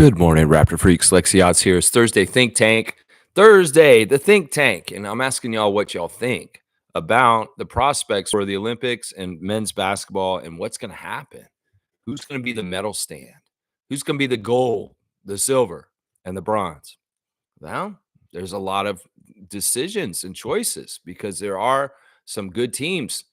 Good morning, Raptor Freaks. Lexiot's here. It's Thursday Think Tank. Thursday, the Think Tank. And I'm asking y'all what y'all think about the prospects for the Olympics and men's basketball and what's going to happen. Who's going to be the medal stand? Who's going to be the gold, the silver, and the bronze? Well, there's a lot of decisions and choices because there are some good teams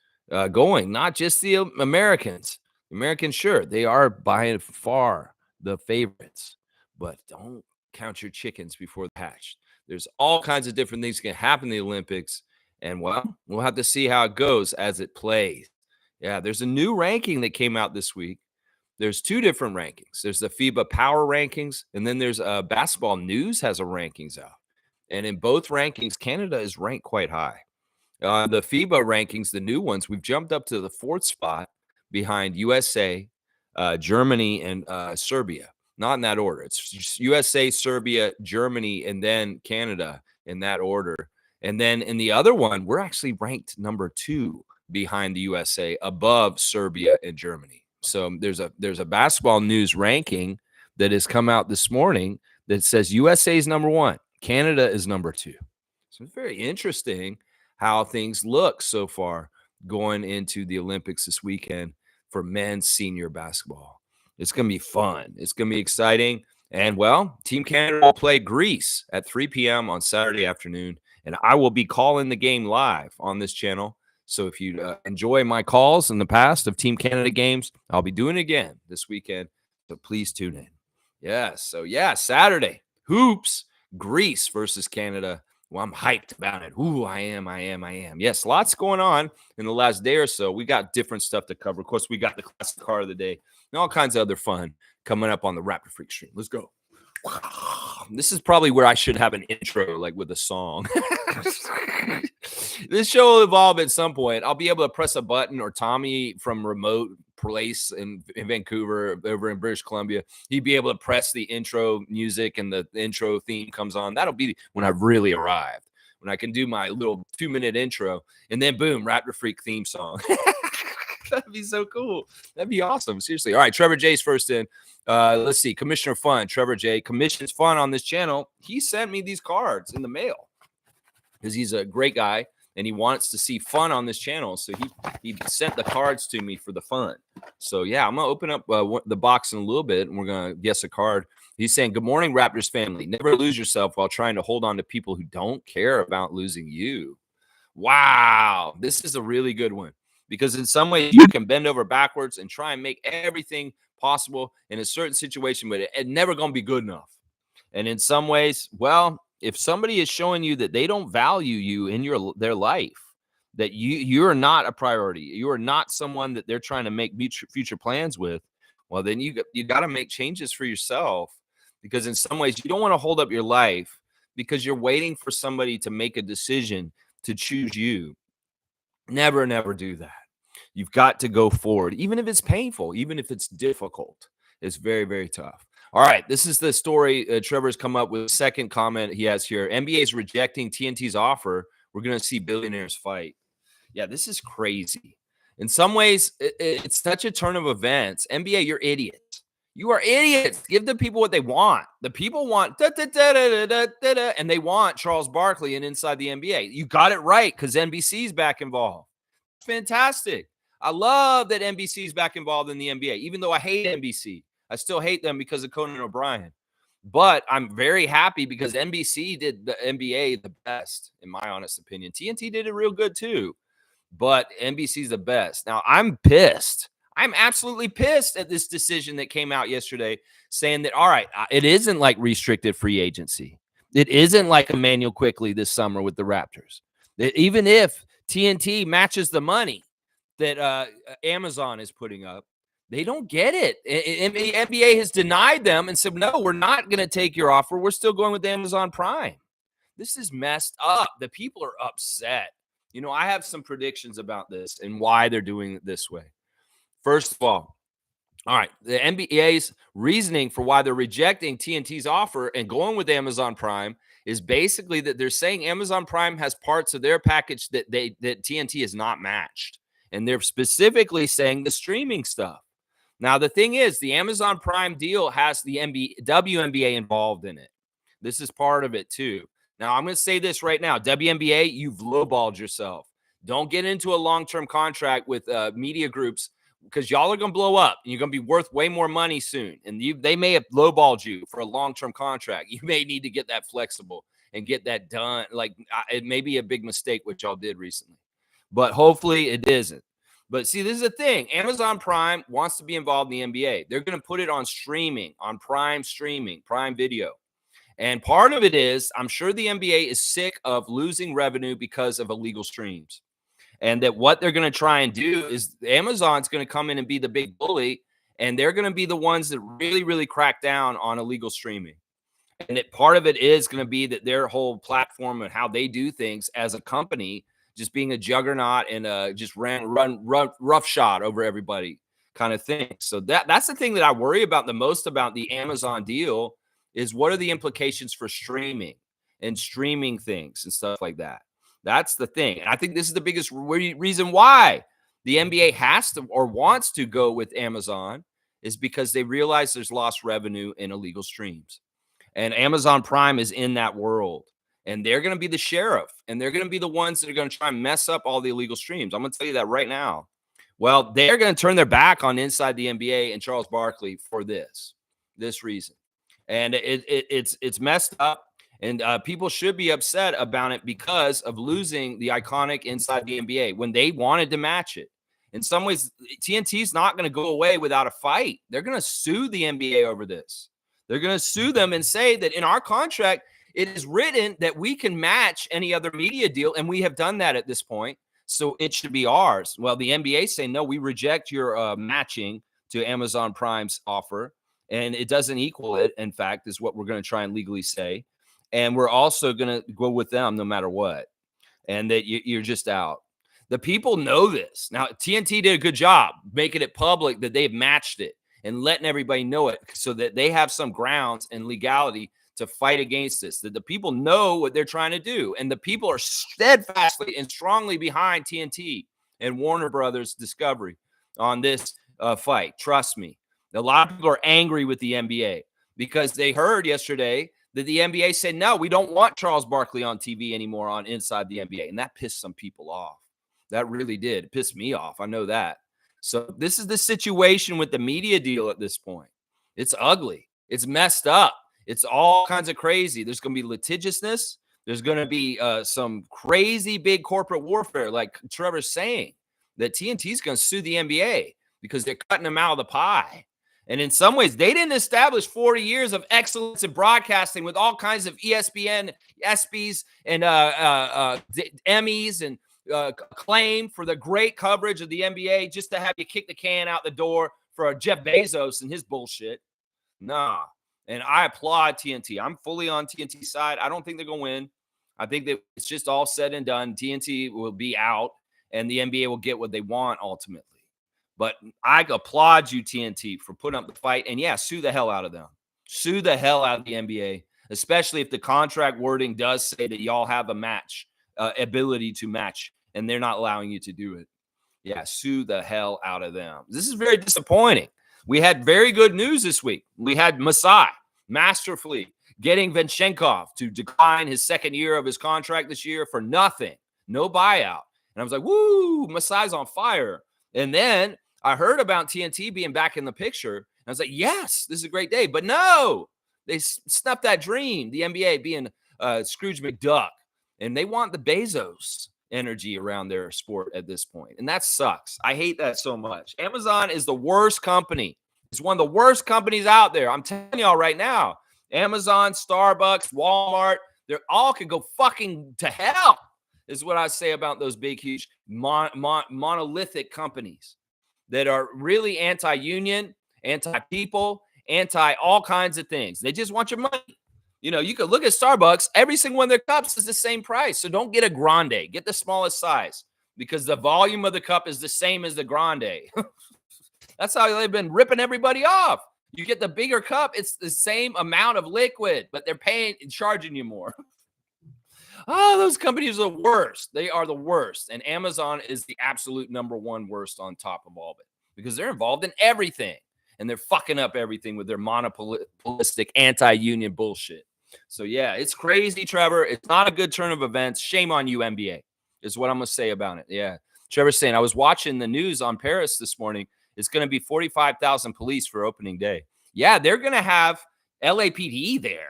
going, not just the Americans. Americans, sure, they are by far the favorites, but don't count your chickens before they're hatched. There's all kinds of different things can happen in the Olympics, and well, we'll have to see how it goes as it plays. Yeah, there's a new ranking that came out this week. There's two different rankings. There's the FIBA Power Rankings, and then there's Basketball News has a rankings out. And in both rankings, Canada is ranked quite high. The FIBA rankings, the new ones, we've jumped up to the fourth spot behind USA, Germany, and Serbia. Not in that order. It's just USA, Serbia, Germany, and then Canada in that order. And then in the other one, we're actually ranked number 2 behind the USA, above Serbia and Germany. So there's a Basketball News ranking that has come out this morning that says USA is number 1, Canada is number 2. So it's very interesting how things look so far going into the Olympics this weekend for men's senior basketball. It's going to be fun. It's going to be exciting. And, well, Team Canada will play Greece at 3 p.m. on Saturday afternoon, and I will be calling the game live on this channel. So if you enjoy my calls in the past of Team Canada games, I'll be doing it again this weekend. So please tune in. Yes. So, yeah, Saturday, hoops, Greece versus Canada. Well, I'm hyped about it. Ooh, I am. Yes, lots going on in the last day or so. We got different stuff to cover. Of course, we got the classic car of the day and all kinds of other fun coming up on the Raptor Freak stream. Let's go. This is probably where I should have an intro, like with a song. This show will evolve at some point. I'll be able to press a button, or Tommy from remote place in Vancouver, over in British Columbia, he'd be able to press the intro music and the intro theme comes on. That'll be when I've really arrived, when I can do my little 2-minute intro, and then boom, Raptor Freak theme song. That'd be so cool. That'd be awesome. Seriously. All right, Trevor J's first in. Let's see. Commissioner Fun, Trevor J. Commissions Fun on this channel. He sent me these cards in the mail because he's a great guy and he wants to see fun on this channel. So he sent the cards to me for the fun. So, yeah, I'm going to open up the box in a little bit, and we're going to guess a card. He's saying, good morning, Raptors family. Never lose yourself while trying to hold on to people who don't care about losing you. Wow. This is a really good one. Because in some ways, you can bend over backwards and try and make everything possible in a certain situation, but it's never going to be good enough. And in some ways, well, if somebody is showing you that they don't value you in their life, that you're not a priority, you are not someone that they're trying to make future plans with, well, then you got to make changes for yourself. Because in some ways, you don't want to hold up your life because you're waiting for somebody to make a decision to choose you. Never do that. You've got to go forward, even if it's painful, even if it's difficult. It's very, very tough. All right, this is the story Trevor's come up with. Second comment he has here. NBA is rejecting TNT's offer. We're going to see billionaires fight. Yeah, this is crazy. In some ways, it's such a turn of events. NBA, you're idiots. You are idiots. Give the people what they want. The people want and they want Charles Barkley and inside the NBA. You got it right because NBC's back involved. Fantastic. I love that NBC's back involved in the NBA. Even though I hate NBC, I still hate them because of Conan O'Brien. But I'm very happy because NBC did the NBA the best, in my honest opinion. TNT did it real good too, but NBC's the best. Now, I'm pissed. I'm absolutely pissed at this decision that came out yesterday saying that, all right, it isn't like restricted free agency. It isn't like Emmanuel Quickley this summer with the Raptors. That even if TNT matches the money that Amazon is putting up, they don't get it. NBA has denied them and said, no, we're not going to take your offer. We're still going with Amazon Prime. This is messed up. The people are upset. You know, I have some predictions about this and why they're doing it this way. First of all right, the NBA's reasoning for why they're rejecting TNT's offer and going with Amazon Prime is basically that they're saying Amazon Prime has parts of their package that TNT has not matched. And they're specifically saying the streaming stuff. Now, the thing is, the Amazon Prime deal has the WNBA involved in it. This is part of it too. Now, I'm going to say this right now. WNBA, you've lowballed yourself. Don't get into a long-term contract with media groups because y'all are going to blow up and you're going to be worth way more money soon. And they may have lowballed you for a long-term contract. You may need to get that flexible and get that done. Like it may be a big mistake, what y'all did recently, but hopefully it isn't. But see, this is the thing. Amazon Prime wants to be involved in the NBA. They're going to put it on streaming, on Prime streaming, Prime Video. And part of it is, I'm sure the NBA is sick of losing revenue because of illegal streams. And that what they're going to try and do is Amazon's going to come in and be the big bully. And they're going to be the ones that really, really crack down on illegal streaming. And that part of it is going to be that their whole platform and how they do things as a company just being a juggernaut and just run roughshod over everybody kind of thing. So that's the thing that I worry about the most about the Amazon deal is what are the implications for streaming and streaming things and stuff like that. That's the thing. And I think this is the biggest reason why the NBA has to or wants to go with Amazon is because they realize there's lost revenue in illegal streams. And Amazon Prime is in that world. And they're going to be the sheriff. And they're going to be the ones that are going to try and mess up all the illegal streams. I'm going to tell you that right now. Well, they're going to turn their back on inside the NBA and Charles Barkley for this reason. And it's messed up. And people should be upset about it because of losing the iconic inside the NBA when they wanted to match it. In some ways, TNT's not going to go away without a fight. They're going to sue the NBA over this. They're going to sue them and say that in our contract, it is written that we can match any other media deal, and we have done that at this point, so it should be ours. Well, the NBA say, no, we reject your matching to Amazon Prime's offer, and it doesn't equal it, in fact, is what we're going to try and legally say. And we're also going to go with them no matter what, and that you're just out. The people know this. Now, TNT did a good job making it public that they've matched it and letting everybody know it so that they have some grounds and legality to fight against this, that the people know what they're trying to do. And the people are steadfastly and strongly behind TNT and Warner Brothers Discovery on this fight. Trust me. A lot of people are angry with the NBA because they heard yesterday that the NBA said, no, we don't want Charles Barkley on TV anymore on Inside the NBA. And that pissed some people off. That really did. It pissed me off. I know that. So this is the situation with the media deal at this point. It's ugly. It's messed up. It's all kinds of crazy. There's going to be litigiousness. There's going to be some crazy big corporate warfare, like Trevor's saying, that TNT is going to sue the NBA because they're cutting them out of the pie. And in some ways, they didn't establish 40 years of excellence in broadcasting with all kinds of ESPN, ESPYs, and Emmys and acclaim for the great coverage of the NBA just to have you kick the can out the door for Jeff Bezos and his bullshit. Nah. And I applaud TNT. I'm fully on TNT's side. I don't think they're going to win. I think that it's just all said and done. TNT will be out, and the NBA will get what they want ultimately. But I applaud you, TNT, for putting up the fight. And, yeah, sue the hell out of them. Sue the hell out of the NBA, especially if the contract wording does say that y'all have a match, ability to match, and they're not allowing you to do it. Yeah, sue the hell out of them. This is very disappointing. We had very good news this week. We had Masai masterfully getting Venchenko to decline his second year of his contract this year for nothing, no buyout. And I was like, woo, Masai's on fire. And then I heard about TNT being back in the picture. And I was like, yes, this is a great day. But no, they snuffed that dream, the NBA being Scrooge McDuck. And they want the Bezos energy around their sport at this point. And that sucks. I hate that so much. Amazon is the worst company. It's one of the worst companies out there. I'm telling y'all right now. Amazon, Starbucks, Walmart, they all could go fucking to hell, is what I say about those big, huge, monolithic companies that are really anti-union, anti-people, anti-all kinds of things. They just want your money. You know, you could look at Starbucks. Every single one of their cups is the same price. So don't get a grande. Get the smallest size because the volume of the cup is the same as the grande. That's how they've been ripping everybody off. You get the bigger cup. It's the same amount of liquid, but they're charging you more. Oh, those companies are the worst. They are the worst. And Amazon is the absolute number one worst on top of all of it because they're involved in everything. and they're fucking up everything with their monopolistic anti-union bullshit. So yeah, it's crazy, Trevor. It's not a good turn of events. Shame on you, NBA, is what I'm gonna say about it. Yeah. Trevor's saying, I was watching the news on Paris this morning. It's going to be 45,000 police for opening day. Yeah, they're going to have LAPD there.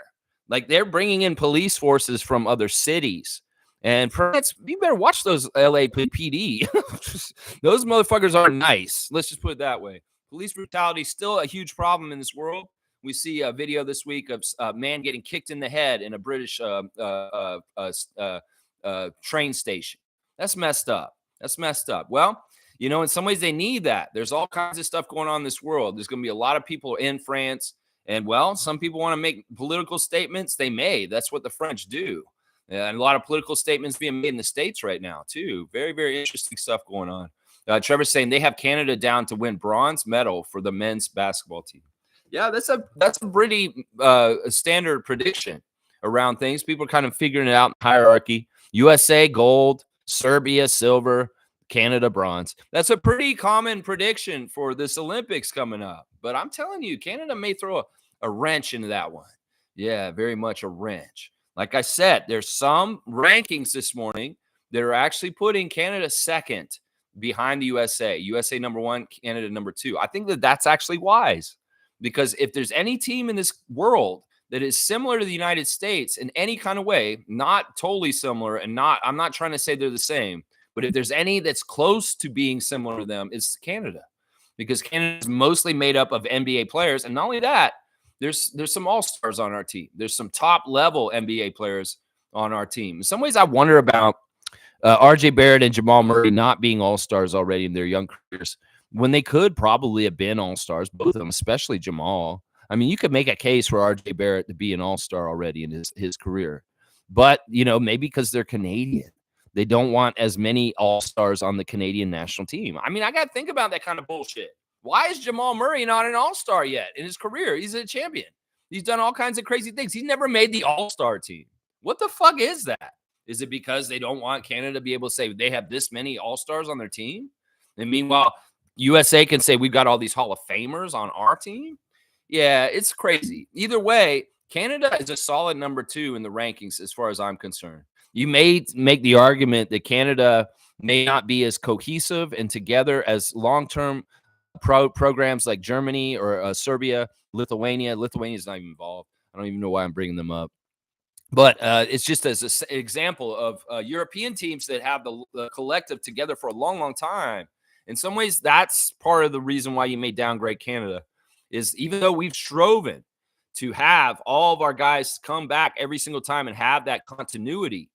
Like, they're bringing in police forces from other cities. And France, you better watch those LAPD. Those motherfuckers aren't nice. Let's just put it that way. Police brutality is still a huge problem in this world. We see a video this week of a man getting kicked in the head in a British train station. That's messed up. That's messed up. Well, you know, in some ways they need that. There's all kinds of stuff going on in this world. There's going to be a lot of people in France. And, well, some people want to make political statements. They may. That's what the French do. And a lot of political statements being made in the States right now, too. Very, very interesting stuff going on. Trevor's saying they have Canada down to win bronze medal for the men's basketball team. Yeah, that's a pretty standard prediction around things. People are kind of figuring it out in hierarchy. USA, gold. Serbia, silver. Canada, bronze. That's a pretty common prediction for this Olympics coming up. But I'm telling you, Canada may throw a wrench into that one. Yeah, very much a wrench. Like I said, there's some rankings this morning that are actually putting Canada second behind the USA. USA number 1, Canada number 2. I think that that's actually wise, because if there's any team in this world that is similar to the United States in any kind of way, not totally similar, and I'm not trying to say they're the same, but if there's any that's close to being similar to them, it's Canada, because Canada is mostly made up of NBA players. And not only that, there's some all-stars on our team. There's some top-level NBA players on our team. In some ways, I wonder about RJ Barrett and Jamal Murray not being all-stars already in their young careers, when they could probably have been all-stars, both of them, especially Jamal. I mean, you could make a case for RJ Barrett to be an all-star already in his career. But, you know, maybe because they're Canadian, they don't want as many all-stars on the Canadian national team. I mean, I got to think about that kind of bullshit. Why is Jamal Murray not an all-star yet in his career? He's a champion. He's done all kinds of crazy things. He's never made the all-star team. What the fuck is that? Is it because they don't want Canada to be able to say they have this many all-stars on their team? And meanwhile, USA can say we've got all these Hall of Famers on our team? Yeah, it's crazy. Either way, Canada is a solid number 2 in the rankings as far as I'm concerned. You may make the argument that Canada may not be as cohesive and together as long-term programs like Germany or Serbia, Lithuania. Lithuania is not even involved. I don't even know why I'm bringing them up. But it's just as an example of European teams that have the collective together for a long, long time. In some ways, that's part of the reason why you may downgrade Canada, is even though we've striven to have all of our guys come back every single time and have that continuity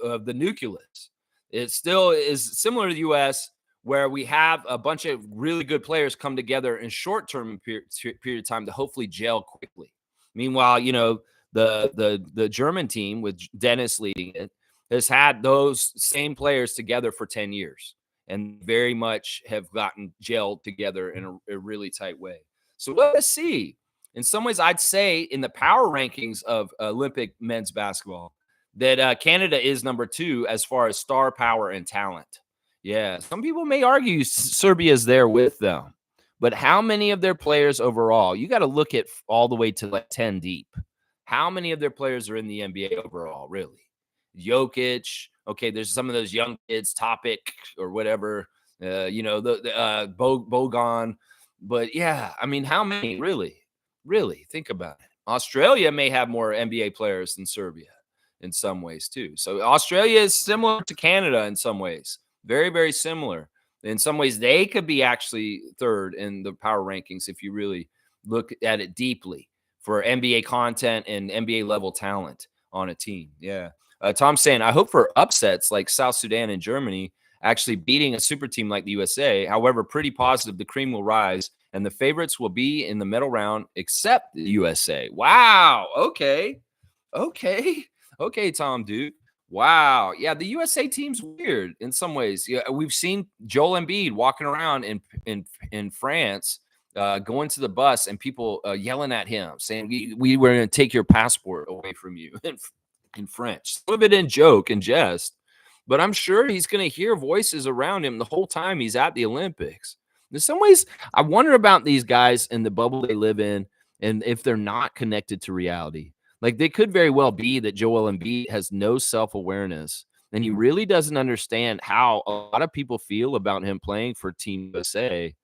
of the nucleus, it still is similar to the U.S., where we have a bunch of really good players come together in short-term period of time to hopefully gel quickly. Meanwhile, you know, the German team with Dennis leading it has had those same players together for 10 years and very much have gotten gelled together in a really tight way. So let's see. In some ways, I'd say in the power rankings of Olympic men's basketball that Canada is number 2 as far as star power and talent. Yeah, some people may argue Serbia is there with them, but how many of their players overall? You got to look at all the way to like 10 deep. How many of their players are in the NBA overall, really? Jokic. Okay, there's some of those young kids, Topic or whatever, you know, the Bogan. But yeah, I mean, how many really? Really, think about it. Australia may have more NBA players than Serbia in some ways too. So Australia is similar to Canada in some ways. Very, very similar. In some ways, they could be actually third in the power rankings if you really look at it deeply for NBA content and NBA level talent on a team. Yeah. Tom's saying, I hope for upsets like South Sudan and Germany actually beating a super team like the USA. However, pretty positive the cream will rise and the favorites will be in the medal round except the USA. Wow. Okay, Tom Duke. Wow. Yeah, the USA team's weird in some ways. Yeah, we've seen Joel Embiid walking around in France, going to the bus and people yelling at him, saying, we were going to take your passport away from you in French. Some of it in joke and jest, but I'm sure he's going to hear voices around him the whole time he's at the Olympics. In some ways, I wonder about these guys and the bubble they live in and if they're not connected to reality. Like they could very well be that Joel Embiid has no self-awareness and he really doesn't understand how a lot of people feel about him playing for Team USA.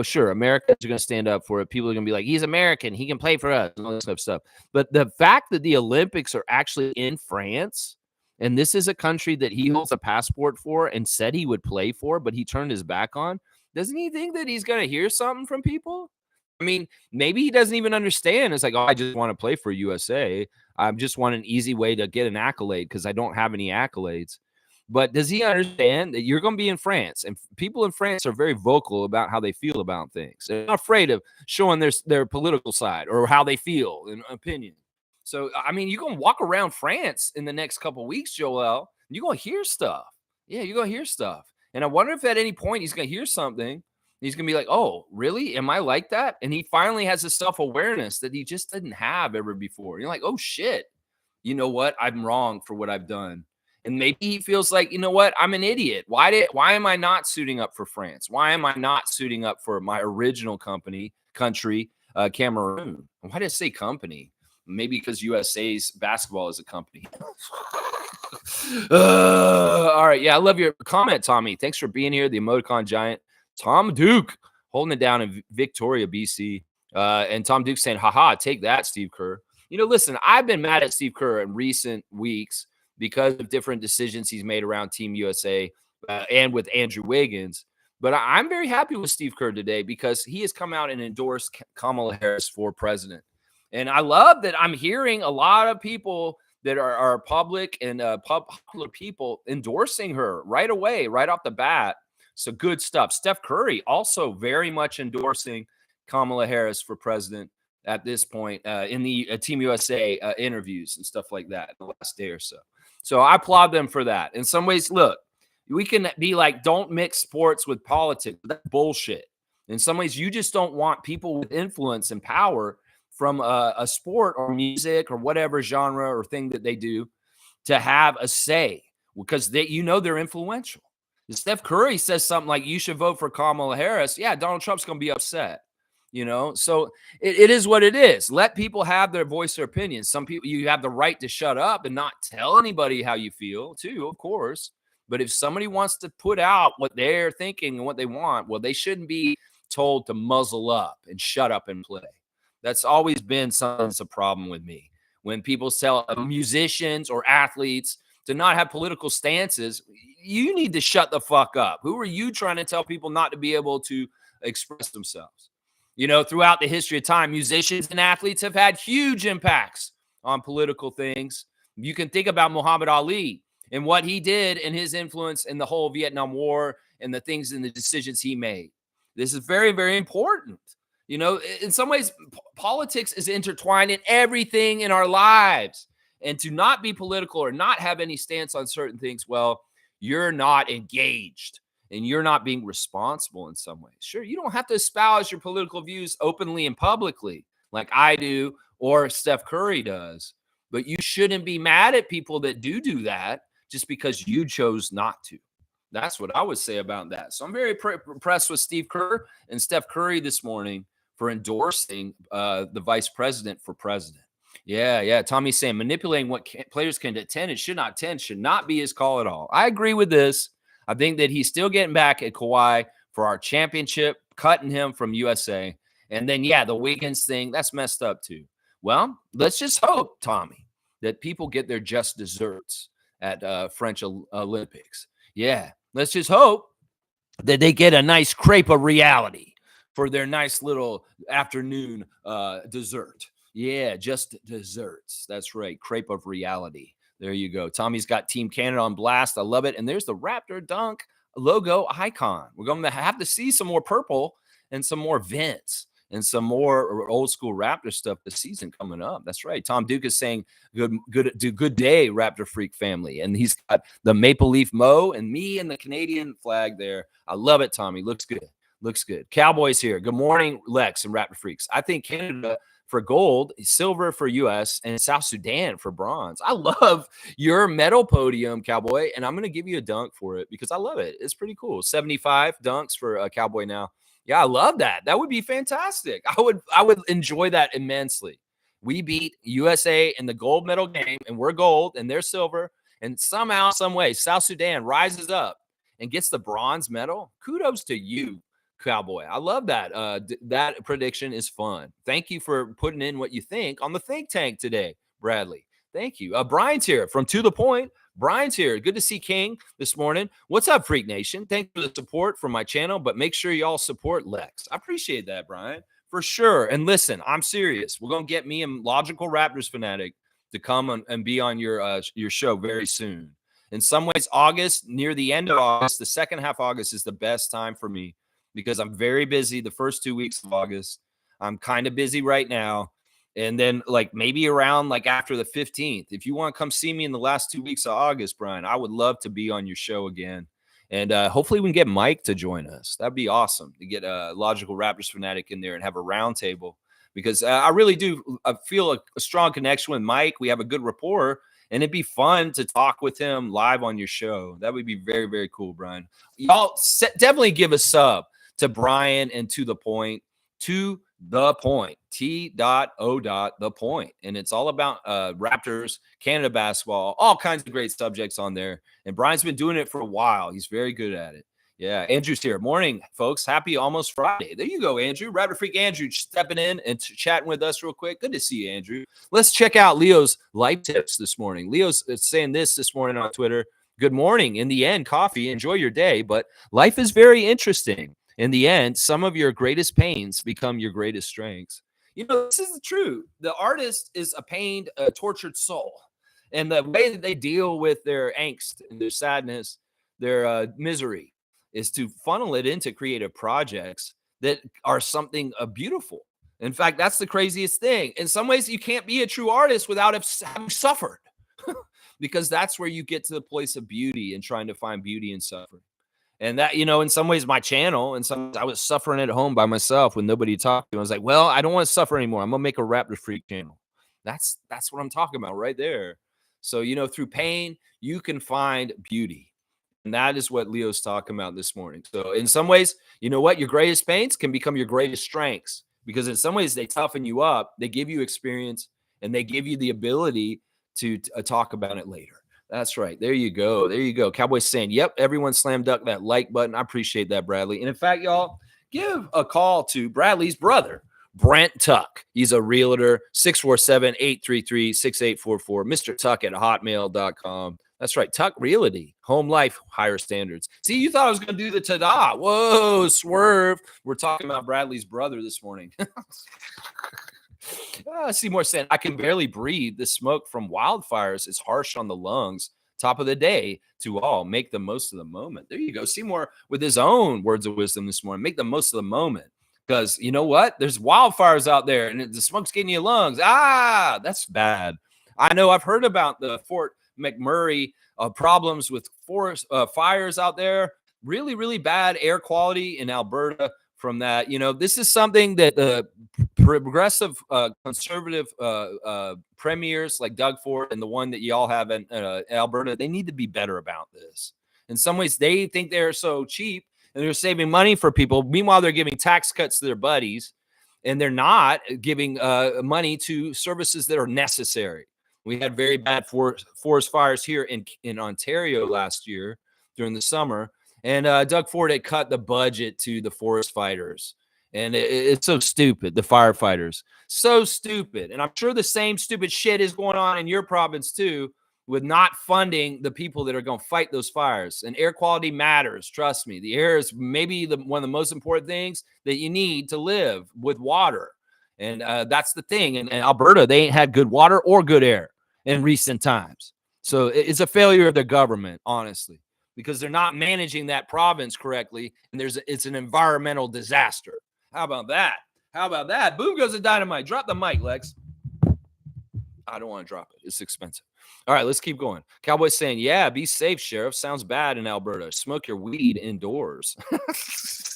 Sure, Americans are going to stand up for it. People are going to be like, he's American. He can play for us and all this type of stuff. But the fact that the Olympics are actually in France, and this is a country that he holds a passport for and said he would play for, but he turned his back on, doesn't he think that he's going to hear something from people? I mean, maybe he doesn't even understand. It's like, oh, I just want to play for USA. I just want an easy way to get an accolade because I don't have any accolades. But does he understand that you're going to be in France, and people in France are very vocal about how they feel about things? They're not afraid of showing their political side or how they feel and opinion. So, I mean, you're going to walk around France in the next couple of weeks, Joel. You're going to hear stuff. Yeah, you're going to hear stuff. And I wonder if at any point he's going to hear something. He's going to be like, oh, really? Am I like that? And he finally has a self-awareness that he just didn't have ever before. You're like, oh, shit. You know what? I'm wrong for what I've done. And maybe he feels like, you know what? I'm an idiot. Why am I not suiting up for France? Why am I not suiting up for my original country, Cameroon? Why did I say company? Maybe because USA's basketball is a company. All right. Yeah, I love your comment, Tommy. Thanks for being here. The emoticon giant, Tom Duke, holding it down in Victoria, BC. And Tom Duke saying, haha, take that, Steve Kerr. Listen, I've been mad at Steve Kerr in recent weeks because of different decisions he's made around Team USA and with Andrew Wiggins. But I'm very happy with Steve Kerr today because he has come out and endorsed Kamala Harris for president. And I love that I'm hearing a lot of people that are public and popular people endorsing her right away, right off the bat. So good stuff. Steph Curry also very much endorsing Kamala Harris for president at this point in the Team USA interviews and stuff like that in the last day or so. So I applaud them for that. In some ways, look, we can be like, don't mix sports with politics. That's bullshit. In some ways, you just don't want people with influence and power from a sport or music or whatever genre or thing that they do to have a say because they're influential. If Steph Curry says something like you should vote for Kamala Harris, yeah, Donald Trump's going to be upset. So it is what it is. Let people have their voice, their opinions. Some people, you have the right to shut up and not tell anybody how you feel too, of course. But if somebody wants to put out what they're thinking and what they want, well, they shouldn't be told to muzzle up and shut up and play. That's always been something that's a problem with me. When people tell musicians or athletes to not have political stances, you need to shut the fuck up. Who are you trying to tell people not to be able to express themselves? Throughout the history of time, musicians and athletes have had huge impacts on political things. You can think about Muhammad Ali and what he did and his influence in the whole Vietnam War and the things and the decisions he made. This is very, very important. In some ways, politics is intertwined in everything in our lives. And to not be political or not have any stance on certain things, well, you're not engaged and you're not being responsible in some ways. Sure, you don't have to espouse your political views openly and publicly like I do or Steph Curry does. But you shouldn't be mad at people that do that just because you chose not to. That's what I would say about that. So I'm very impressed with Steve Kerr and Steph Curry this morning for endorsing the vice president for president. Yeah. Tommy's saying manipulating what players can attend and should not be his call at all. I agree with this. I think that he's still getting back at Kawhi for our championship, cutting him from USA. And then, the Wiggins thing, that's messed up too. Well, let's just hope, Tommy, that people get their just desserts at French Olympics. Yeah, let's just hope that they get a nice crepe of reality for their nice little afternoon dessert. Yeah, just desserts. That's right. Crepe of reality. There you go. Tommy's got Team Canada on blast. I love it. And there's the Raptor Dunk logo icon. We're going to have to see some more purple and some more vents and some more old school Raptor stuff this season coming up. That's right. Tom Duke is saying good day, Raptor Freak family. And he's got the Maple Leaf Mo and me and the Canadian flag there. I love it, Tommy. Looks good. Cowboys here. Good morning, Lex and Raptor Freaks. I think Canada for gold, silver for U.S., and South Sudan for bronze. I love your medal podium, Cowboy, and I'm going to give you a dunk for it because I love it. It's pretty cool. 75 dunks for a Cowboy now. Yeah, I love that. That would be fantastic. I would enjoy that immensely. We beat USA in the gold medal game, and we're gold and they're silver. And somehow, some way, South Sudan rises up and gets the bronze medal. Kudos to you, Cowboy. I love that. That prediction is fun. Thank you for putting in what you think on the think tank today, Bradley. Thank you. Brian's here from To The Point. Brian's here. Good to see King this morning. What's up, Freak Nation? Thanks for the support for my channel, but make sure y'all support Lex. I appreciate that, Brian, for sure. And listen, I'm serious. We're going to get me and Logical Raptors Fanatic to come and be on your show very soon. In some ways, August, near the end of August, the second half of August is the best time for me because I'm very busy the first 2 weeks of August. I'm kind of busy right now. And then like maybe around like after the 15th, if you want to come see me in the last 2 weeks of August, Brian, I would love to be on your show again. And hopefully we can get Mike to join us. That'd be awesome to get a Logical Raptors Fanatic in there and have a roundtable because I really do feel a strong connection with Mike. We have a good rapport and it'd be fun to talk with him live on your show. That would be very, very cool, Brian. Y'all definitely give a sub to Brian and To The Point. To The Point, T.O. The Point. And it's all about Raptors, Canada basketball, all kinds of great subjects on there. And Brian's been doing it for a while. He's very good at it. Yeah, Andrew's here. Morning, folks. Happy almost Friday. There you go, Andrew. Raptor Freak Andrew stepping in and chatting with us real quick. Good to see you, Andrew. Let's check out Leo's life tips this morning. Leo's saying this morning on Twitter. Good morning. In the end, coffee. Enjoy your day. But life is very interesting. In the end, some of your greatest pains become your greatest strengths. You know, this is the truth. The artist is a pained, tortured soul. And the way that they deal with their angst and their sadness, their misery, is to funnel it into creative projects that are something beautiful. In fact, that's the craziest thing. In some ways, you can't be a true artist without having suffered because that's where you get to the place of beauty and trying to find beauty in suffering. And that, you know, in some ways, my channel, and some I was suffering at home by myself with nobody to talk to. I was like, well, I don't want to suffer anymore. I'm gonna make a Raptor Freak channel. That's what I'm talking about right there. So, you know, through pain, you can find beauty. And that is what Leo's talking about this morning. So in some ways, you know what? Your greatest pains can become your greatest strengths because in some ways they toughen you up. They give you experience and they give you the ability to talk about it later. That's right. There you go. There you go. Cowboys saying, yep, everyone slam dunk that like button. I appreciate that, Bradley. And in fact, y'all, give a call to Bradley's brother, Brent Tuck. He's a realtor, 647-833-6844. Mr. Tuck at hotmail.com. That's right. Tuck Realty, home life, higher standards. See, you thought I was going to do the ta-da. Whoa, swerve. We're talking about Bradley's brother this morning. Seymour said, I can barely breathe. The smoke from wildfires is harsh on the lungs. Top of the day to all. Make the most of the moment. There you go. Seymour with his own words of wisdom this morning. Make the most of the moment. Because you know what? There's wildfires out there and the smoke's getting your lungs. That's bad. I know I've heard about the Fort McMurray problems with forest fires out there. Really, really bad air quality in Alberta. From that, you know, this is something that the progressive conservative premiers like Doug Ford and the one that y'all have in Alberta, they need to be better about this. In some ways, they think they're so cheap and they're saving money for people. Meanwhile, they're giving tax cuts to their buddies and they're not giving money to services that are necessary. We had very bad forest fires here in Ontario last year during the summer. And Doug Ford had cut the budget to the forest fighters. And it's so stupid, the firefighters. So stupid. And I'm sure the same stupid shit is going on in your province too, with not funding the people that are going to fight those fires. And air quality matters. Trust me. The air is maybe one of the most important things that you need to live with water. And that's the thing. And Alberta, they ain't had good water or good air in recent times. So it's a failure of the government, honestly, because they're not managing that province correctly, and it's an environmental disaster. How about that? How about that? Boom goes the dynamite. Drop the mic, Lex. I don't want to drop it. It's expensive. All right, let's keep going. Cowboy's saying, yeah, be safe, Sheriff. Sounds bad in Alberta. Smoke your weed indoors.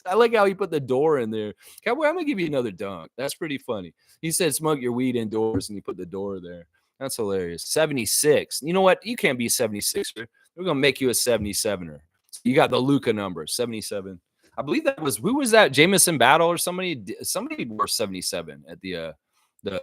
I like how he put the door in there. Cowboy, I'm going to give you another dunk. That's pretty funny. He said, smoke your weed indoors, and he put the door there. That's hilarious. 76. You know what? You can't be 76. We're going to make you a 77er. You got the Luca number, 77. I believe that was who was that? Jamison Battle or somebody wore 77 at the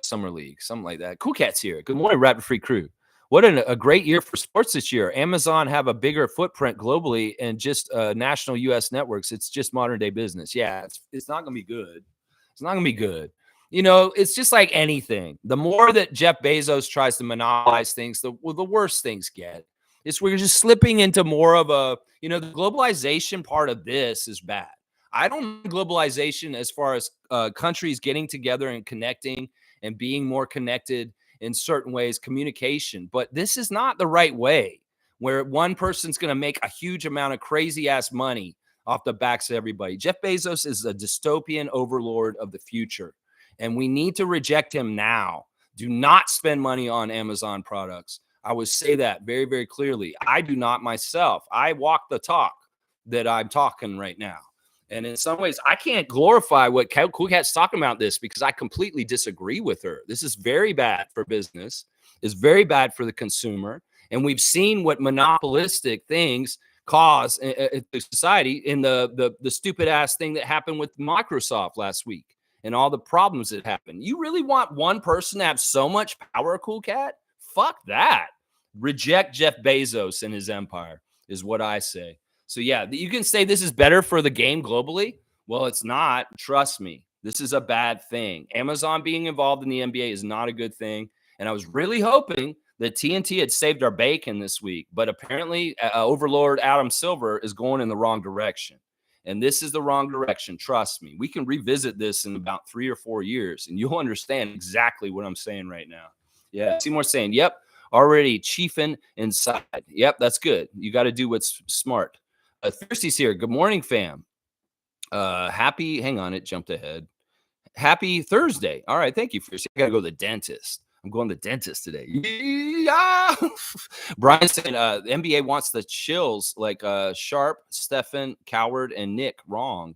summer league, something like that. Cool Cat's here. Good morning, Rapid Free Crew. What a great year for sports this year. Amazon have a bigger footprint globally and just national U.S. networks. It's just modern day business. Yeah, it's not going to be good. It's not going to be good. You know, it's just like anything. The more that Jeff Bezos tries to monopolize things, the worse things get. We're just slipping into more of a, the globalization part of this is bad. I don't globalization as far as countries getting together and connecting and being more connected in certain ways, communication. But this is not the right way where one person's going to make a huge amount of crazy ass money off the backs of everybody. Jeff Bezos is a dystopian overlord of the future, and we need to reject him now. Do not spend money on Amazon products. I would say that very, very clearly. I do not myself. I walk the talk that I'm talking right now. And in some ways, I can't glorify what Cool Cat's talking about this because I completely disagree with her. This is very bad for business. It's very bad for the consumer. And we've seen what monopolistic things cause in society in the stupid ass thing that happened with Microsoft last week and all the problems that happened. You really want one person to have so much power, Cool Cat? Fuck that. Reject Jeff Bezos and his empire is what I say. So, yeah, you can say this is better for the game globally. Well, it's not. Trust me. This is a bad thing. Amazon being involved in the NBA is not a good thing. And I was really hoping that TNT had saved our bacon this week. But apparently, Overlord Adam Silver is going in the wrong direction. And this is the wrong direction. Trust me. We can revisit this in about 3 or 4 years, and you'll understand exactly what I'm saying right now. Yeah, Seymour saying, yep, already chiefing inside. Yep, that's good. You got to do what's smart. Thirsty's here. Good morning, fam. Hang on, it jumped ahead. Happy Thursday. All right, thank you, Thirsty. I got to go to the dentist. I'm going to the dentist today. Yeah. Brian said the NBA wants the chills like Sharp, Stephen, Coward, and Nick. Wrong.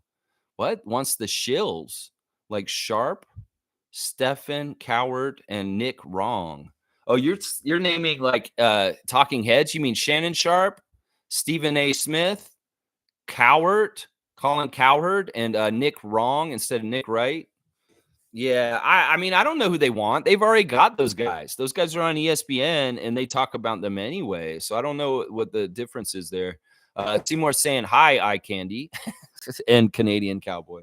What? Wants the shills like Sharp, Stephen, Coward, and Nick. Wrong. Oh, you're naming like talking heads. You mean Shannon Sharp, Stephen A. Smith, Coward, Colin Cowherd, and Nick Wrong instead of Nick Wright. Yeah, I mean, I don't know who they want. They've already got those guys. Those guys are on ESPN, and they talk about them anyway. So I don't know what the difference is there. Seymour saying, hi, eye candy, and Canadian Cowboy.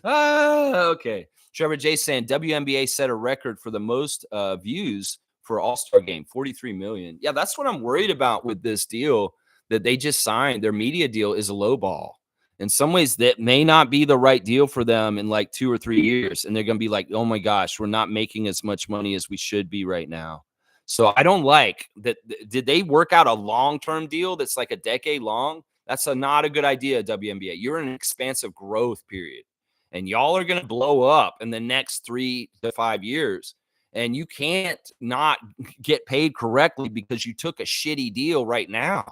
Okay. Trevor J saying, WNBA set a record for the most views for All-Star Game, 43 million. Yeah, that's what I'm worried about with this deal that they just signed. Their media deal is a low ball. In some ways, that may not be the right deal for them in like 2 or 3 years. And they're going to be like, oh my gosh, we're not making as much money as we should be right now. So I don't like that. Did they work out a long-term deal that's like a decade long? That's not a good idea, WNBA. You're in an expansive growth period. And y'all are going to blow up in the next 3 to 5 years. And you can't not get paid correctly because you took a shitty deal right now.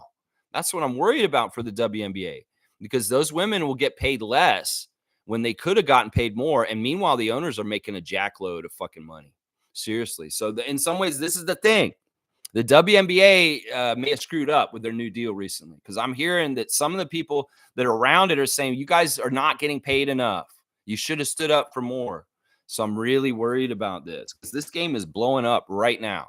That's what I'm worried about for the WNBA. Because those women will get paid less when they could have gotten paid more. And meanwhile, the owners are making a jackload of fucking money. Seriously. So in some ways, this is the thing. The WNBA may have screwed up with their new deal recently. Because I'm hearing that some of the people that are around it are saying, you guys are not getting paid enough. You should have stood up for more. So I'm really worried about this. Because this game is blowing up right now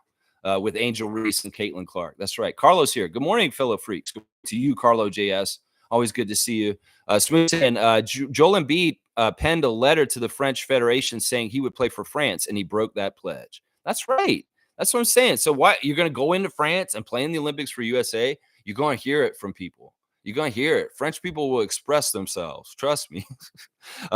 with Angel Reese and Caitlin Clark. That's right. Carlos here. Good morning, fellow freaks. Good to you, Carlo JS. Always good to see you. Smooth saying, Joel Embiid penned a letter to the French Federation saying he would play for France, and he broke that pledge. That's right. That's what I'm saying. So what? You're going to go into France and play in the Olympics for USA? You're going to hear it from people. You're going to hear it. French people will express themselves. Trust me.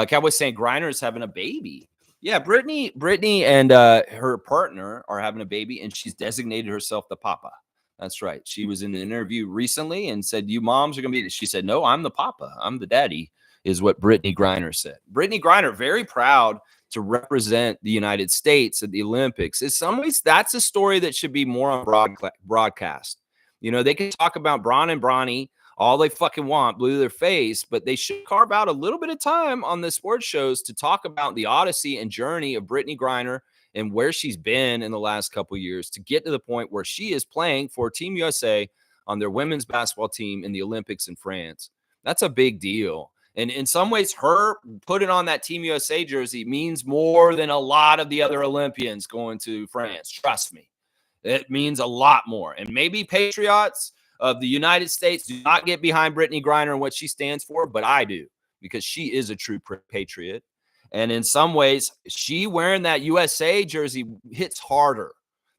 Cowboy saying Griner is having a baby. Yeah, Brittany and her partner are having a baby, and she's designated herself the papa. That's right. She was in an interview recently and said, you moms are going to be. She said, no, I'm the papa. I'm the daddy, is what Brittany Griner said. Brittany Griner, very proud to represent the United States at the Olympics. In some ways, that's a story that should be more on broadcast. You know, they can talk about Bron and Bronny all they fucking want, blue their face, but they should carve out a little bit of time on the sports shows to talk about the odyssey and journey of Brittany Griner and where she's been in the last couple of years to get to the point where she is playing for Team USA on their women's basketball team in the Olympics in France. That's a big deal. And in some ways, her putting on that Team USA jersey means more than a lot of the other Olympians going to France. Trust me. It means a lot more. And maybe patriots of the United States do not get behind Brittany Griner and what she stands for, but I do, because she is a true patriot. And in some ways, she wearing that USA jersey hits harder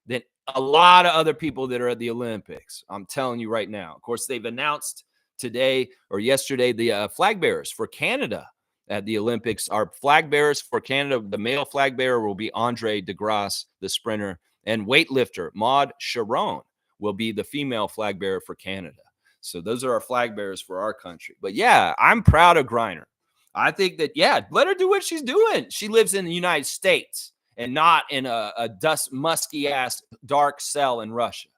than a lot of other people that are at the Olympics. I'm telling you right now. Of course, they've announced today or yesterday the flag bearers for Canada at the Olympics. Our flag bearers for Canada, the male flag bearer will be Andre DeGrasse, the sprinter, and weightlifter Maud Sharon will be the female flag bearer for Canada. So those are our flag bearers for our country. But yeah, I'm proud of Griner. I think that, yeah, let her do what she's doing. She lives in the United States and not in a musky ass dark cell in Russia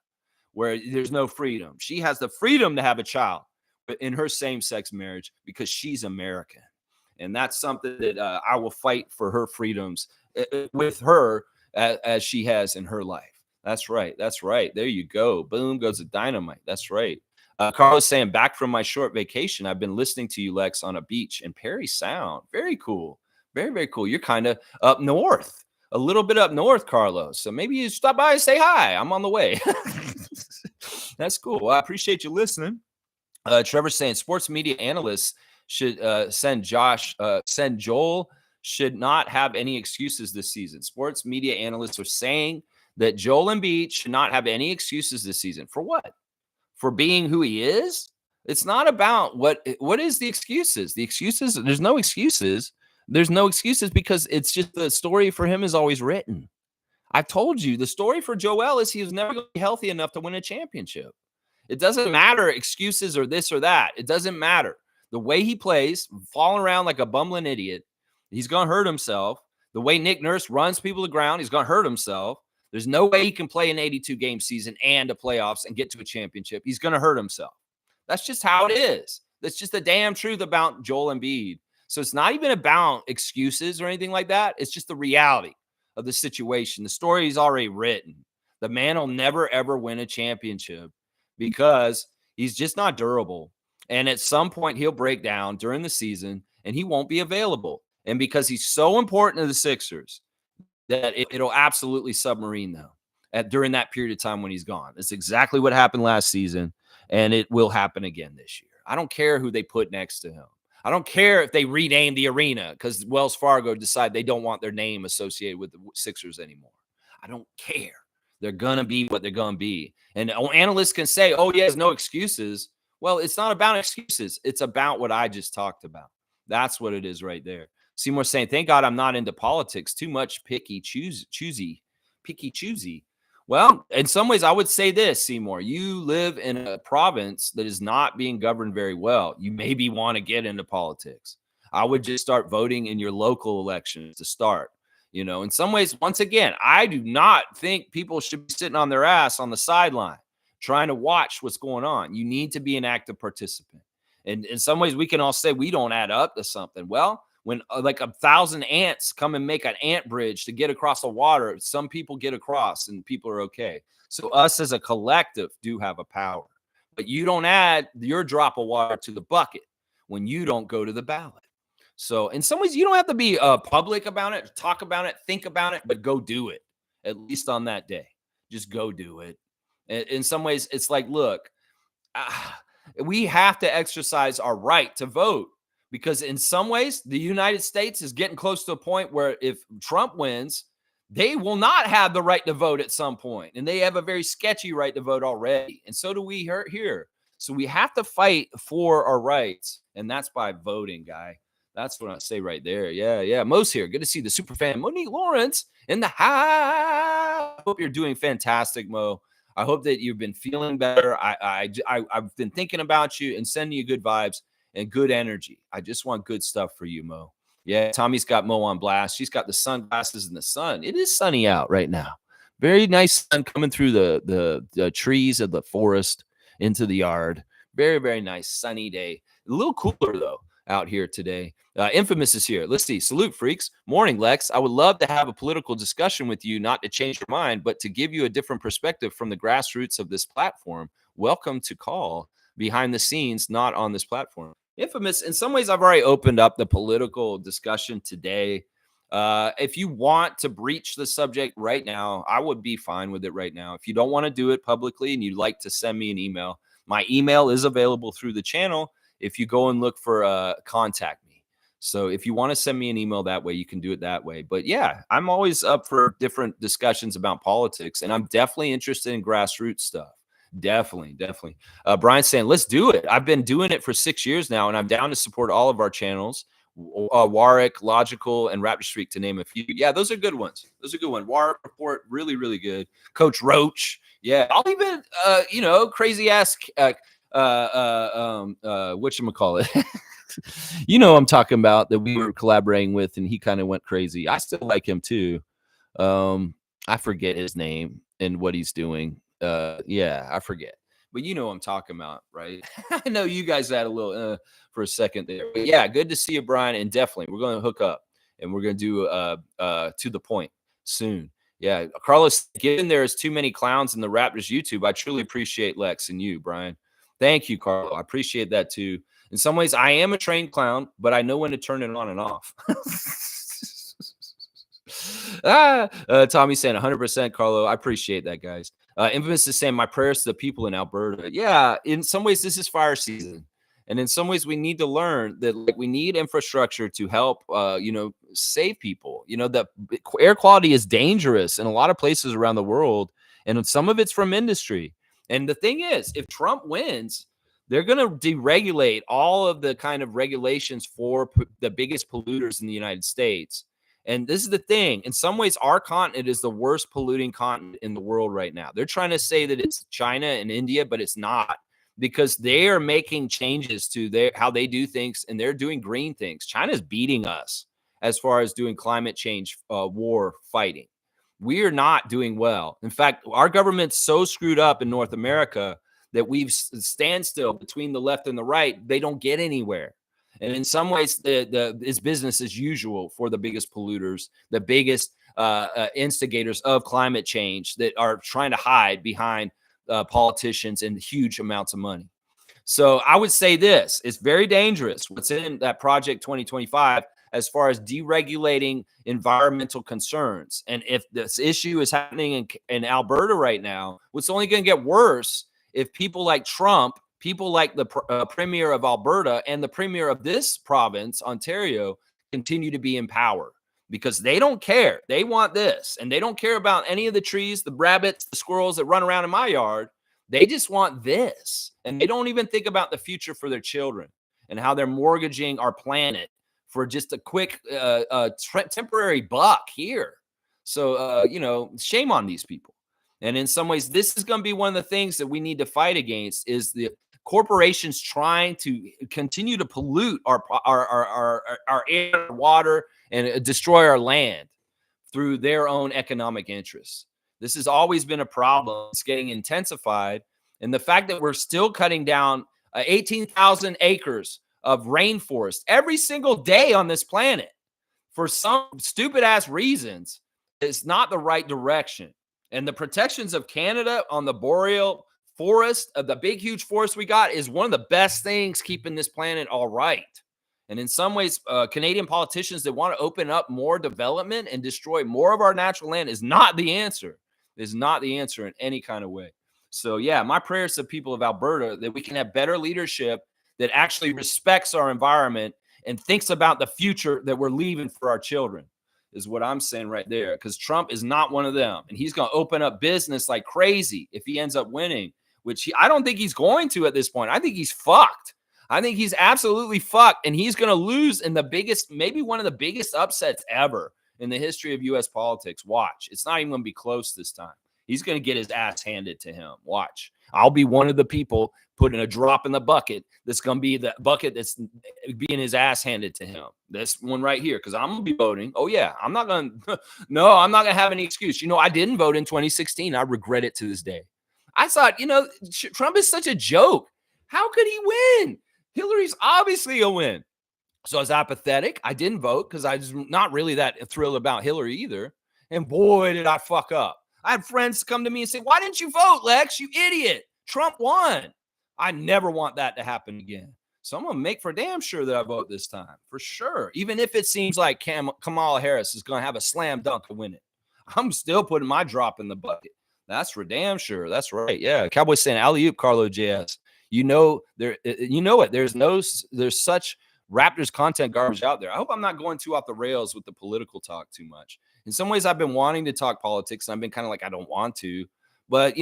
where there's no freedom. She has the freedom to have a child in her same-sex marriage because she's American. And that's something that I will fight for her freedoms with her as she has in her life. That's right. That's right. There you go. Boom goes the dynamite. That's right. Carlos saying, back from my short vacation, I've been listening to you, Lex, on a beach in Perry Sound. Very cool. Very, very cool. You're kind of up north, a little bit up north, Carlos. So maybe you stop by and say hi. I'm on the way. That's cool. Well, I appreciate you listening. Trevor saying sports media analysts should send Joel should not have any excuses this season. Sports media analysts are saying that Joel Embiid should not have any excuses this season. For what? For being who he is? It's not about what is the excuses. The excuses, there's no excuses. There's no excuses because it's just the story for him is always written. I've told you the story for Joel is he was never going to be healthy enough to win a championship. It doesn't matter excuses or this or that. It doesn't matter. The way he plays, falling around like a bumbling idiot, he's going to hurt himself. The way Nick Nurse runs people to the ground, he's going to hurt himself. There's no way he can play an 82-game season and a playoffs and get to a championship. He's going to hurt himself. That's just how it is. That's just the damn truth about Joel Embiid. So it's not even about excuses or anything like that. It's just the reality of the situation. The story is already written. The man will never, ever win a championship because he's just not durable. And at some point, he'll break down during the season and he won't be available. And because he's so important to the Sixers, that it'll absolutely submarine them during that period of time when he's gone. It's exactly what happened last season, and it will happen again this year. I don't care who they put next to him. I don't care if they rename the arena because Wells Fargo decide they don't want their name associated with the Sixers anymore. I don't care. They're going to be what they're going to be. And analysts can say, oh, he has no excuses. Well, it's not about excuses. It's about what I just talked about. That's what it is right there. Seymour saying, thank God I'm not into politics. Too much picky choosy. Well, in some ways, I would say this, Seymour. You live in a province that is not being governed very well. You maybe want to get into politics. I would just start voting in your local elections to start. You know, in some ways, once again, I do not think people should be sitting on their ass on the sideline trying to watch what's going on. You need to be an active participant. And in some ways, we can all say we don't add up to something. Well, when like 1,000 ants come and make an ant bridge to get across the water, some people get across and people are okay. So us as a collective do have a power. But you don't add your drop of water to the bucket when you don't go to the ballot. So in some ways, you don't have to be public about it, talk about it, think about it, but go do it, at least on that day. Just go do it. In some ways, it's like, look, we have to exercise our right to vote. Because in some ways, the United States is getting close to a point where if Trump wins, they will not have the right to vote at some point. And they have a very sketchy right to vote already. And so do we here. So we have to fight for our rights. And that's by voting, guy. That's what I say right there. Yeah. Mo's here. Good to see the super fan, Monique Lawrence, in the house. I hope you're doing fantastic, Mo. I hope that you've been feeling better. I've been thinking about you and sending you good vibes and good energy. I just want good stuff for you, Mo. Yeah, Tommy's got Mo on blast. She's got the sunglasses in the sun. It is sunny out right now. Very nice sun coming through the trees of the forest into the yard. Very, very nice sunny day. A little cooler, though, out here today. Infamous is here. Let's see. Salute, freaks. Morning, Lex. I would love to have a political discussion with you, not to change your mind, but to give you a different perspective from the grassroots of this platform. Welcome to call behind the scenes, not on this platform. Infamous. In some ways, I've already opened up the political discussion today. If you want to breach the subject right now, I would be fine with it right now. If you don't want to do it publicly and you'd like to send me an email, my email is available through the channel. If you go and look for contact me. So if you want to send me an email that way, you can do it that way. But yeah, I'm always up for different discussions about politics, and I'm definitely interested in grassroots stuff. Definitely, definitely. Brian's saying, let's do it. I've been doing it for 6 years now, and I'm down to support all of our channels. Warwick, Logical, and Raptor Streak, to name a few. Yeah, those are good ones. Those are good ones. Warwick Report, really, really good. Coach Roach. Yeah, I'll even, crazy ass, whatchamacallit. You know I'm talking about, that we were collaborating with, and he kind of went crazy. I still like him too. I forget his name and what he's doing. Yeah, I forget. But you know what I'm talking about, right? I know you guys had a little for a second there. But yeah, good to see you, Brian. And definitely we're going to hook up and we're going to do to the point soon. Yeah, Carlos, given there is too many clowns in the Raptors YouTube, I truly appreciate Lex and you, Brian. Thank you, Carlo. I appreciate that too. In some ways, I am a trained clown, but I know when to turn it on and off. Tommy's saying 100%, Carlo. I appreciate that, guys. Infamous is saying, my prayers to the people in Alberta. Yeah, in some ways, this is fire season. And in some ways, we need to learn that, like, we need infrastructure to help, save people. The air quality is dangerous in a lot of places around the world. And some of it's from industry. And the thing is, if Trump wins, they're going to deregulate all of the kind of regulations for the biggest polluters in the United States. And this is the thing. In some ways, our continent is the worst polluting continent in the world right now. They're trying to say that it's China and India, but it's not, because they are making changes to how they do things, and they're doing green things. China's beating us as far as doing climate change war fighting. We are not doing well. In fact, our government's so screwed up in North America that we've standstill between the left and the right. They don't get anywhere. And in some ways, it's business as usual for the biggest polluters, the biggest instigators of climate change that are trying to hide behind politicians and huge amounts of money. So I would say this: it's very dangerous what's in that Project 2025 as far as deregulating environmental concerns. And if this issue is happening in Alberta right now, it's only going to get worse if people like Trump, people like the premier of Alberta and the premier of this province, Ontario, continue to be in power, because they don't care. They want this, and they don't care about any of the trees, the rabbits, the squirrels that run around in my yard. They just want this, and they don't even think about the future for their children and how they're mortgaging our planet for just a quick temporary buck here. So, shame on these people. And in some ways, this is going to be one of the things that we need to fight against, is the corporations trying to continue to pollute our air, water, and destroy our land through their own economic interests. This has always been a problem. It's getting intensified. And the fact that we're still cutting down 18,000 acres of rainforest every single day on this planet for some stupid ass reasons is not the right direction. And the protections of Canada on the boreal forest, of the big, huge forest we got, is one of the best things keeping this planet all right. And in some ways, Canadian politicians that want to open up more development and destroy more of our natural land is not the answer. Is not the answer in any kind of way. So yeah, my prayers to people of Alberta that we can have better leadership that actually respects our environment and thinks about the future that we're leaving for our children, is what I'm saying right there. Because Trump is not one of them. And he's going to open up business like crazy if he ends up winning, which I don't think he's going to at this point. I think he's fucked. I think he's absolutely fucked. And he's going to lose in the biggest, maybe one of the biggest upsets ever in the history of U.S. politics. Watch. It's not even going to be close this time. He's going to get his ass handed to him. Watch. I'll be one of the people putting a drop in the bucket that's going to be the bucket that's being his ass handed to him. This one right here, because I'm going to be voting. Oh, yeah. I'm not going to. No, I'm not going to have any excuse. I didn't vote in 2016. I regret it to this day. I thought, Trump is such a joke. How could he win? Hillary's obviously a win. So I was apathetic. I didn't vote because I was not really that thrilled about Hillary either. And boy, did I fuck up. I had friends come to me and say, why didn't you vote, Lex? You idiot. Trump won. I never want that to happen again. So I'm going to make for damn sure that I vote this time, for sure. Even if it seems like Kamala Harris is going to have a slam dunk to win it, I'm still putting my drop in the bucket. That's for damn sure. That's right. Yeah. Cowboys saying alley-oop, Carlo JS. You know, it. There's such Raptors content garbage out there. I hope I'm not going too off the rails with the political talk too much. In some ways, I've been wanting to talk politics, and I've been kind of like, I don't want to. But,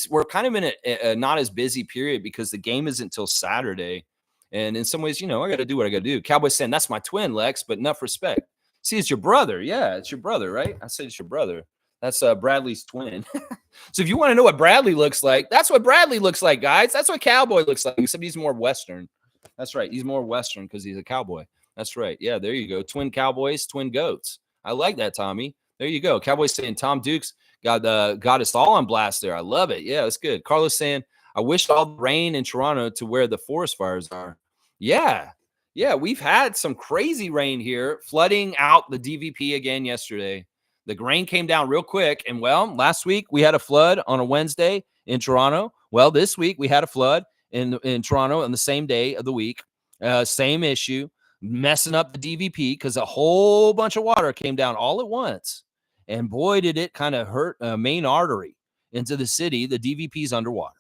we're kind of in a not as busy period because the game isn't until Saturday. And in some ways, I got to do what I got to do. Cowboys saying, that's my twin, Lex, but enough respect. See, it's your brother. Yeah, it's your brother, right? I said it's your brother. That's Bradley's twin. So if you want to know what Bradley looks like, that's what Bradley looks like, guys. That's what Cowboy looks like, except he's more Western. That's right. He's more Western because he's a cowboy. That's right. Yeah, there you go. Twin Cowboys, twin goats. I like that, Tommy. There you go. Cowboys saying Tom Dukes got us all on blast there. I love it. Yeah, that's good. Carlos saying, I wish all the rain in Toronto to where the forest fires are. Yeah. Yeah, we've had some crazy rain here, flooding out the DVP again yesterday. The rain came down real quick. And, well, last week we had a flood on a Wednesday in Toronto. Well, this week we had a flood in Toronto on the same day of the week. Same issue, messing up the DVP because a whole bunch of water came down all at once. And, boy, did it kind of hurt a main artery into the city. The DVP's underwater.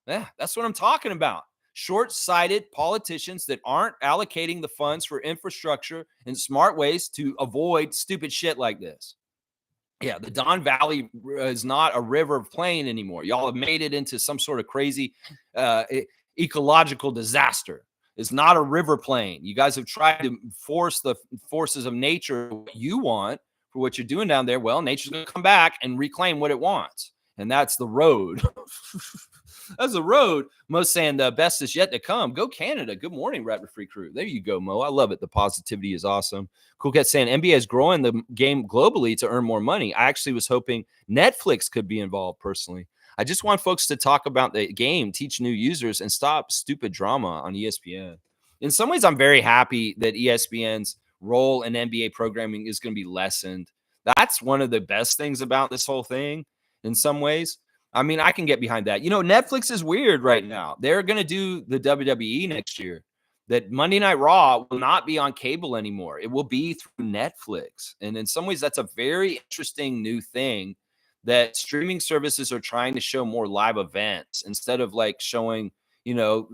Yeah, that's what I'm talking about. Short-sighted politicians that aren't allocating the funds for infrastructure in smart ways to avoid stupid shit like this. Yeah, the Don Valley is not a river plain anymore. Y'all have made it into some sort of crazy ecological disaster. It's not a river plain. You guys have tried to force the forces of nature what you want for what you're doing down there. Well, nature's going to come back and reclaim what it wants. And that's the road. That's the road. Mo's saying the best is yet to come. Go Canada. Good morning, Raptor Free Crew. There you go, Mo. I love it. The positivity is awesome. Cool Cat saying NBA is growing the game globally to earn more money. I actually was hoping Netflix could be involved personally. I just want folks to talk about the game, teach new users, and stop stupid drama on ESPN. In some ways, I'm very happy that ESPN's role in NBA programming is going to be lessened. That's one of the best things about this whole thing. In some ways, I mean, I can get behind that. Netflix is weird right now. They're going to do the WWE next year. That Monday Night Raw will not be on cable anymore. It will be through Netflix. And in some ways, that's a very interesting new thing that streaming services are trying to show more live events instead of like showing,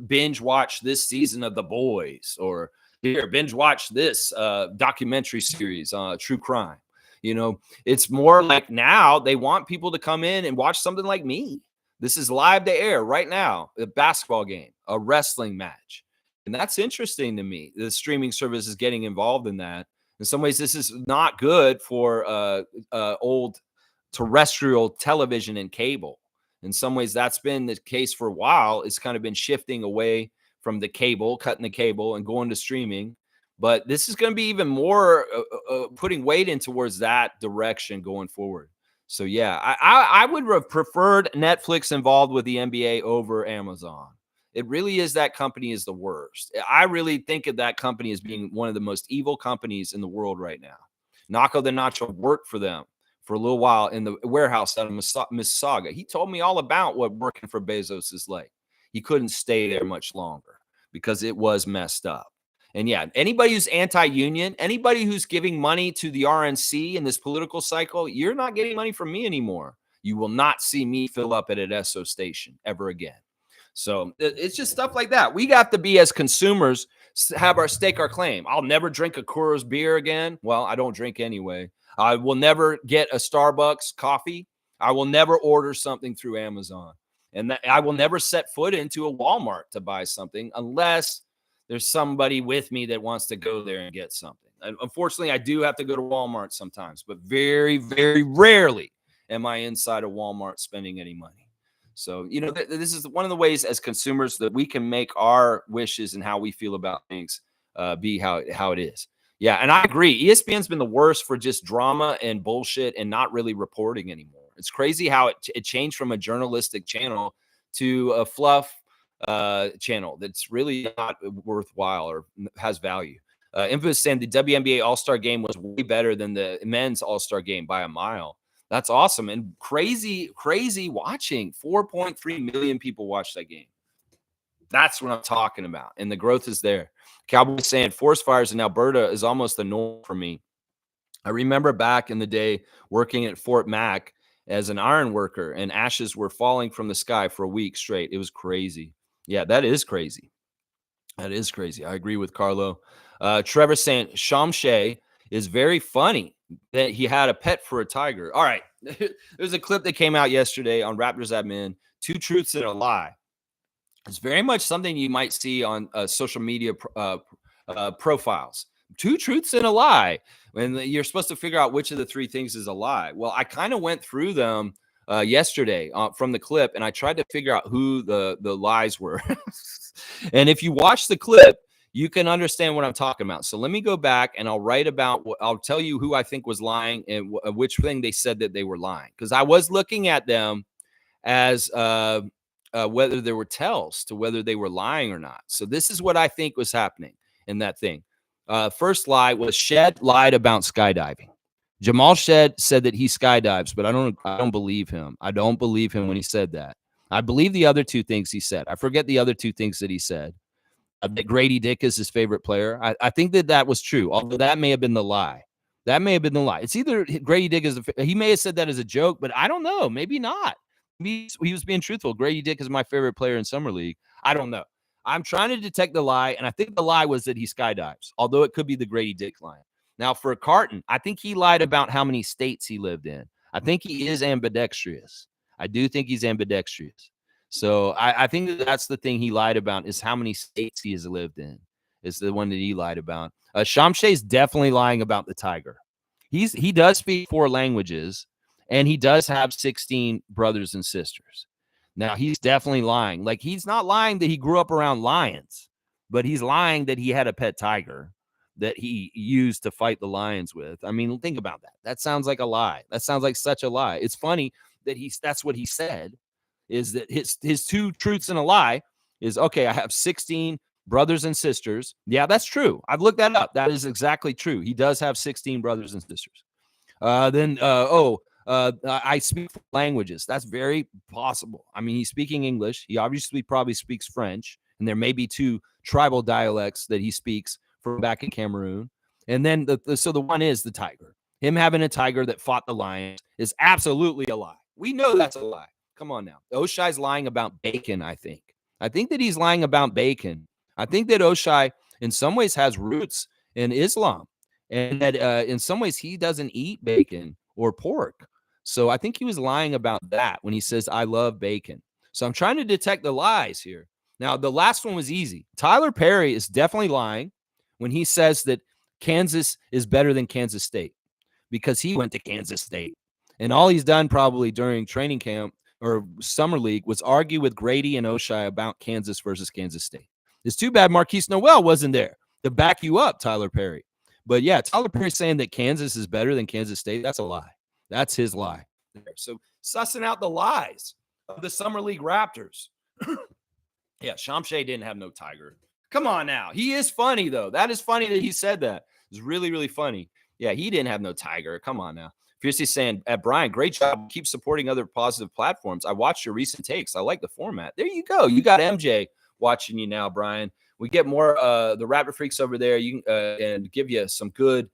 binge watch this season of The Boys or here, binge watch this documentary series, True Crime. It's more like now they want people to come in and watch something like me. This is live to air right now, a basketball game, a wrestling match. And that's interesting to me. The streaming service is getting involved in that. In some ways, this is not good for old terrestrial television and cable. In some ways, that's been the case for a while. It's kind of been shifting away from the cable, cutting the cable and going to streaming. But this is going to be even more putting weight in towards that direction going forward. So, yeah, I would have preferred Netflix involved with the NBA over Amazon. It really is that company is the worst. I really think of that company as being one of the most evil companies in the world right now. Naco the Nacho worked for them for a little while in the warehouse out of Mississauga. He told me all about what working for Bezos is like. He couldn't stay there much longer because it was messed up. And yeah, anybody who's anti-union, anybody who's giving money to the RNC in this political cycle, you're not getting money from me anymore. You will not see me fill up at an Esso station ever again. So it's just stuff like that. We got to be, as consumers, have our stake our claim. I'll never drink a Coors beer again. Well, I don't drink anyway. I will never get a Starbucks coffee. I will never order something through Amazon. And I will never set foot into a Walmart to buy something unless there's somebody with me that wants to go there and get something. Unfortunately, I do have to go to Walmart sometimes, but very, very rarely am I inside a Walmart spending any money. So, this is one of the ways as consumers that we can make our wishes and how we feel about things be how it is. Yeah, and I agree. ESPN's been the worst for just drama and bullshit and not really reporting anymore. It's crazy how it changed from a journalistic channel to a fluff channel that's really not worthwhile or has value. Infamous saying the WNBA All-Star game was way better than the men's All-Star game by a mile. That's awesome. And crazy watching. 4.3 million people watched that game. That's what I'm talking about. And the growth is there. Cowboys saying forest fires in Alberta is almost the norm for me. I remember back in the day working at Fort Mac as an iron worker, and ashes were falling from the sky for a week straight. It was crazy. Yeah, that is crazy. That is crazy. I agree with Carlo. Trevor saying Shamshay is very funny that he had a pet for a tiger. All right. There's a clip that came out yesterday on Raptors Admin, 2 truths and a lie. It's very much something you might see on social media profiles. 2 truths and a lie. And you're supposed to figure out which of the 3 things is a lie. Well, I kind of went through them yesterday from the clip, and I tried to figure out who the lies were. And if you watch the clip, you can understand what I'm talking about. So let me go back and I'll write about I'll tell you who I think was lying and which thing they said that they were lying. Because I was looking at them as whether there were tells to whether they were lying or not. So this is what I think was happening in that thing. First lie was Shed lied about skydiving. Jamal Shed said that he skydives, but I don't believe him. I don't believe him when he said that. I believe the other 2 things he said. I forget the other 2 things that he said. That Grady Dick is his favorite player. I think that was true, although that may have been the lie. That may have been the lie. It's either Grady Dick he may have said that as a joke, but I don't know. Maybe not. Maybe he was being truthful. Grady Dick is my favorite player in Summer League. I don't know. I'm trying to detect the lie, and I think the lie was that he skydives, although it could be the Grady Dick line. Now, for Carton, I think he lied about how many states he lived in. I think he is ambidextrous. I do think he's ambidextrous. So I think that's the thing he lied about is how many states he has lived in is the one that he lied about. Shamshay's definitely lying about the tiger. He does speak 4 languages, and he does have 16 brothers and sisters. Now, he's definitely lying. Like, he's not lying that he grew up around lions, but he's lying that he had a pet tiger that he used to fight the lions with. I mean, think about that. That sounds like a lie. That sounds like such a lie. It's funny that that's what he said, is that his 2 truths and a lie is, okay, I have 16 brothers and sisters. Yeah, that's true. I've looked that up. That is exactly true. He does have 16 brothers and sisters. I speak 4 languages. That's very possible. I mean, he's speaking English. He obviously probably speaks French, and there may be 2 tribal dialects that he speaks from back in Cameroon. And then so the one is the tiger. Him having a tiger that fought the lions is absolutely a lie. We know that's a lie. Come on now. Oshai's lying about bacon, I think. I think that he's lying about bacon. I think that Oshai, in some ways, has roots in Islam, and that in some ways he doesn't eat bacon or pork. So I think he was lying about that when he says, I love bacon. So I'm trying to detect the lies here. Now, the last one was easy. Tyler Perry is definitely lying when he says that Kansas is better than Kansas State because he went to Kansas State. And all he's done probably during training camp or summer league was argue with Grady and Oshai about Kansas versus Kansas State. It's too bad Marquise Noel wasn't there to back you up, Tyler Perry. But yeah, Tyler Perry saying that Kansas is better than Kansas State, that's a lie. That's his lie. So sussing out the lies of the Summer League Raptors. Yeah, Shamshay didn't have no tiger. Come on now. He is funny, though. That is funny that he said that. It's really, really funny. Yeah, he didn't have no tiger. Come on now. Fiercely saying, Brian, great job. Keep supporting other positive platforms. I watched your recent takes. I like the format. There you go. You got MJ watching you now, Brian. We get more the Raptor Freaks over there. You can and give you some good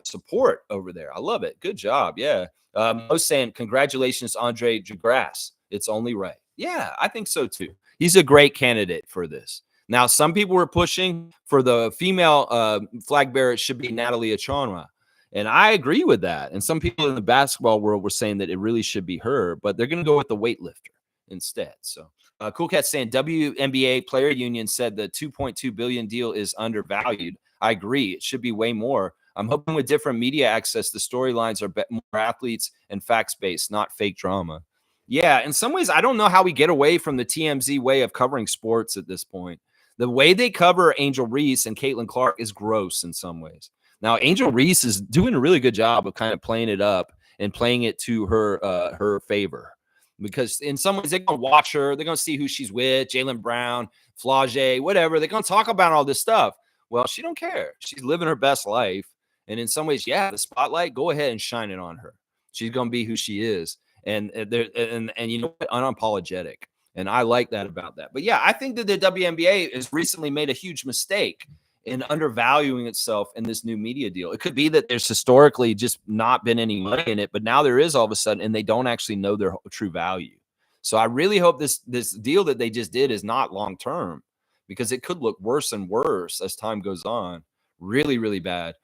support over there. I love it. Good job. Yeah. I was saying, congratulations, Andre DeGrasse. It's only right. Yeah, I think so too. He's a great candidate for this. Now, some people were pushing for the female flag bearer. It should be Natalie Achonwa. And I agree with that. And some people in the basketball world were saying that it really should be her, but they're going to go with the weightlifter instead. So Cool Cat saying WNBA player union said the $2.2 billion deal is undervalued. I agree. It should be way more. I'm hoping with different media access, the storylines are more athletes and facts-based, not fake drama. Yeah, in some ways, I don't know how we get away from the TMZ way of covering sports at this point. The way they cover Angel Reese and Caitlin Clark is gross in some ways. Now, Angel Reese is doing a really good job of kind of playing it up and playing it to her favor. Because in some ways, they're going to watch her. They're going to see who she's with, Jaylen Brown, Flau'jae, whatever. They're going to talk about all this stuff. Well, she don't care. She's living her best life. And in some ways, yeah, the spotlight, go ahead and shine it on her. She's going to be who she is. And you know what? Unapologetic. And I like that about that. But yeah, I think that the WNBA has recently made a huge mistake in undervaluing itself in this new media deal. It could be that there's historically just not been any money in it, but now there is all of a sudden, and they don't actually know their true value. So I really hope this deal that they just did is not long term, because it could look worse and worse as time goes on. Really, really bad.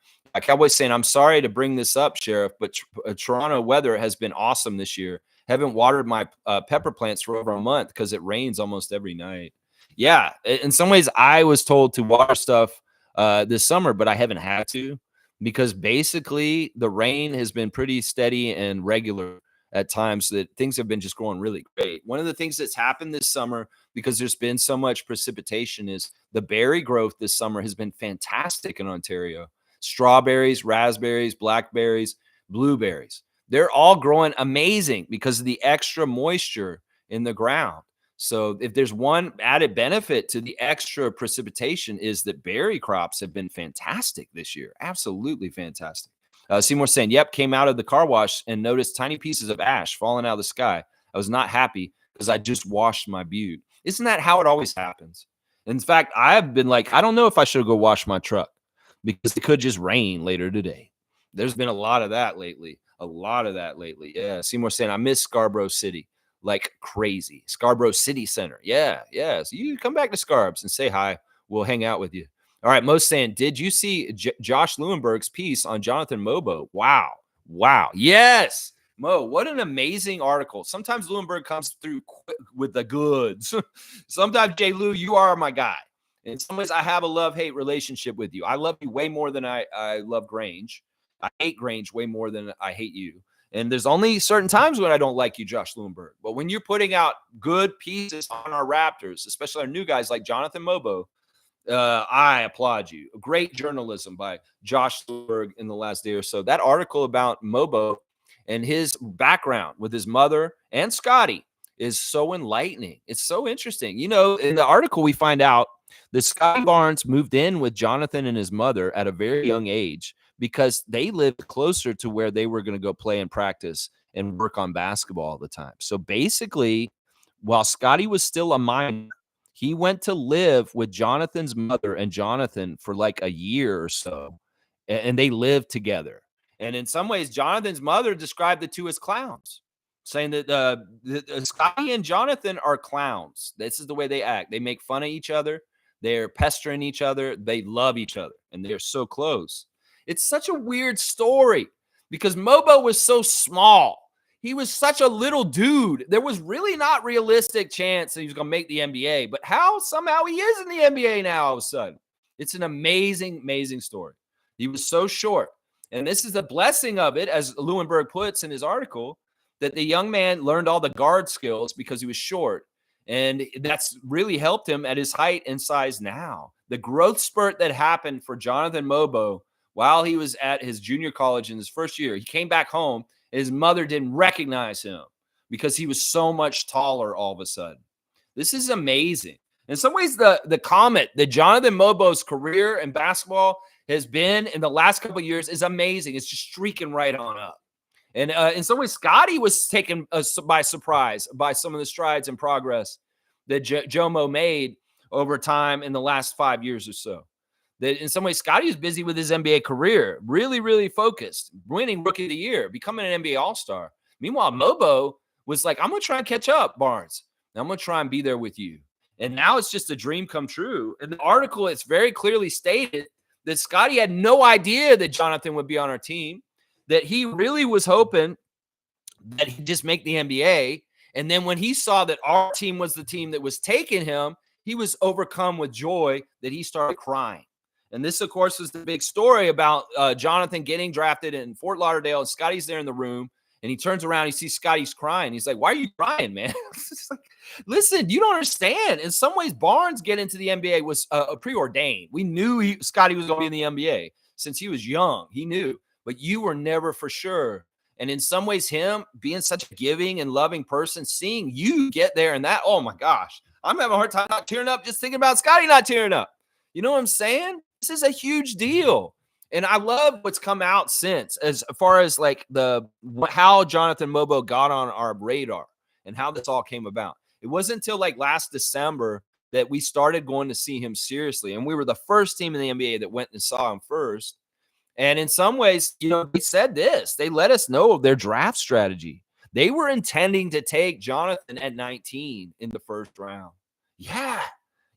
Cowboys saying, I'm sorry to bring this up, Sheriff, but Toronto weather has been awesome this year. Haven't watered my pepper plants for over a month because it rains almost every night. Yeah, in some ways, I was told to water stuff this summer, but I haven't had to, because basically the rain has been pretty steady and regular at times, that things have been just growing really great. One of the things that's happened this summer, because there's been so much precipitation, is the berry growth this summer has been fantastic in Ontario. Strawberries, raspberries, blackberries, blueberries. They're all growing amazing because of the extra moisture in the ground. So if there's one added benefit to the extra precipitation, is that berry crops have been fantastic this year. Absolutely fantastic. Seymour saying, yep, came out of the car wash and noticed tiny pieces of ash falling out of the sky. I was not happy because I just washed my butte. Isn't that how it always happens? In fact, I've been like, I don't know if I should go wash my truck, because it could just rain later today. There's been a lot of that lately. Yeah. Seymour saying, I miss Scarborough City like crazy. Scarborough City Center. Yeah. So you come back to Scarbs and say hi. We'll hang out with you. All right. Mo's saying, did you see Josh Lewenberg's piece on Jonathan Mobo? Wow. Yes. Mo, what an amazing article. Sometimes Lewenberg comes through with the goods. Sometimes, J. Lou, you are my guy. In some ways, I have a love-hate relationship with you. I love you way more than I love Grange. I hate Grange way more than I hate you. And there's only certain times when I don't like you, Josh Lewenberg. But when you're putting out good pieces on our Raptors, especially our new guys like Jonathan Mobo, I applaud you. Great journalism by Josh Lewenberg in the last day or so. That article about Mobo and his background with his mother and Scotty is so enlightening. It's so interesting. You know, in the article, we find out that Scotty Barnes moved in with Jonathan and his mother at a very young age because they lived closer to where they were going to go play and practice and work on basketball all the time. So basically, while Scotty was still a minor, he went to live with Jonathan's mother and Jonathan for like a year or so, and they lived together. And in some ways, Jonathan's mother described the two as clowns, saying that Scotty and Jonathan are clowns. This is the way they act. They make fun of each other. They're pestering each other. They love each other, and they're so close. It's such a weird story because Mobo was so small. He was such a little dude. There was really not realistic chance that he was going to make the NBA. But how? Somehow he is in the NBA now all of a sudden. It's an amazing, amazing story. He was so short. And this is the blessing of it, as Lewenberg puts in his article, that the young man learned all the guard skills because he was short. And that's really helped him at his height and size now. The growth spurt that happened for Jonathan Mobo while he was at his junior college in his first year, he came back home. His mother didn't recognize him because he was so much taller all of a sudden. This is amazing. In some ways, the comet that Jonathan Mobo's career in basketball has been in the last couple of years is amazing. It's just streaking right on up. And in some ways, Scotty was taken by surprise by some of the strides and progress that Jomo made over time in the last 5 years or so. That in some ways, Scotty was busy with his NBA career, really, really focused, winning Rookie of the Year, becoming an NBA All-Star. Meanwhile, Mobo was like, I'm going to try and catch up, Barnes. I'm going to try and be there with you. And now it's just a dream come true. In the article, it's very clearly stated that Scotty had no idea that Jonathan would be on our team, that he really was hoping that he'd just make the NBA. And then when he saw that our team was the team that was taking him, he was overcome with joy that he started crying. And this, of course, was the big story about Jonathan getting drafted in Fort Lauderdale, and Scotty's there in the room, and he turns around, he sees Scotty's crying. He's like, why are you crying, man? It's like, listen, you don't understand. In some ways, Barnes getting into the NBA was preordained. We knew Scotty was going to be in the NBA since he was young. He knew. But you were never for sure. And in some ways, him being such a giving and loving person, seeing you get there and that, oh my gosh, I'm having a hard time not tearing up just thinking about Scotty not tearing up. You know what I'm saying? This is a huge deal. And I love what's come out since as far as like how Jonathan Mobo got on our radar and how this all came about. It wasn't until like last December that we started going to see him seriously. And we were the first team in the NBA that went and saw him first. And in some ways, they said this. They let us know their draft strategy. They were intending to take Jonathan at 19 in the first round. Yeah.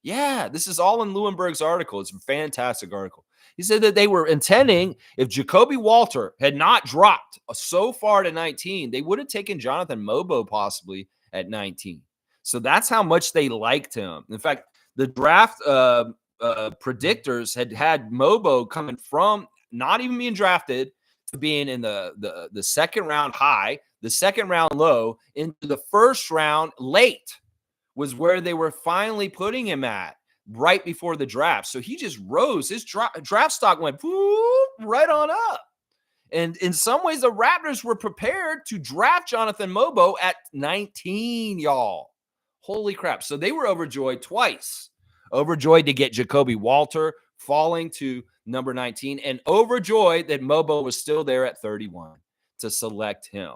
Yeah. This is all in Lewinberg's article. It's a fantastic article. He said that they were intending, if Jacoby Walter had not dropped so far to 19, they would have taken Jonathan Mobo possibly at 19. So that's how much they liked him. In fact, the draft predictors had Mobo coming from not even being drafted to being in the second round high, the second round low, into the first round late was where they were finally putting him at right before the draft. So he just rose. His draft stock went right on up. And in some ways, the Raptors were prepared to draft Jonathan Mobo at 19, y'all. Holy crap. So they were overjoyed twice. Overjoyed to get Jacoby Walter falling to number 19, and overjoyed that Mobo was still there at 31 to select him.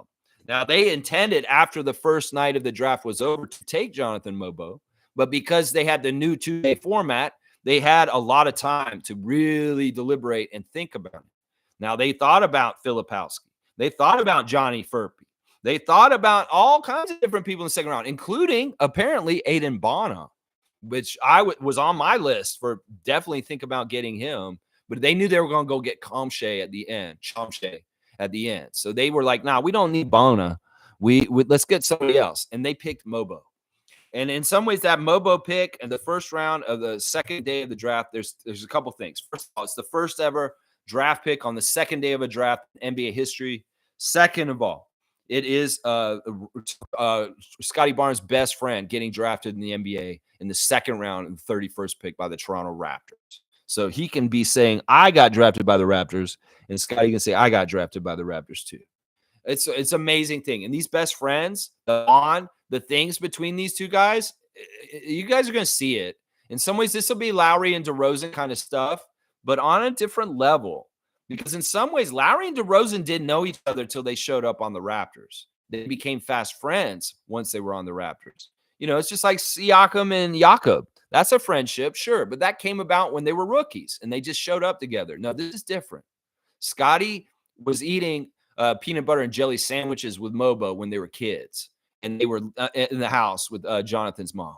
Now, they intended after the first night of the draft was over to take Jonathan Mobo, but because they had the new 2-day format, they had a lot of time to really deliberate and think about it. Now, they thought about Filipowski. They thought about Johnny Furpey. They thought about all kinds of different people in the second round, including apparently Aiden Bona, which was on my list for definitely think about getting him. But they knew they were going to go get Chomshay at the end. So they were like, nah, we don't need Bona. We let's get somebody else. And they picked Mobo. And in some ways, that Mobo pick in the first round of the second day of the draft, there's a couple things. First of all, it's the first ever draft pick on the second day of a draft in NBA history. Second of all, it is Scotty Barnes' best friend getting drafted in the NBA in the second round and the 31st pick by the Toronto Raptors. So he can be saying, I got drafted by the Raptors, and Scotty can say, I got drafted by the Raptors too. It's an amazing thing. And these best friends, the things between these two guys, you guys are going to see it. In some ways, this will be Lowry and DeRozan kind of stuff, but on a different level. Because in some ways, Lowry and DeRozan didn't know each other until they showed up on the Raptors. They became fast friends once they were on the Raptors. It's just like Siakam and Jakob. That's a friendship, sure, but that came about when they were rookies and they just showed up together. No, this is different. Scotty was eating peanut butter and jelly sandwiches with Mobo when they were kids, and they were in the house with Jonathan's mom.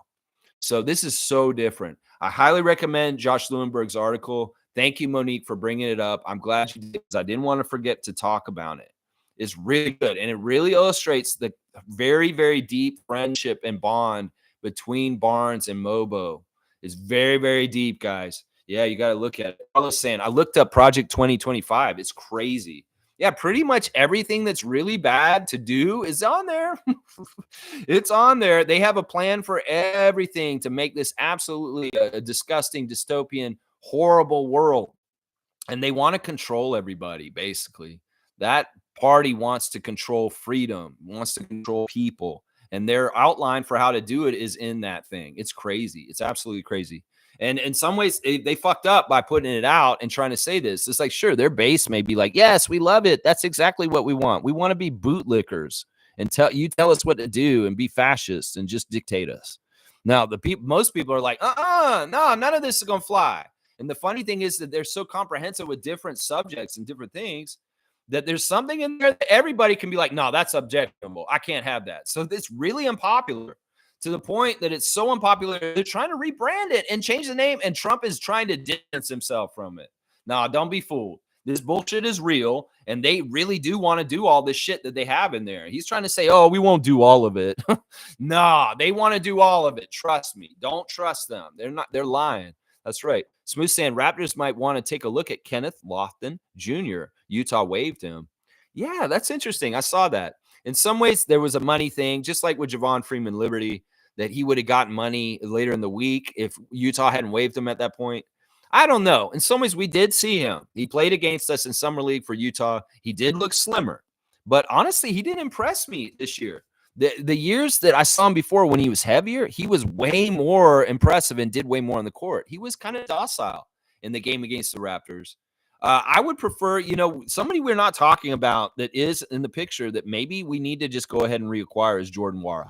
So this is so different. I highly recommend Josh Lewinberg's article. Thank you, Monique, for bringing it up. I'm glad you did because I didn't want to forget to talk about it. It's really good, and it really illustrates the very, very deep friendship and bond between Barnes and Mobo. It's very, very deep, guys. Yeah, you got to look at it. Carlos saying, I looked up Project 2025. It's crazy. Yeah, pretty much everything that's really bad to do is on there. It's on there. They have a plan for everything to make this absolutely a disgusting, dystopian, horrible world. And they want to control everybody, basically. That party wants to control freedom, wants to control people. And their outline for how to do it is in that thing. It's crazy. It's absolutely crazy. And in some ways, they fucked up by putting it out and trying to say this. It's like, sure, their base may be like, yes, we love it. That's exactly what we want. We want to be bootlickers and tell us what to do and be fascists and just dictate us. Now, most people are like, no, none of this is going to fly. And the funny thing is that they're so comprehensive with different subjects and different things that there's something in there that everybody can be like, no, that's objectionable. I can't have that. So it's really unpopular to the point that it's so unpopular. They're trying to rebrand it and change the name. And Trump is trying to distance himself from it. No, don't be fooled. This bullshit is real. And they really do want to do all this shit that they have in there. He's trying to say, oh, we won't do all of it. Nah, they want to do all of it. Trust me. Don't trust them. They're lying. That's right. Smooth saying Raptors might want to take a look at Kenneth Lofton Jr. Utah waived him. Yeah, that's interesting. I saw that. In some ways, there was a money thing, just like with Javon Freeman Liberty, that he would have gotten money later in the week if Utah hadn't waived him at that point. I don't know. In some ways, we did see him. He played against us in Summer League for Utah. He did look slimmer. But honestly, he didn't impress me this year. The years that I saw him before when he was heavier, he was way more impressive and did way more on the court. He was kind of docile in the game against the Raptors. I would prefer, somebody we're not talking about that is in the picture that maybe we need to just go ahead and reacquire is Jordan Nwora.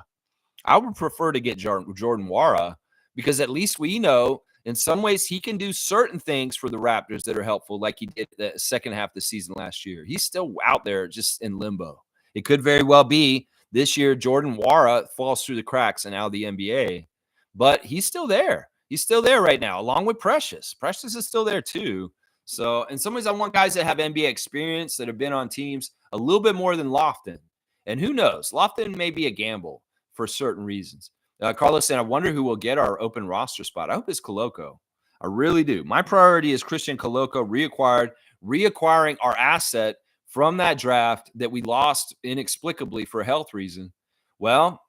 I would prefer to get Jordan Wara, because at least we know in some ways he can do certain things for the Raptors that are helpful, like he did the second half of the season last year. He's still out there just in limbo. It could very well be this year Jordan Wara falls through the cracks and out of the NBA, but he's still there. He's still there right now, along with Precious. Precious is still there too. So in some ways, I want guys that have NBA experience, that have been on teams a little bit more than Lofton. And who knows? Lofton may be a gamble for certain reasons. Carlos said, I wonder who will get our open roster spot. I hope it's Koloko. I really do. My priority is Christian Koloko reacquiring our asset from that draft that we lost inexplicably for a health reason. Well,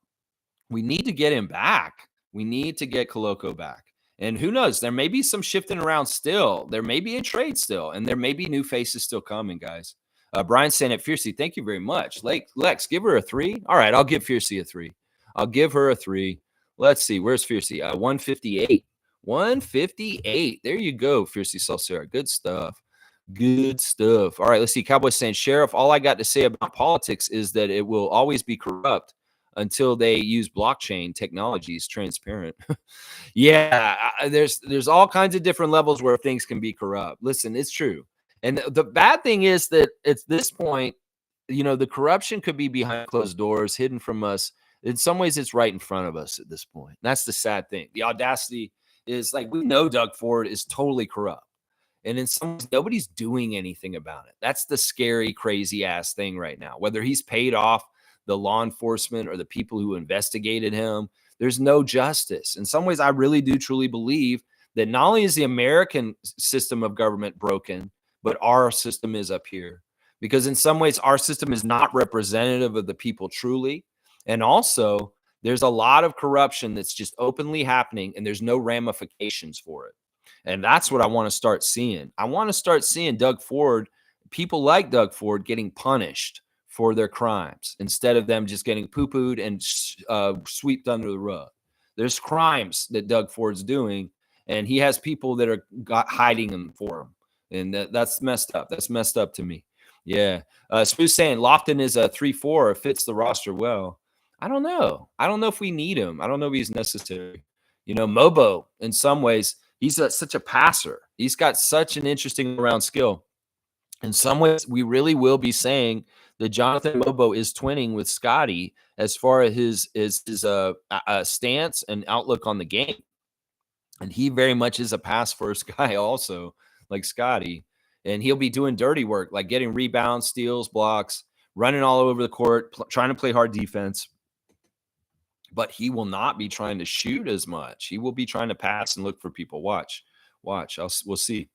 we need to get him back. We need to get Koloko back. And who knows? There may be some shifting around still. There may be a trade still, and there may be new faces still coming, guys. Brian saying it fiercely. Thank you very much. Lex, give her a 3. All right, I'll give Fiercey a 3. I'll give her a 3. Let's see. Where's Fiercey? 158. 158. There you go, Fiercey Salsera. Good stuff. Good stuff. All right, let's see. Cowboys saying, Sheriff, all I got to say about politics is that it will always be corrupt until they use blockchain technologies transparent. Yeah, there's all kinds of different levels where things can be corrupt. Listen, it's true. And the bad thing is that at this point, the corruption could be behind closed doors, hidden from us. In some ways, it's right in front of us at this point. That's the sad thing. The audacity is, like, we know Doug Ford is totally corrupt. And in some ways, nobody's doing anything about it. That's the scary, crazy ass thing right now. Whether he's paid off the law enforcement or the people who investigated him, there's no justice. In some ways, I really do truly believe that not only is the American system of government broken, but our system is up here. Because in some ways, our system is not representative of the people truly. And also, there's a lot of corruption that's just openly happening, and there's no ramifications for it. And that's what I want to start seeing. I want to start seeing Doug Ford, people like Doug Ford, getting punished for their crimes instead of them just getting poo-pooed and swept under the rug. There's crimes that Doug Ford's doing, and he has people that are hiding them for him. And that's messed up. That's messed up to me. Yeah. Spoo's saying Lofton is a 3-4, fits the roster well. I don't know. I don't know if we need him. I don't know if he's necessary. Mobo, in some ways, he's such a passer. He's got such an interesting around skill. In some ways, we really will be saying that Jonathan Mobo is twinning with Scotty as far as his stance and outlook on the game. And he very much is a pass-first guy also, like Scotty. And he'll be doing dirty work, like getting rebounds, steals, blocks, running all over the court, trying to play hard defense. But he will not be trying to shoot as much. He will be trying to pass and look for people. Watch. We'll see.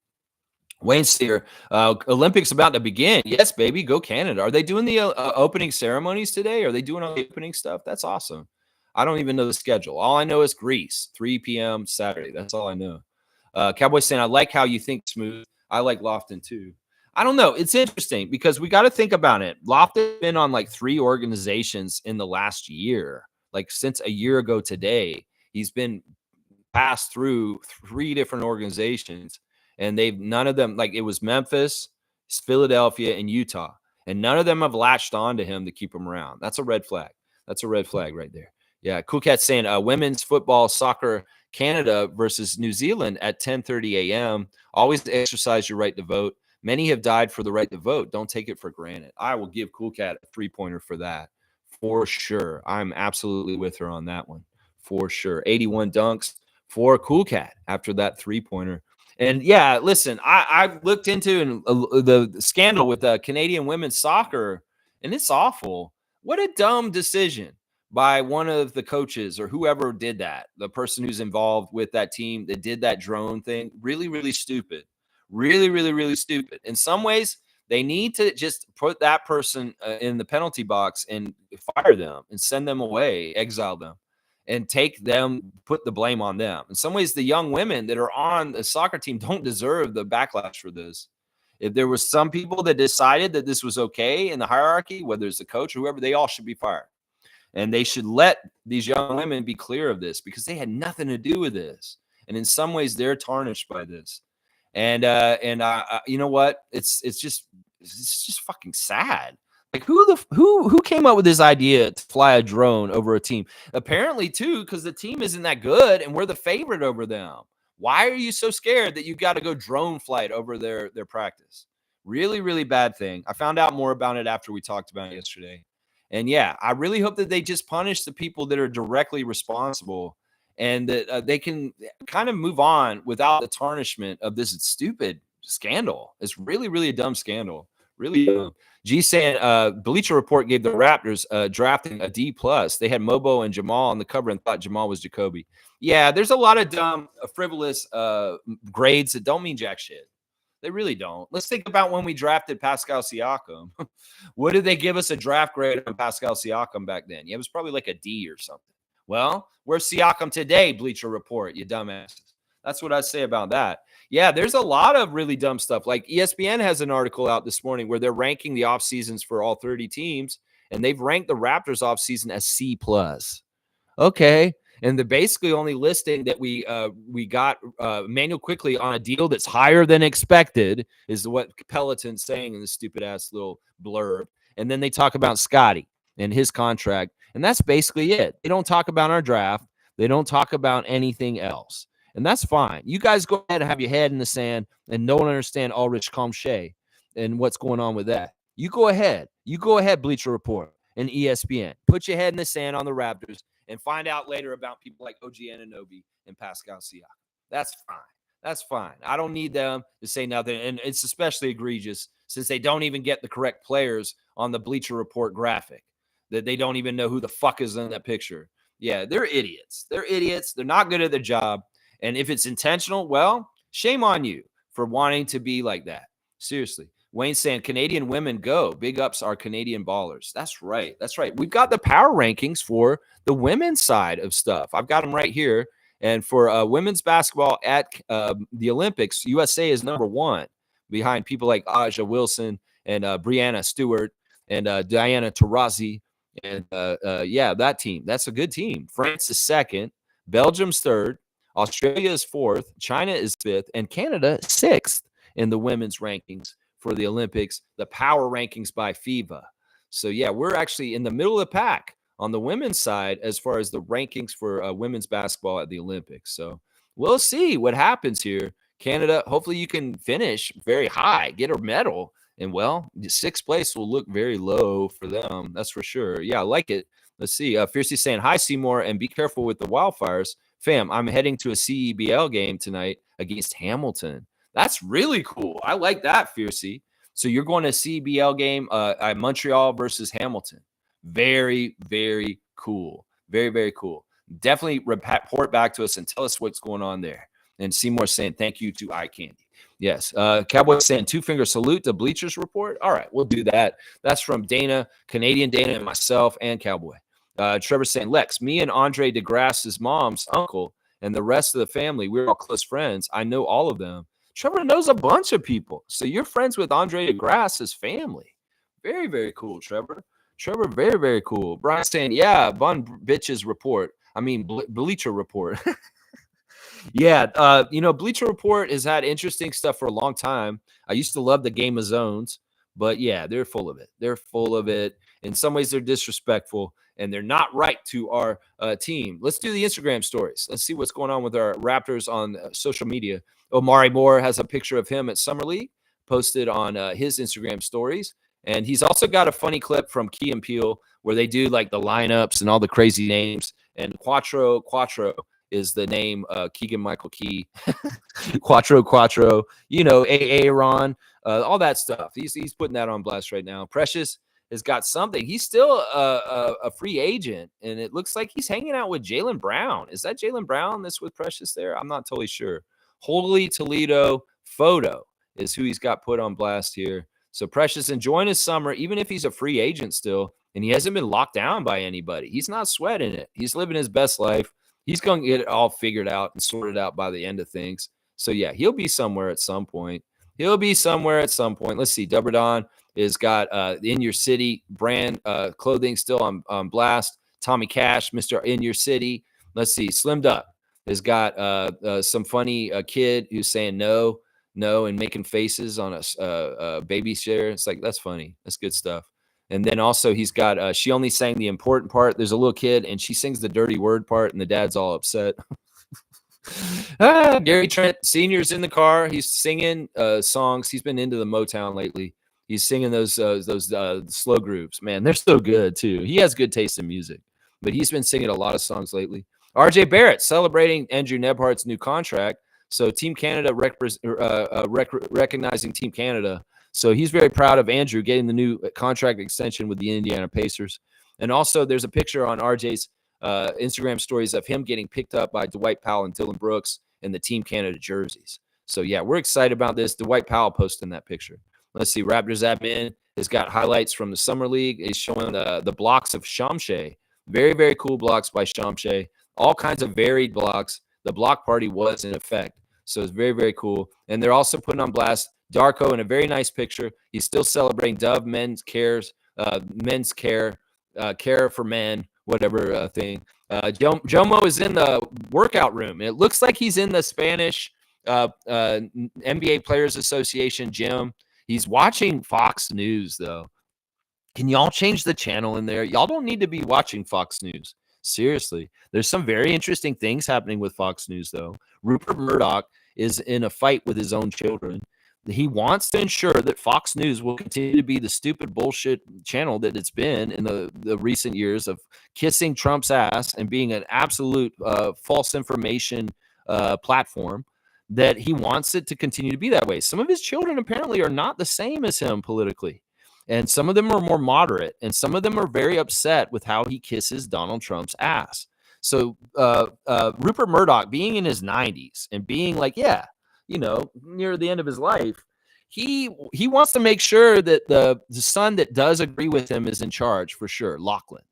Wayne Steer, Olympics about to begin. Yes, baby, go Canada. Are they doing the opening ceremonies today? Are they doing all the opening stuff? That's awesome. I don't even know the schedule. All I know is Greece, 3 p.m. Saturday. That's all I know. Cowboy saying, I like how you think, Smooth. I like Lofton too. I don't know. It's interesting because we got to think about it. Lofton's been on like 3 organizations in the last year. Like since a year ago today, he's been passed through 3 different organizations, and none of them, like it was Memphis, Philadelphia, and Utah, and none of them have latched on to him to keep him around. That's a red flag. That's a red flag right there. Yeah, Cool Cat saying women's football, soccer, Canada versus New Zealand at 10:30 a.m. Always exercise your right to vote. Many have died for the right to vote. Don't take it for granted. I will give Cool Cat a 3-pointer for that. For sure. I'm absolutely with her on that one. For sure. 81 dunks for Cool Cat after that 3-pointer. And yeah, listen, I looked into the scandal with Canadian women's soccer, and it's awful. What a dumb decision by one of the coaches or whoever did that, the person who's involved with that team that did that drone thing. Really, really stupid. Really, really, really stupid. In some ways, they need to just put that person in the penalty box and fire them and send them away, exile them, and put the blame on them. In some ways, the young women that are on the soccer team don't deserve the backlash for this. If there was some people that decided that this was okay in the hierarchy, whether it's the coach or whoever, they all should be fired. And they should let these young women be clear of this because they had nothing to do with this. And in some ways, they're tarnished by this. And you know what? It's just fucking sad. Like who came up with this idea to fly a drone over a team? Apparently, too, because the team isn't that good and we're the favorite over them. Why are you so scared that you got to go drone flight over their practice? Really, really bad thing. I found out more about it after we talked about it yesterday. And yeah, I really hope that they just punish the people that are directly responsible and that they can kind of move on without the tarnishment of this stupid scandal. It's really, really a dumb scandal. Really dumb. G saying Bleacher Report gave the Raptors drafting a D plus. They had Mobo and Jamal on the cover and thought Jamal was Jacoby. Yeah, there's a lot of dumb, frivolous grades that don't mean jack shit. They really don't. Let's think about when we drafted Pascal Siakam. What did they give us a draft grade on Pascal Siakam back then? Yeah, it was probably like a D or something. Well, where's Siakam today, Bleacher Report, you dumbasses? That's what I say about that. Yeah, there's a lot of really dumb stuff. Like ESPN has an article out this morning where they're ranking the off seasons for all 30 teams, and they've ranked the Raptors off season as C plus. Okay. And they're basically only listing that we got Manuel Quickly on a deal that's higher than expected, is what Peloton's saying in this stupid ass little blurb. And then they talk about Scotty and his contract, and that's basically it. They don't talk about our draft. They don't talk about anything else, and that's fine. You guys go ahead and have your head in the sand and don't understand Ulrich Comche and what's going on with that. You go ahead. You go ahead, Bleacher Report and ESPN. Put your head in the sand on the Raptors and find out later about people like OG Anunoby and Pascal Siakam. That's fine. That's fine. I don't need them to say nothing. And it's especially egregious since they don't even get the correct players on the Bleacher Report graphic, that they don't even know who the fuck is in that picture. Yeah, they're idiots. They're idiots. They're not good at their job. And if it's intentional, well, shame on you for wanting to be like that. Seriously. Wayne saying Canadian women go. Big ups our Canadian ballers. That's right. That's right. We've got the power rankings for the women's side of stuff. I've got them right here. And for women's basketball at the Olympics, USA is number one behind people like Aja Wilson and Brianna Stewart and Diana Taurasi. And yeah, that team. That's a good team. France is second. Belgium's third. Australia is fourth. China is fifth. And Canada sixth in the women's rankings for the Olympics, the power rankings by FIBA. So, yeah, we're actually in the middle of the pack on the women's side as far as the rankings for women's basketball at the Olympics. So we'll see what happens here. Canada, hopefully you can finish very high, get a medal. And, well, sixth place will look very low for them. That's for sure. Yeah, I like it. Let's see. Fiercely saying, hi, Seymour, and be careful with the wildfires. Fam, I'm heading to a CEBL game tonight against Hamilton. That's really cool. I like that, Fiercey. So you're going to a CBL game at Montreal versus Hamilton. Very, very cool. Very, very cool. Definitely report back to us and tell us what's going on there. And Seymour saying thank you to Eye Candy. Yes. Cowboy saying 2-finger salute to Bleachers Report. All right, we'll do that. That's from Dana, Canadian Dana, and myself and Cowboy. Trevor saying, Lex, me and Andre DeGrasse's mom's uncle and the rest of the family, we're all close friends. I know all of them. Trevor knows a bunch of people. So you're friends with Andre DeGrasse's family. Very, very cool, Trevor. Trevor, very, very cool. Brian saying, yeah, Bun Bitches Report. I mean, Bleacher Report. Yeah, Bleacher Report has had interesting stuff for a long time. I used to love the Game of Zones, but yeah, they're full of it. They're full of it. In some ways, they're disrespectful, and they're not right to our team. Let's do the Instagram stories. Let's see what's going on with our Raptors on social media. Omari Moore has a picture of him at Summer League posted on his Instagram stories. And he's also got a funny clip from Key and Peele where they do like the lineups and all the crazy names. And Quattro is the name, Keegan Michael Key, Quattro, Aaron, all that stuff. He's putting that on blast right now. Precious has got something. He's still a free agent, and it looks like he's hanging out with Jaylen Brown. Is that Jaylen Brown that's with Precious there? I'm not totally sure. Holy Toledo photo is who he's got put on blast here. So Precious enjoying his summer, even if he's a free agent still, and he hasn't been locked down by anybody. He's not sweating it. He's living his best life. He's going to get it all figured out and sorted out by the end of things. So, yeah, he'll be somewhere at some point. Let's see. Dubber Don has got In Your City brand clothing still on blast. Tommy Cash, Mr. In Your City. Let's see. Slimmed Up has got some funny kid who's saying no, and making faces on a baby chair. It's like, that's funny. That's good stuff. And then also he's got she only sang the important part. There's a little kid and she sings the dirty word part, and the dad's all upset. Gary Trent Sr.'s in the car. He's singing songs. He's been into the Motown lately. He's singing those slow grooves. Man, they're so good too. He has good taste in music, but he's been singing a lot of songs lately. RJ Barrett celebrating Andrew Nebhart's new contract. So Team Canada recognizing Team Canada. So he's very proud of Andrew getting the new contract extension with the Indiana Pacers. And also there's a picture on RJ's Instagram stories of him getting picked up by Dwight Powell and Dylan Brooks in the Team Canada jerseys. So yeah, we're excited about this. Dwight Powell posting that picture. Let's see. Raptors admin has got highlights from the summer league. He's showing the blocks of Shamshay. Very, very cool blocks by Shamshay. All kinds of varied blocks. The block party was in effect. So it's very, very cool. And they're also putting on blast Darko in a very nice picture. He's still celebrating Dove men's care for men, whatever thing. Jomo is in the workout room. It looks like he's in the Spanish NBA Players Association gym. He's watching Fox News, though. Can y'all change the channel in there? Y'all don't need to be watching Fox News. Seriously. There's some very interesting things happening with Fox News, though. Rupert Murdoch is in a fight with his own children. He wants to ensure that Fox News will continue to be the stupid bullshit channel that it's been in the recent years of kissing Trump's ass and being an absolute false information platform, that he wants it to continue to be that way. Some of his children apparently are not the same as him politically. And some of them are more moderate, and some of them are very upset with how he kisses Donald Trump's ass. So Rupert Murdoch, being in his 90s and being like, yeah, near the end of his life, he wants to make sure that the son that does agree with him is in charge for sure, Lachlan.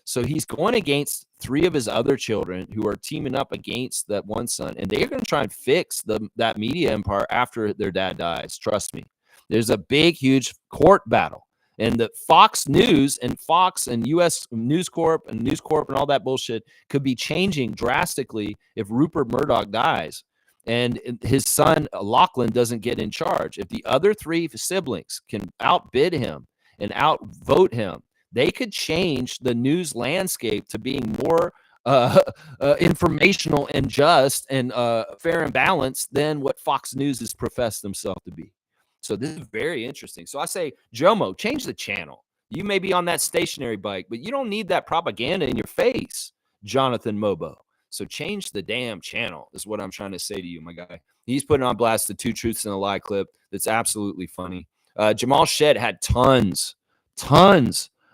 So he's going against 3 of his other children who are teaming up against that one son, and they're going to try and fix that media empire after their dad dies. Trust me. There's a big, huge court battle. And the Fox News and Fox and U.S. News Corp and all that bullshit could be changing drastically if Rupert Murdoch dies and his son Lachlan doesn't get in charge. If the other 3 siblings can outbid him and outvote him, they could change the news landscape to being more informational and just and fair and balanced than what Fox News has professed themselves to be. So this is very interesting. So I say, Jomo, change the channel. You may be on that stationary bike, but you don't need that propaganda in your face, Jonathan Mobo. So change the damn channel is what I'm trying to say to you, my guy. He's putting on blast the 2 truths and a lie clip. That's absolutely funny. Jamal Shed had tons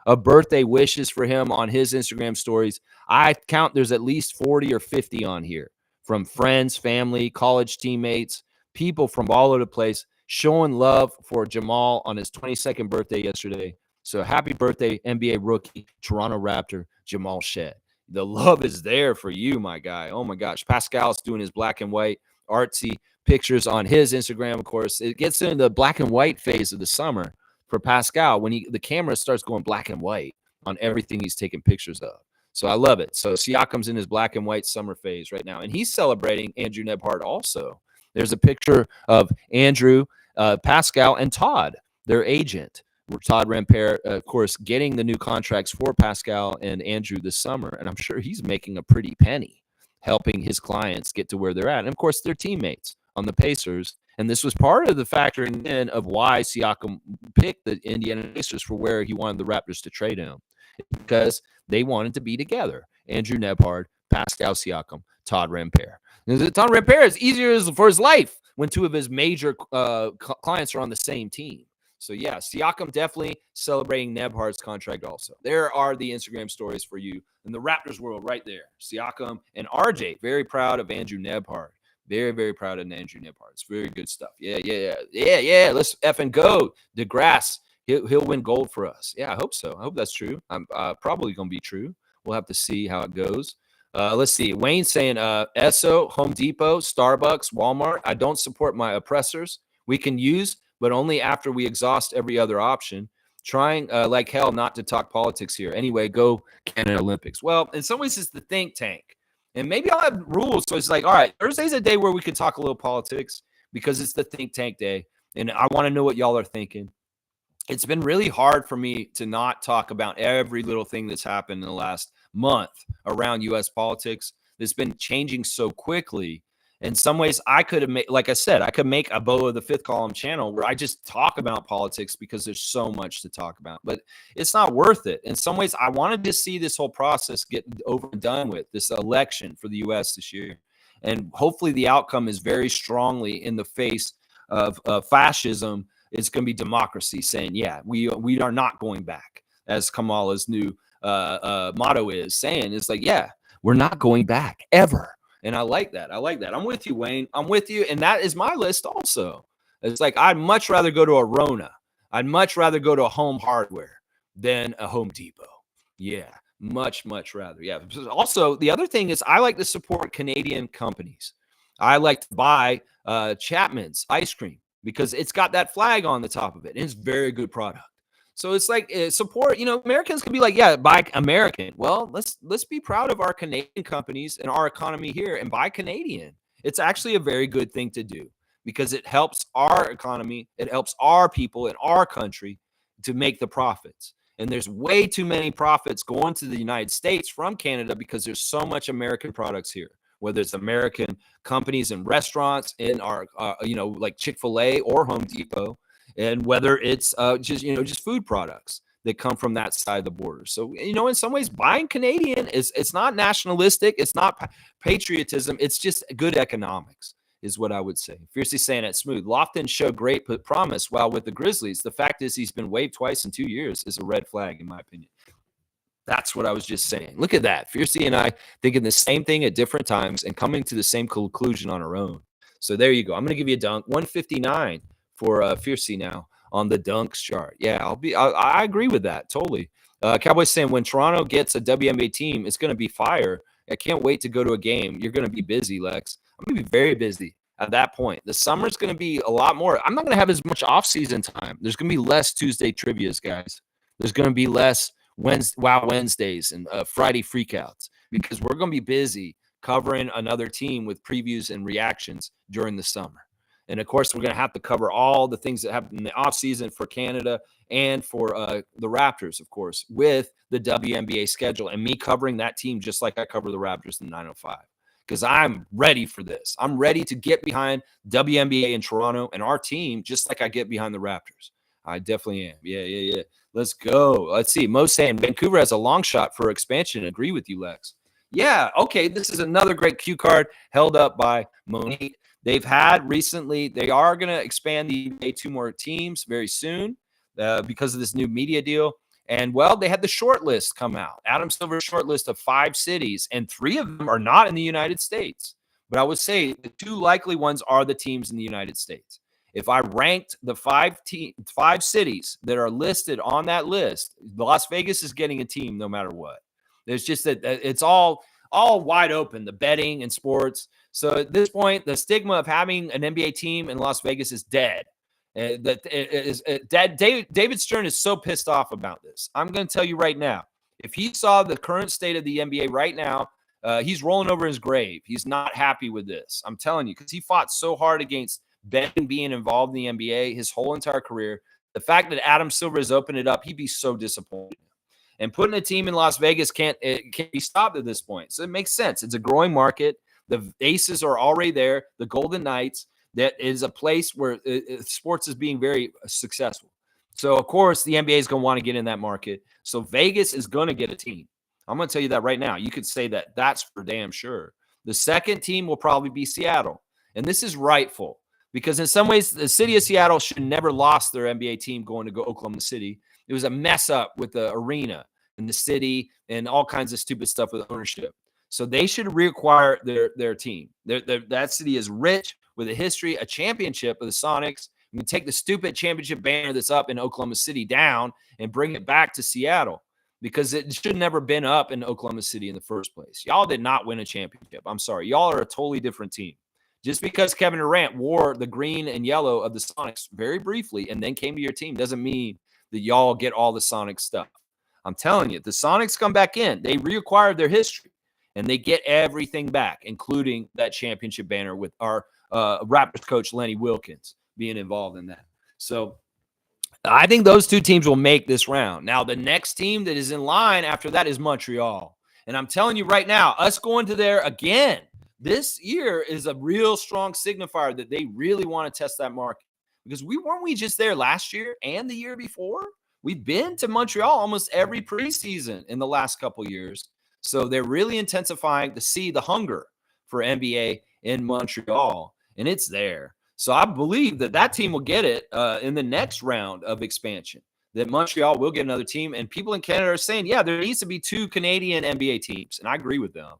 of birthday wishes for him on his Instagram stories. I count there's at least 40 or 50 on here from friends, family, college teammates, people from all over the place showing love for Jamal on his 22nd birthday yesterday. So happy birthday, NBA rookie, Toronto Raptor, Jamal Shed. The love is there for you, my guy. Oh, my gosh. Pascal's doing his black and white artsy pictures on his Instagram, of course. It gets into the black and white phase of the summer for Pascal when the camera starts going black and white on everything he's taking pictures of. So I love it. So Siakam's in his black and white summer phase right now. And he's celebrating Andrew Nebhart also. There's a picture of Andrew, Pascal, and Todd, their agent. Todd Rampere, of course, getting the new contracts for Pascal and Andrew this summer. And I'm sure he's making a pretty penny helping his clients get to where they're at. And, of course, they're teammates on the Pacers. And this was part of the factoring in of why Siakam picked the Indiana Pacers for where he wanted the Raptors to trade him. Because they wanted to be together. Andrew Nebhart, Pascal Siakam, Todd Rampere. Todd Rampere is easier for his life when 2 of his major clients are on the same team. So, yeah, Siakam definitely celebrating Nebhart's contract also. There are the Instagram stories for you in the Raptors world right there. Siakam and RJ, very proud of Andrew Nebhart. Very, very proud of Andrew Nebhart. It's very good stuff. Yeah. Let's effing go. DeGrasse, he'll win gold for us. Yeah, I hope so. I hope that's true. I'm probably going to be true. We'll have to see how it goes. Let's see. Wayne saying Esso, Home Depot, Starbucks, Walmart. I don't support my oppressors. We can use, but only after we exhaust every other option. Trying like hell not to talk politics here. Anyway, go Canada Olympics. Well, in some ways, it's the think tank. And maybe I'll have rules. So it's like, all right, Thursday's a day where we can talk a little politics because it's the think tank day. And I want to know what y'all are thinking. it's been really hard for me to not talk about every little thing that's happened in the last month around U.S. politics. That's been changing so quickly. In some ways, I could have made, like I said, I could make a Beau of the Fifth Column channel where I just talk about politics because there's so much to talk about, but it's not worth it. In some ways, I wanted to see this whole process get over and done with, this election for the U.S. this year. And hopefully the outcome is very strongly in the face of fascism. It's going to be democracy saying, yeah, we are not going back, as Kamala's new motto is saying. It's like, yeah, we're not going back ever. And I like that. I like that. I'm with you, Wayne. I'm with you. And that is my list also. It's like, I'd much rather go to a Rona. I'd much rather go to a Home Hardware than a Home Depot. Yeah, much, much rather. Yeah. Also, the other thing is I like to support Canadian companies. I like to buy Chapman's ice cream because it's got that flag on the top of it. And it's very good product. So it's like support, Americans can be like, yeah, buy American. Well, let's be proud of our Canadian companies and our economy here and buy Canadian. It's actually a very good thing to do because it helps our economy. It helps our people in our country to make the profits. And there's way too many profits going to the United States from Canada because there's so much American products here, whether it's American companies and restaurants in our, like Chick-fil-A or Home Depot, and whether it's just food products that come from that side of the border. So, in some ways, buying Canadian it's not nationalistic. It's not patriotism. It's just good economics is what I would say. Fiercely saying it smooth. Lofton showed great promise while with the Grizzlies. The fact is he's been waived twice in 2 years is a red flag, in my opinion. That's what I was just saying. Look at that. Fiercey and I thinking the same thing at different times and coming to the same conclusion on our own. So there you go. I'm going to give you a dunk. 159 for Fiercey now on the dunks chart. Yeah, I agree with that totally. Cowboys saying when Toronto gets a WNBA team, it's going to be fire. I can't wait to go to a game. You're going to be busy, Lex. I'm going to be very busy at that point. The summer's going to be a lot more. I'm not going to have as much off-season time. There's going to be less Tuesday trivias, guys. There's going to be less Wednesdays and Friday freakouts because we're going to be busy covering another team with previews and reactions during the summer. And of course, we're going to have to cover all the things that happen in the offseason for Canada and for the Raptors, of course, with the WNBA schedule and me covering that team just like I cover the Raptors in 905. Because I'm ready for this. I'm ready to get behind WNBA in Toronto and our team just like I get behind the Raptors. I definitely am. Yeah. Let's go. Let's see. Mo saying Vancouver has a long shot for expansion. Agree with you, Lex. Yeah. Okay. This is another great cue card held up by Monique. They've had recently, they are going to expand the NBA 2 more teams very soon because of this new media deal. And, well, they had the short list come out. Adam Silver's short list of 5 cities, and 3 of them are not in the United States. But I would say the 2 likely ones are the teams in the United States. If I ranked the 5 cities that are listed on that list, Las Vegas is getting a team no matter what. There's just that it's all wide open, the betting and sports. So at this point, the stigma of having an NBA team in Las Vegas is dead. David Stern is so pissed off about this. I'm going to tell you right now, if he saw the current state of the NBA right now, he's rolling over his grave. He's not happy with this. I'm telling you, because he fought so hard against betting being involved in the NBA his whole entire career. The fact that Adam Silver has opened it up, he'd be so disappointed. And putting a team in Las Vegas can't be stopped at this point. So it makes sense. It's a growing market. The Aces are already there. The Golden Knights. That is a place where sports is being very successful. So, of course, the NBA is going to want to get in that market. So Vegas is going to get a team. I'm going to tell you that right now. You could say that that's for damn sure. The second team will probably be Seattle. And this is rightful because in some ways, the city of Seattle should never lost their NBA team going to go Oklahoma City. It was a mess up with the arena and the city and all kinds of stupid stuff with ownership. So they should reacquire their team. That city is rich with a history, a championship of the Sonics. We can take the stupid championship banner that's up in Oklahoma City down and bring it back to Seattle because it should never been up in Oklahoma City in the first place. Y'all did not win a championship. I'm sorry. Y'all are a totally different team. Just because Kevin Durant wore the green and yellow of the Sonics very briefly and then came to your team doesn't mean that y'all get all the Sonic stuff. I'm telling you, the Sonics come back in. They reacquired their history, and they get everything back, including that championship banner with our Raptors coach Lenny Wilkins being involved in that. So I think those two teams will make this round. Now, the next team that is in line after that is Montreal. And I'm telling you right now, us going to there again this year is a real strong signifier that they really want to test that market. Because weren't we just there last year and the year before? We've been to Montreal almost every preseason in the last couple years. So they're really intensifying to see the hunger for NBA in Montreal, and it's there. So I believe that team will get it in the next round of expansion, that Montreal will get another team. And people in Canada are saying, yeah, there needs to be 2 Canadian NBA teams, and I agree with them.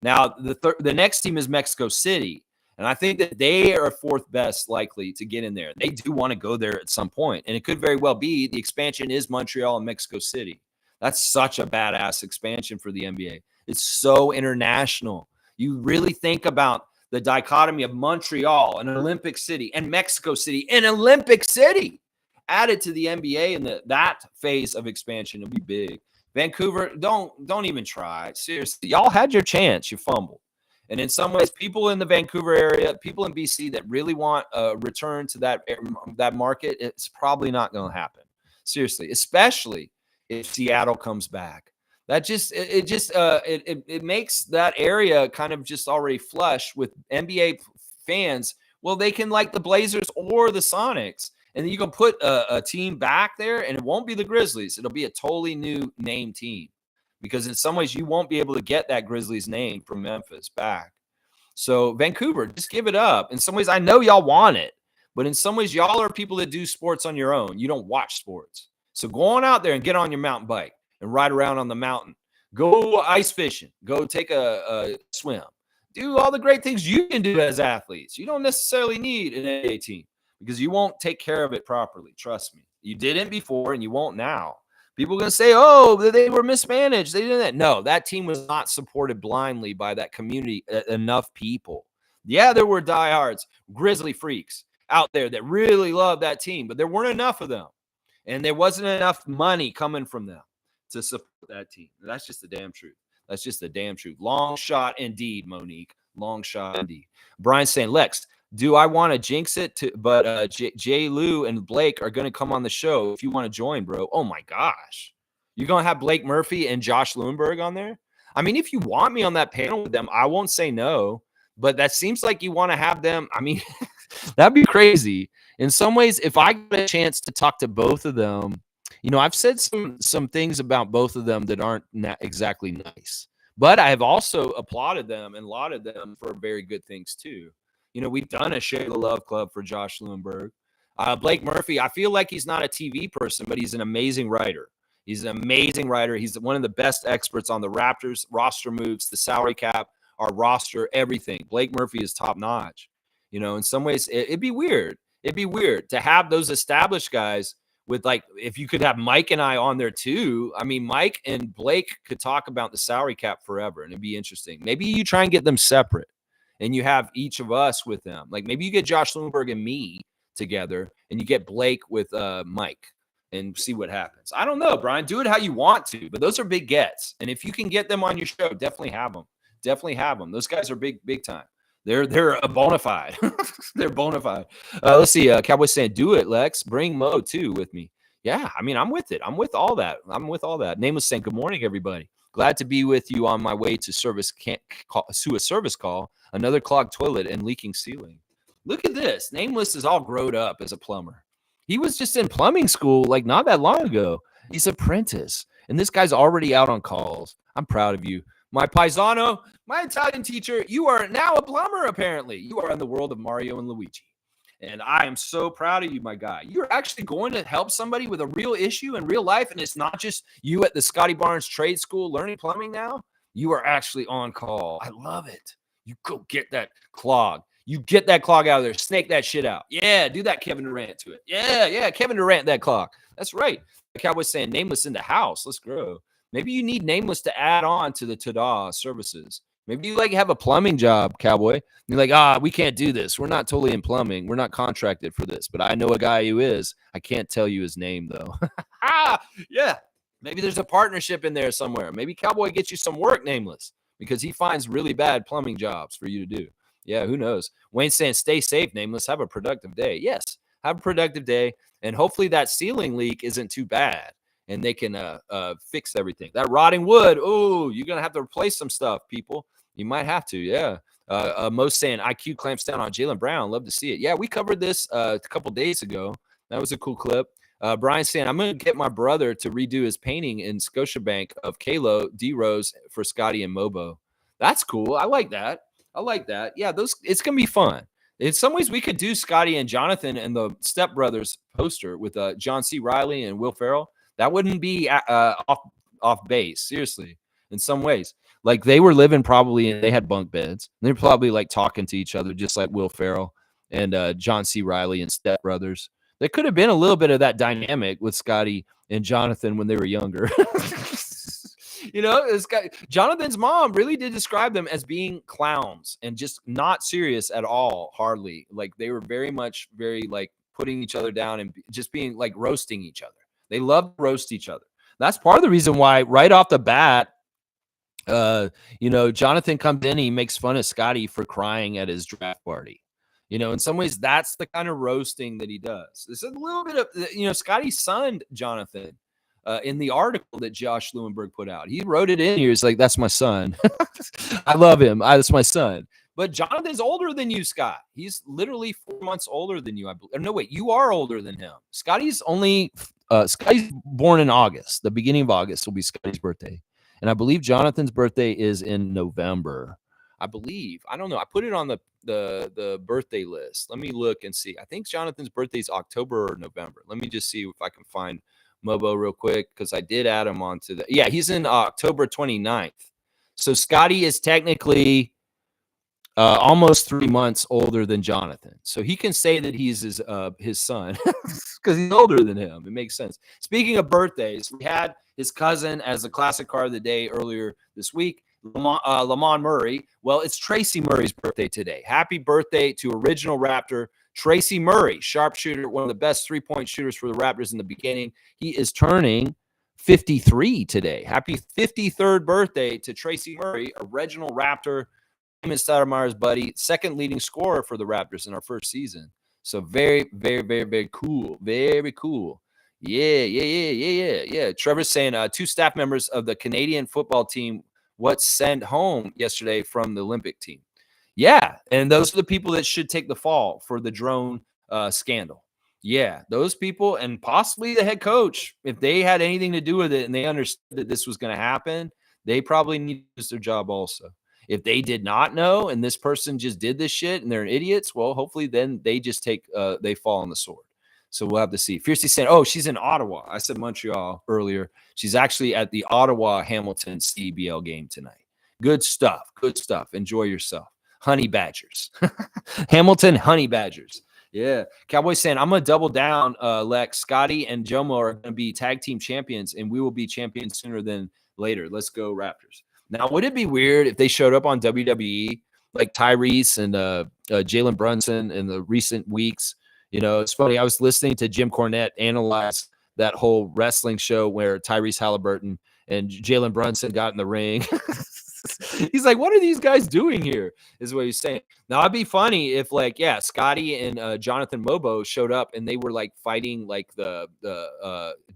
Now, the next team is Mexico City, and I think that they are 4th best likely to get in there. They do want to go there at some point, and it could very well be the expansion is Montreal and Mexico City. That's such a badass expansion for the NBA. It's so international. You really think about the dichotomy of Montreal, an Olympic city, and Mexico City, an Olympic city, added to the NBA, and that phase of expansion will be big. Vancouver, don't even try. Seriously, y'all had your chance. You fumbled. And in some ways, people in the Vancouver area, people in BC that really want a return to that market, it's probably not going to happen. Seriously, especially if Seattle comes back. That just it makes that area kind of just already flush with NBA fans. Well, they can like the Blazers or the Sonics, and then you can put a team back there, and it won't be the Grizzlies. It'll be a totally new name team, because in some ways you won't be able to get that Grizzlies name from Memphis back. So Vancouver, just give it up. In some ways, I know y'all want it, but in some ways, y'all are people that do sports on your own. You don't watch sports. So go on out there and get on your mountain bike and ride around on the mountain. Go ice fishing. Go take a swim. Do all the great things you can do as athletes. You don't necessarily need an NBA team because you won't take care of it properly. Trust me. You didn't before and you won't now. People are going to say, oh, they were mismanaged. They did that. No, that team was not supported blindly by that community, enough people. Yeah, there were diehards, Grizzly freaks out there that really loved that team, but there weren't enough of them. And there wasn't enough money coming from them to support that team. That's just the damn truth. That's just the damn truth. Long shot indeed, Monique. Long shot indeed. Brian's saying, Lex, do I want to jinx it? But Jay Lou and Blake are going to come on the show if you want to join, bro. Oh, my gosh. You're going to have Blake Murphy and Josh Lewinberg on there? I mean, if you want me on that panel with them, I won't say no. But that seems like you want to have them. I mean, that'd be crazy. In some ways, if I get a chance to talk to both of them, you know, I've said some things about both of them that aren't exactly nice. But I have also applauded them and lauded them for very good things, too. You know, we've done a Share the Love Club for Josh Lewinberg. Blake Murphy, I feel like he's not a TV person, but he's an amazing writer. He's an amazing writer. He's one of the best experts on the Raptors, roster moves, the salary cap, our roster, everything. Blake Murphy is top notch. You know, in some ways, it'd be weird. It'd be weird to have those established guys with, like, if you could have Mike and I on there too. I mean, Mike and Blake could talk about the salary cap forever, and it'd be interesting. Maybe you try and get them separate, and you have each of us with them. Like maybe you get Josh Lewinberg and me together, and you get Blake with Mike, and see what happens. I don't know, Brian. Do it how you want to, but those are big gets. And if you can get them on your show, definitely have them. Definitely have them. Those guys are big time. They're a bona fide. They're bona fide. Let's see. Cowboy saying, do it, Lex. Bring Mo too with me. Yeah, I mean, I'm with it. I'm with all that. Nameless saying, good morning, everybody. Glad to be with you on my way to a service call. Another clogged toilet and leaking ceiling. Look at this. Nameless is all grown up as a plumber. He was just in plumbing school like not that long ago. He's apprentice. And this guy's already out on calls. I'm proud of you. My paisano, my Italian teacher, you are now a plumber, apparently. You are in the world of Mario and Luigi. And I am so proud of you, my guy. You're actually going to help somebody with a real issue in real life, and it's not just you at the Scotty Barnes Trade School learning plumbing now. You are actually on call. I love it. You go get that clog. You get that clog out of there. Snake that shit out. Yeah, do that Kevin Durant to it. Yeah, Kevin Durant that clog. That's right. The Cowboy's saying Nameless in the house. Let's grow. Maybe you need Nameless to add on to the Tada services. Maybe you have a plumbing job, Cowboy. You're like, we can't do this. We're not totally in plumbing. We're not contracted for this. But I know a guy who is. I can't tell you his name, though. Yeah. Maybe there's a partnership in there somewhere. Maybe Cowboy gets you some work, Nameless, because he finds really bad plumbing jobs for you to do. Yeah, who knows? Wayne's saying, stay safe, Nameless. Have a productive day. Yes. Have a productive day. And hopefully that ceiling leak isn't too bad and they can fix everything. That rotting wood, oh, you're going to have to replace some stuff, people. You might have to, yeah. Most saying IQ clamps down on Jaylen Brown. Love to see it. Yeah, we covered this a couple days ago. That was a cool clip. Brian saying, I'm going to get my brother to redo his painting in Scotiabank of Kalo, D-Rose for Scotty and Mobo. That's cool. I like that. Yeah, it's going to be fun. In some ways, we could do Scotty and Jonathan and the Step Brothers poster with John C. Reilly and Will Ferrell. That wouldn't be off base, seriously, in some ways. Like they were living probably, and they had bunk beds. They were probably like talking to each other, just like Will Ferrell and John C. Reilly and Step Brothers. There could have been a little bit of that dynamic with Scotty and Jonathan when they were younger. Jonathan's mom really did describe them as being clowns and just not serious at all, hardly. Like they were very like putting each other down and just being like roasting each other. They love to roast each other. That's part of the reason why right off the bat, Jonathan comes in and he makes fun of Scotty for crying at his draft party. In some ways, that's the kind of roasting that he does. There's a little bit of, Scotty sunned Jonathan in the article that Josh Lewenberg put out. He wrote it in here. He's like, that's my son. I love him. That's my son. But Jonathan's older than you, Scott. He's literally 4 months older than you. I believe. No, wait, you are older than him. Scotty's born in August. The beginning of August will be Scotty's birthday. And I believe Jonathan's birthday is in November. I believe. I don't know. I put it on the birthday list. Let me look and see. I think Jonathan's birthday is October or November. Let me just see if I can find Mobo real quick because I did add him onto the. Yeah, he's in October 29th. So Scotty is technically almost 3 months older than Jonathan. So he can say that he's his son because he's older than him. It makes sense. Speaking of birthdays, we had his cousin as a classic card of the day earlier this week, Lamont Murray. Well, it's Tracy Murray's birthday today. Happy birthday to original Raptor Tracy Murray, sharpshooter, one of the best three-point shooters for the Raptors in the beginning. He is turning 53 today. Happy 53rd birthday to Tracy Murray, original Raptor, Damon Stoudemire's buddy, second leading scorer for the Raptors in our first season. So very, very, very, very cool. Very cool. Yeah. Trevor's saying 2 staff members of the Canadian football team sent home yesterday from the Olympic team. Yeah, and those are the people that should take the fall for the drone scandal. Yeah, those people and possibly the head coach, if they had anything to do with it and they understood that this was going to happen, they probably need to lose their job also. If they did not know and this person just did this shit and they're idiots, well, hopefully then they just they fall on the sword. So we'll have to see. Fiercely saying, oh, she's in Ottawa. I said Montreal earlier. She's actually at the Ottawa-Hamilton CBL game tonight. Good stuff. Enjoy yourself. Honey Badgers. Hamilton Honey Badgers. Yeah. Cowboys saying, I'm going to double down, Lex. Scotty and Jomo are going to be tag team champions, and we will be champions sooner than later. Let's go, Raptors. Now, would it be weird if they showed up on WWE like Tyrese and Jalen Brunson in the recent weeks? It's funny. I was listening to Jim Cornette analyze that whole wrestling show where Tyrese Halliburton and Jalen Brunson got in the ring. He's like, what are these guys doing here? Is what he's saying. Now, it'd be funny if, Scotty and Jonathan Mobo showed up and they were like fighting like the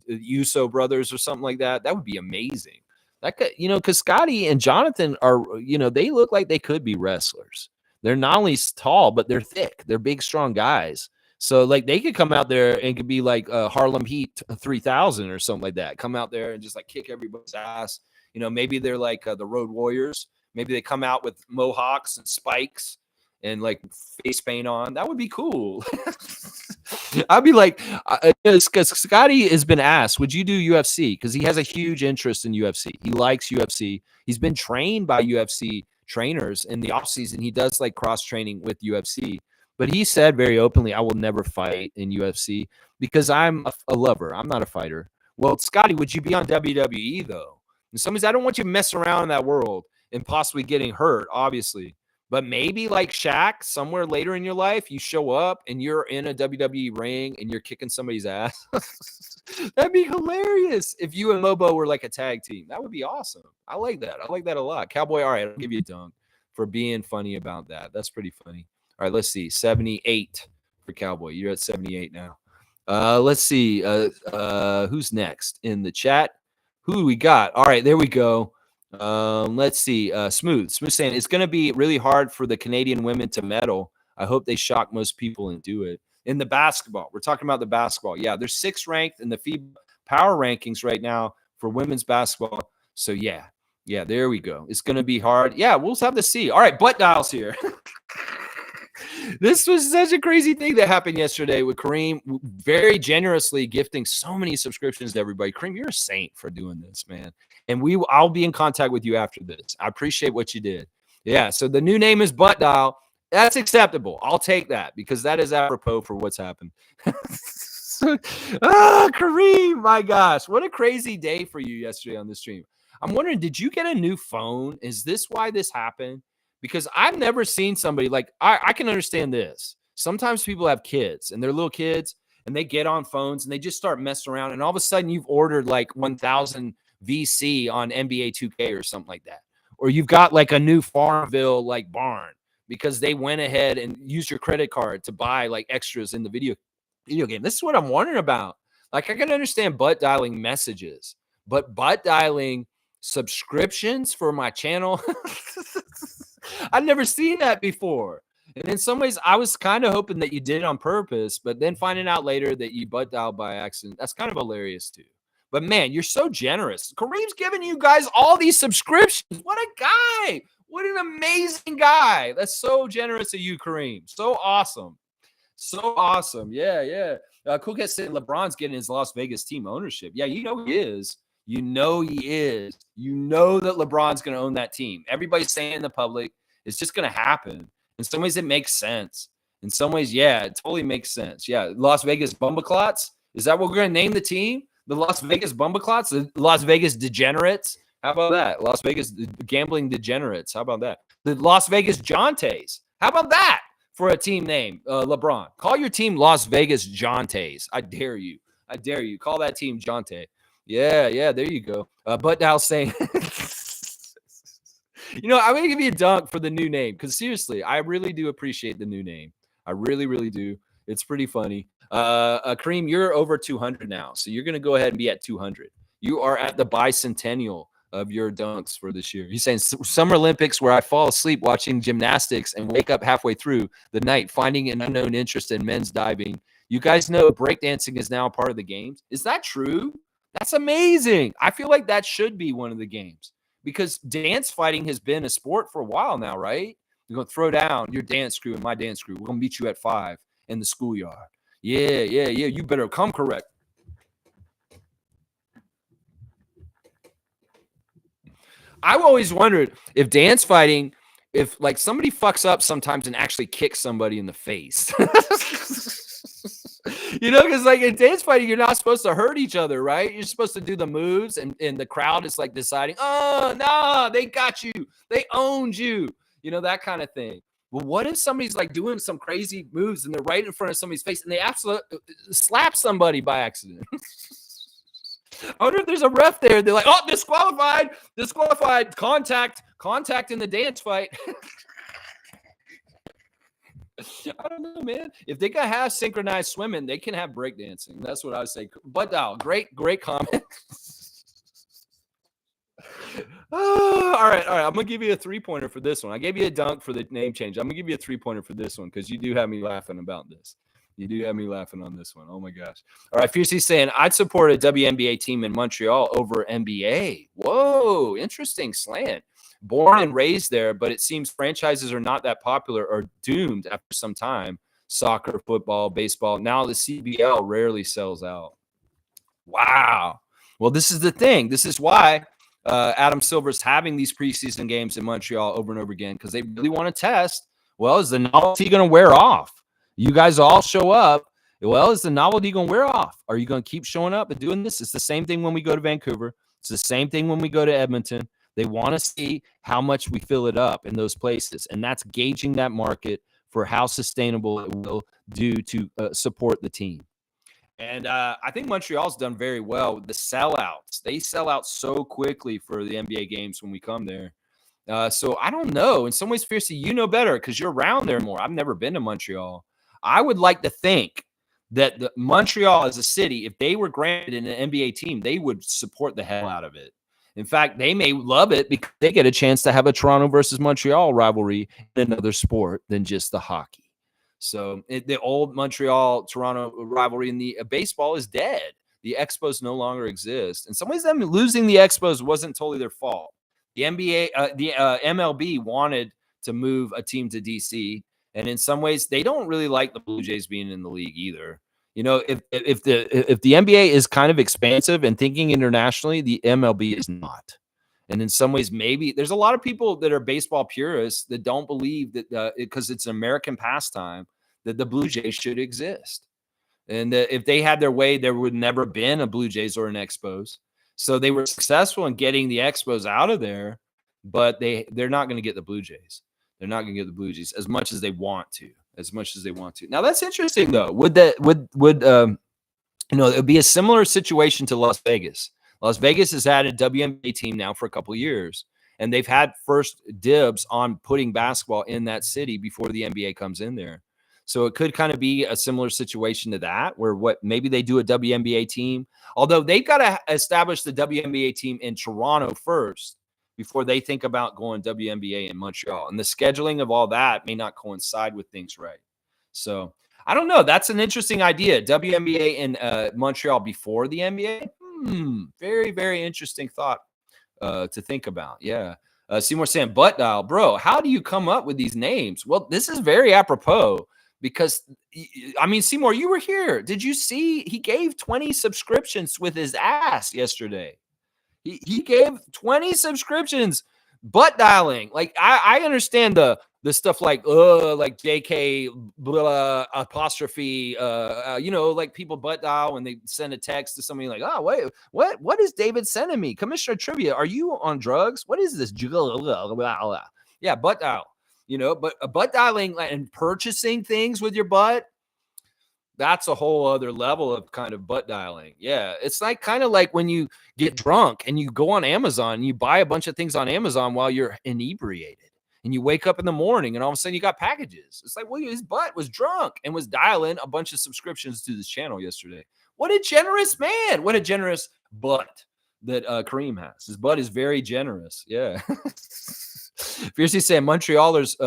Uso brothers or something like that. That would be amazing. That could, because Scotty and Jonathan are, they look like they could be wrestlers. They're not only tall, but they're thick. They're big, strong guys. So like they could come out there and could be like Harlem Heat 3000 or something like that. Come out there and just like kick everybody's ass. Maybe they're like the Road Warriors. Maybe they come out with mohawks and spikes and like face paint on. That would be cool. I'd be like, because Scotty has been asked, would you do UFC? Because he has a huge interest in UFC. He likes UFC. He's been trained by UFC trainers in the offseason. He does like cross training with UFC. But he said very openly, I will never fight in UFC because I'm a lover. I'm not a fighter. Well, Scotty, would you be on WWE though? And somebody's, I don't want you to mess around in that world and possibly getting hurt, obviously. But maybe like Shaq, somewhere later in your life, you show up and you're in a WWE ring and you're kicking somebody's ass. That'd be hilarious if you and Mobo were like a tag team. That would be awesome. I like that. I like that a lot. Cowboy, all right, I'll give you a dunk for being funny about that. That's pretty funny. All right, let's see. 78 for Cowboy. You're at 78 now. Let's see. Who's next in the chat? Who do we got? All right, there we go. Let's see. Smooth saying it's going to be really hard for the Canadian women to medal. I hope they shock most people and do it. In the basketball, we're talking about the basketball. Yeah, they're 6th ranked in the FIBA power rankings right now for women's basketball. So yeah, there we go. It's going to be hard. Yeah, we'll have to see. All right, Butt Dial's here. This was such a crazy thing that happened yesterday with Kareem very generously gifting so many subscriptions to everybody. Kareem, you're a saint for doing this, man. And I'll be in contact with you after this. I appreciate what you did. Yeah, so the new name is Butt Dial. That's acceptable. I'll take that because that is apropos for what's happened. Kareem, my gosh, what a crazy day for you yesterday on the stream. I'm wondering, did you get a new phone? Is this why this happened? Because I've never seen somebody like, I can understand this. Sometimes people have kids and they're little kids and they get on phones and they just start messing around. And all of a sudden you've ordered like 1,000 VC on NBA 2K or something like that. Or you've got like a new Farmville like barn because they went ahead and used your credit card to buy like extras in the video game. This is what I'm wondering about. Like I can understand butt dialing messages, but butt dialing subscriptions for my channel, I've never seen that before. And in some ways, I was kind of hoping that you did it on purpose, but then finding out later that you butt dialed by accident, that's kind of hilarious too. But man, you're so generous. Kareem's giving you guys all these subscriptions. What a guy. What an amazing guy. That's so generous of you, Kareem. So awesome. So awesome. Yeah. Cool Cat said LeBron's getting his Las Vegas team ownership. Yeah, you know he is. You know he is. You know that LeBron's going to own that team. Everybody's saying in the public, it's just going to happen. In some ways, it makes sense. In some ways, yeah, it totally makes sense. Yeah, Las Vegas Bumbaclots. Is that what we're going to name the team? The Las Vegas Bumbaclots? The Las Vegas Degenerates? How about that? Las Vegas Gambling Degenerates. How about that? The Las Vegas Jontes. How about that for a team name, LeBron? Call your team Las Vegas Jontes. I dare you. I dare you. Call that team Jonte. Yeah, there you go. But now saying, I'm going to give you a dunk for the new name because seriously, I really do appreciate the new name. I really, really do. It's pretty funny. Kareem, you're over 200 now, so you're going to go ahead and be at 200. You are at the bicentennial of your dunks for this year. He's saying Summer Olympics where I fall asleep watching gymnastics and wake up halfway through the night finding an unknown interest in men's diving. You guys know breakdancing is now a part of the games. Is that true? That's amazing. I feel like that should be one of the games because dance fighting has been a sport for a while now, right? You're going to throw down your dance crew and my dance crew. We're going to meet you at 5 in the schoolyard. Yeah. You better come correct. I've always wondered if dance fighting, if like somebody fucks up sometimes and actually kicks somebody in the face. Because like in dance fighting, you're not supposed to hurt each other, right? You're supposed to do the moves, and the crowd is like deciding, oh, no, they got you. They owned you. That kind of thing. Well, what if somebody's like doing some crazy moves and they're right in front of somebody's face and they absolutely slap somebody by accident? I wonder if there's a ref there. They're like, oh, disqualified, contact in the dance fight. I don't know, man. If they can have synchronized swimming, they can have breakdancing. That's what I would say. But great comment. All right. I'm gonna give you a 3-pointer for this one. I gave you a dunk for the name change. I'm gonna give you a 3-pointer for this one because you do have me laughing about this. You do have me laughing on this one. Oh my gosh. All right, Fiercey saying I'd support a WNBA team in Montreal over NBA. Whoa, interesting slant. Born and raised there, but it seems franchises are not that popular or doomed after some time. Soccer, football, baseball. Now the CBL rarely sells out. Wow. Well, this is the thing. This is why Adam Silver's having these preseason games in Montreal over and over again because they really want to test, well, is the novelty going to wear off? You guys all show up. Well, is the novelty going to wear off? Are you going to keep showing up and doing this? It's the same thing when we go to Vancouver. It's the same thing when we go to Edmonton. They want to see how much we fill it up in those places. And that's gauging that market for how sustainable it will do to support the team. And I think Montreal's done very well with the sellouts. They sell out so quickly for the NBA games when we come there. So I don't know. In some ways, Fiercey, you know better because you're around there more. I've never been to Montreal. I would like to think that the Montreal as a city, if they were granted an NBA team, they would support the hell out of it. In fact, they may love it because they get a chance to have a Toronto versus Montreal rivalry in another sport than just the hockey. So the old Montreal-Toronto rivalry in the baseball is dead. The Expos no longer exist. In some ways, them losing the Expos wasn't totally their fault. The MLB wanted to move a team to DC, and in some ways, they don't really like the Blue Jays being in the league either. You know, if the NBA is kind of expansive and thinking internationally, the MLB is not. And in some ways, maybe there's a lot of people that are baseball purists that don't believe that because it's an American pastime that the Blue Jays should exist. And if they had their way, there would never been a Blue Jays or an Expos. So they were successful in getting the Expos out of there, but they're not going to get the Blue Jays. They're not going to get the Blue Jays as much as they want to. Now that's interesting though. Would it would be a similar situation to Las Vegas. Las Vegas has had a WNBA team now for a couple of years, and they've had first dibs on putting basketball in that city before the NBA comes in there. So it could kind of be a similar situation to that, where maybe they do a WNBA team, although they've got to establish the WNBA team in Toronto first before they think about going WNBA in Montreal. And the scheduling of all that may not coincide with things right. So I don't know. That's an interesting idea. WNBA in Montreal before the NBA. Very, very interesting thought to think about. Yeah. Seymour saying, butt dial, bro, how do you come up with these names? Well, this is very apropos because, I mean, Seymour, you were here. Did you see he gave 20 subscriptions with his ass yesterday? He gave 20 subscriptions, butt dialing. Like, I understand the stuff like JK blah, apostrophe, like people butt dial when they send a text to somebody like, oh, wait, what is David sending me? Commissioner Trivia, are you on drugs? What is this? Yeah, butt dial, but butt dialing and purchasing things with your butt, that's a whole other level of kind of butt dialing. Yeah. It's like kind of like when you get drunk and you go on Amazon and you buy a bunch of things on Amazon while you're inebriated. And you wake up in the morning and all of a sudden you got packages. It's like, well, his butt was drunk and was dialing a bunch of subscriptions to this channel yesterday. What a generous man. What a generous butt that Kareem has. His butt is very generous. Yeah. Fiercely saying Montrealers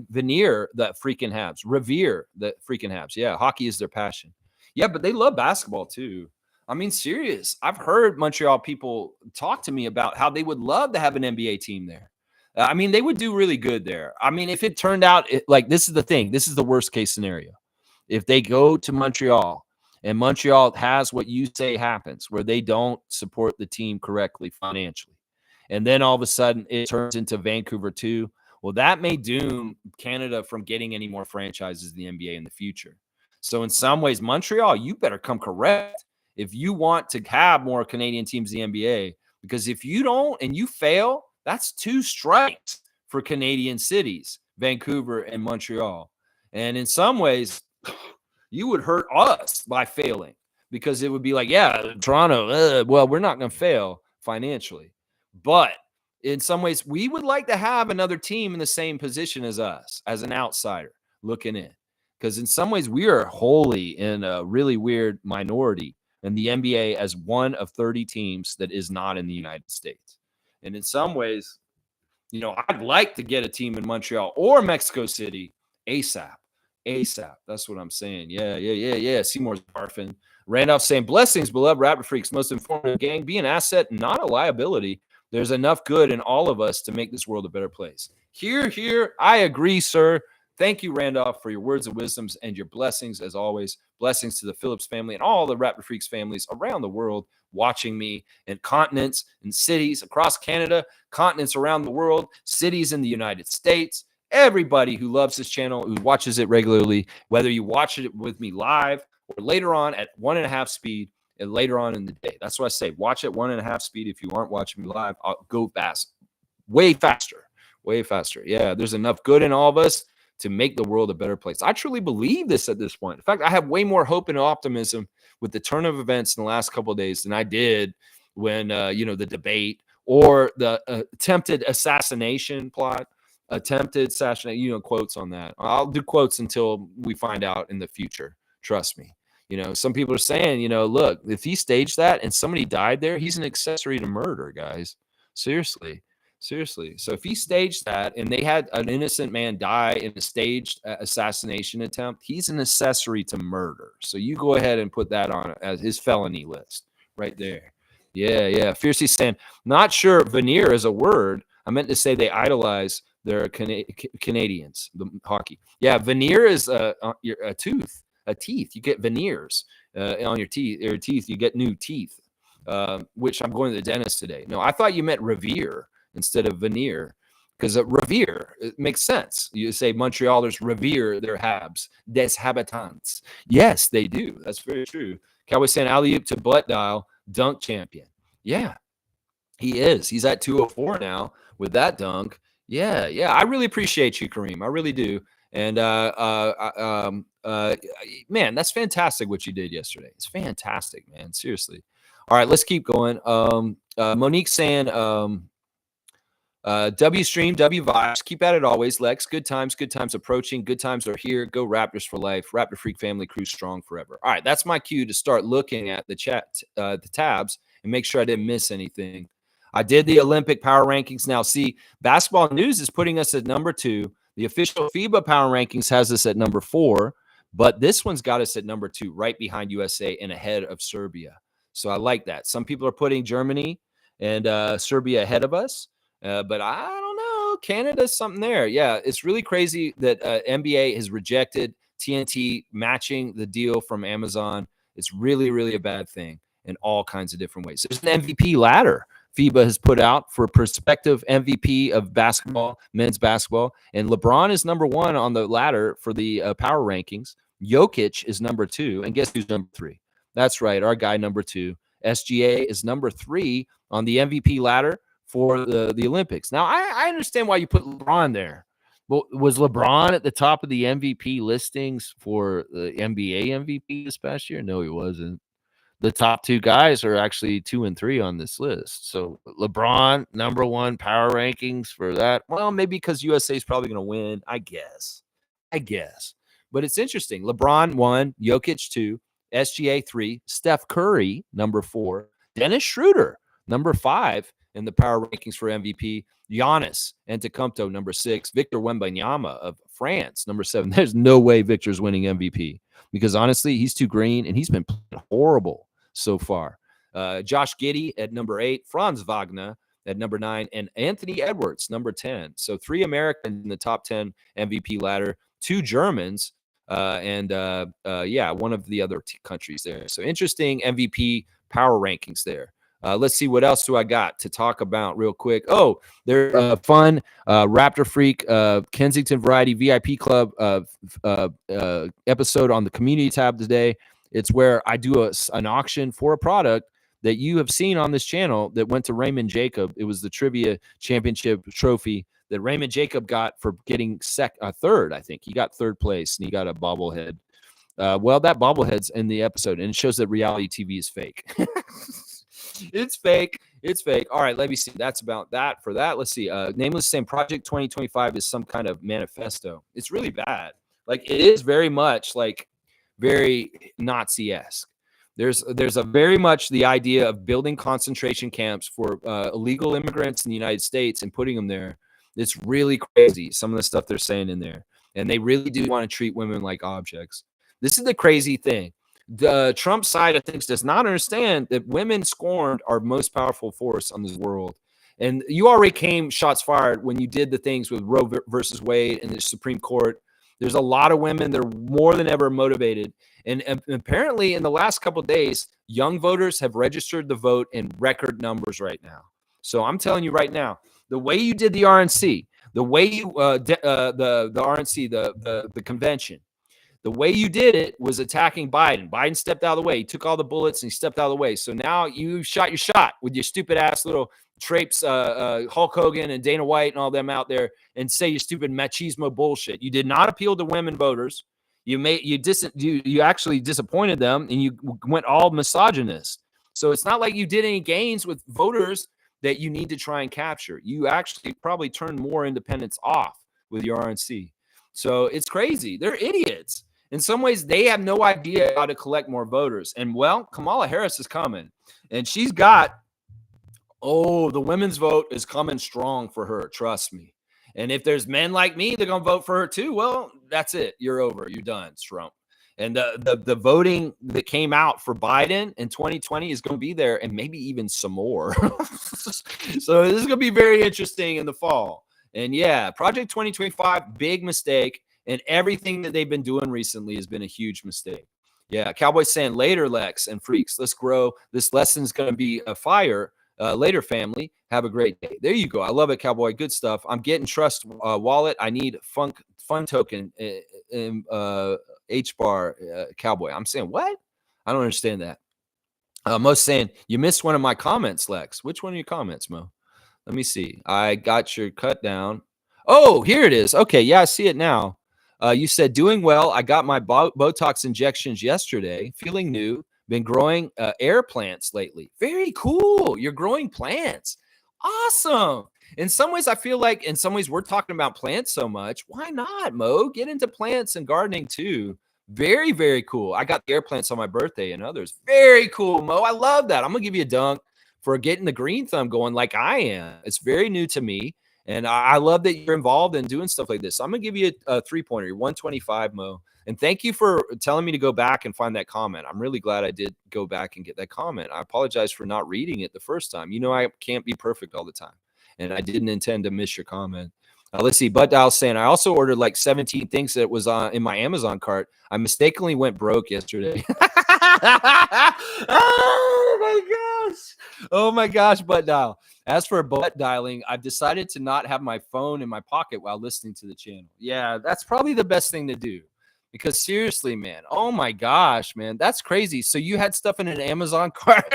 veneer that freaking Habs. Revere that freaking Habs. Yeah, hockey is their passion. Yeah, but they love basketball too. I mean, serious. I've heard Montreal people talk to me about how they would love to have an NBA team there. I mean, they would do really good there. I mean, if it turned out like this is the thing, this is the worst case scenario. If they go to Montreal and Montreal has what you say happens, where they don't support the team correctly financially, and then all of a sudden it turns into Vancouver too, well, that may doom Canada from getting any more franchises in the NBA in the future. So in some ways, Montreal, you better come correct if you want to have more Canadian teams in the NBA, because if you don't and you fail, that's 2 strikes for Canadian cities, Vancouver and Montreal. And in some ways, you would hurt us by failing, because it would be like, yeah, Toronto, well, we're not going to fail financially. But in some ways, we would like to have another team in the same position as us, as an outsider looking in. Because in some ways, we are wholly in a really weird minority in the NBA as one of 30 teams that is not in the United States. And in some ways, I'd like to get a team in Montreal or Mexico City ASAP. That's what I'm saying. Yeah. Seymour's barfing. Randolph saying, blessings, beloved Raptor Freaks, most informative gang. Be an asset, not a liability. There's enough good in all of us to make this world a better place. Here. I agree, sir. Thank you, Randolph, for your words of wisdoms and your blessings, as always. Blessings to the Phillips family and all the Raptor Freaks families around the world watching me in continents and cities across Canada, continents around the world, cities in the United States. Everybody who loves this channel, who watches it regularly, whether you watch it with me live or later on at 1.5 speed and later on in the day. That's what I say. Watch at 1.5 speed. If you aren't watching me live, I'll go fast. Way faster. Yeah, there's enough good in all of us to make the world a better place. I truly believe this at this point. In fact, I have way more hope and optimism with the turn of events in the last couple of days than I did when, the debate or the attempted assassination plot attempted assassination, quotes on that. I'll do quotes until we find out in the future. Trust me. Some people are saying, look, if he staged that and somebody died there, he's an accessory to murder, guys. Seriously. Seriously. So if he staged that and they had an innocent man die in a staged assassination attempt, he's an accessory to murder. So you go ahead and put that on as his felony list right there. Yeah. Fiercely saying, not sure veneer is a word. I meant to say they idolize their Canadians, the hockey. Yeah, veneer is a tooth, a teeth. You get veneers on your teeth. Your teeth, you get new teeth. Which I'm going to the dentist today. No, I thought you meant revere instead of veneer, because revere, it makes sense. You say Montrealers revere their Habs, des habitants. Yes, they do. That's very true. Cowboy saying alley-oop to butt dial, dunk champion. Yeah, he is. He's at 204 now with that dunk. Yeah. I really appreciate you, Kareem. I really do. And man, that's fantastic what you did yesterday. It's fantastic, man. Seriously. All right, let's keep going. Monique saying, W stream, W vibes. Keep at it always, Lex. Good times approaching. Good times are here. Go Raptors for life. Raptor Freak family crew strong forever. All right, that's my cue to start looking at the chat, the tabs, and make sure I didn't miss anything. I did the Olympic power rankings. Now, see, Basketball News is putting us at number 2. The official FIBA power rankings has us at number 4, but this one's got us at number 2, right behind USA and ahead of Serbia. So I like that. Some people are putting Germany and Serbia ahead of us, but I don't know. Canada's something there. Yeah, it's really crazy that NBA has rejected TNT matching the deal from Amazon. It's really, really a bad thing in all kinds of different ways. There's an MVP ladder FIBA has put out for prospective MVP of basketball, men's basketball. And LeBron is number 1 on the ladder for the power rankings. Jokic is number 2. And guess who's number 3? That's right, our guy number 2. SGA is number 3 on the MVP ladder for the Olympics. Now, I understand why you put LeBron there. Well, was LeBron at the top of the MVP listings for the NBA MVP this past year? No, he wasn't. The top 2 guys are actually 2 and 3 on this list. So LeBron, number 1 power rankings for that. Well, maybe because USA is probably going to win, I guess. But it's interesting. LeBron 1, Jokic 2, SGA 3, Steph Curry, number 4, Dennis Schroeder, number 5 in the power rankings for MVP, Giannis Antetokounmpo, number 6, Victor Wembanyama of France, number 7. There's no way Victor's winning MVP because, honestly, he's too green and he's been playing horrible so far. Josh Giddey at number 8, Franz Wagner at number 9, and Anthony Edwards, number 10. So 3 Americans in the top 10 MVP ladder, 2 Germans, and one of the other countries there. So interesting MVP power rankings there. Let's see, what else do I got to talk about real quick? Oh, there's a fun Raptor Freak Kensington Variety VIP Club episode on the community tab today. It's where I do an auction for a product that you have seen on this channel that went to Raymond Jacob. It was the Trivia Championship trophy that Raymond Jacob got for getting third, I think. He got 3rd place, and he got a bobblehead. Well, that bobblehead's in the episode, and it shows that reality TV is fake. It's fake. All right, let me see. That's about that for that. Let's see. Nameless saying Project 2025 is some kind of manifesto. It's really bad. Like, it is very much like very Nazi-esque. There's a very much the idea of building concentration camps for illegal immigrants in the United States and putting them there. It's really crazy, some of the stuff they're saying in there. And they really do want to treat women like objects. This is the crazy thing. The Trump side of things does not understand that women scorned are most powerful force on this world. And you already came shots fired when you did the things with Roe versus Wade and the Supreme Court. There's a lot of women that are more than ever motivated. And apparently in the last couple of days, young voters have registered the vote in record numbers right now. So I'm telling you right now, the way you did the RNC, the way you the RNC, the convention, the way you did it was attacking Biden. Biden stepped out of the way. He took all the bullets and he stepped out of the way. So now you shot your shot with your stupid ass little Trapes, Hulk Hogan and Dana White and all them out there and say your stupid machismo bullshit. You did not appeal to women voters. You actually disappointed them and you went all misogynist. So it's not like you did any gains with voters that you need to try and capture. You actually probably turn more independents off with your RNC. So it's crazy. They're idiots. In some ways, they have no idea how to collect more voters. And well, Kamala Harris is coming, and she's got, the women's vote is coming strong for her. Trust me. And if there's men like me, they're going to vote for her too. Well, that's it. You're over. You're done, Trump. And the voting that came out for Biden in 2020 is going to be there, and maybe even some more. So this is going to be very interesting in the fall. And yeah, Project 2025, big mistake. And everything that they've been doing recently has been a huge mistake. Yeah, Cowboys saying later, Lex and freaks. Let's grow. This lesson is going to be a fire. Later, family. Have a great day. There you go. I love it, Cowboy. Good stuff. I'm getting Trust wallet. I need fun token. H bar Cowboy. I'm saying what? I don't understand that. Mo's saying you missed one of my comments, Lex. Which one of your comments, Mo? Let me see. I got your cut down. Oh, here it is. Okay, yeah, I see it now. You said doing well. I got my Botox injections yesterday. Feeling new. Been growing air plants lately. Very cool. You're growing plants. Awesome. In some ways, I feel like in some ways we're talking about plants so much. Why not, Mo? Get into plants and gardening too. Very, very cool. I got the air plants on my birthday and others. Very cool, Mo. I love that. I'm going to give you a dunk for getting the green thumb going like I am. It's very new to me. And I love that you're involved in doing stuff like this. So I'm going to give you a 3-pointer, 125, Mo. And thank you for telling me to go back and find that comment. I'm really glad I did go back and get that comment. I apologize for not reading it the first time. You know, I can't be perfect all the time. And I didn't intend to miss your comment. Let's see. Butt Dial saying, I also ordered like 17 things that was in my Amazon cart. I mistakenly went broke yesterday. Oh, my gosh. Oh, my gosh, Butt Dial. As for butt dialing, I've decided to not have my phone in my pocket while listening to the channel. Yeah, that's probably the best thing to do. Because seriously, man, oh my gosh, man, that's crazy. So you had stuff in an Amazon cart?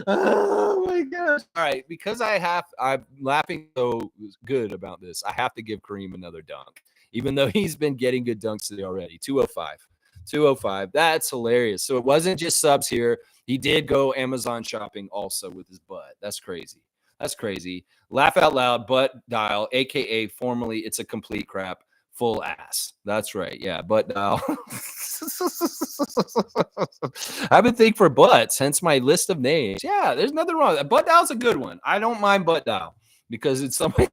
Oh my gosh. All right, because I'm laughing so good about this, I have to give Kareem another dunk, even though he's been getting good dunks today already. 205. That's hilarious. So it wasn't just subs here. He did go Amazon shopping also with his butt. That's crazy. That's crazy. Laugh out loud, butt dial, aka formerly it's a complete crap. Full ass. That's right. Yeah, butt dial. I've been thinking for butts, hence my list of names. Yeah, there's nothing wrong. Butt dial's a good one. I don't mind butt dial because it's something.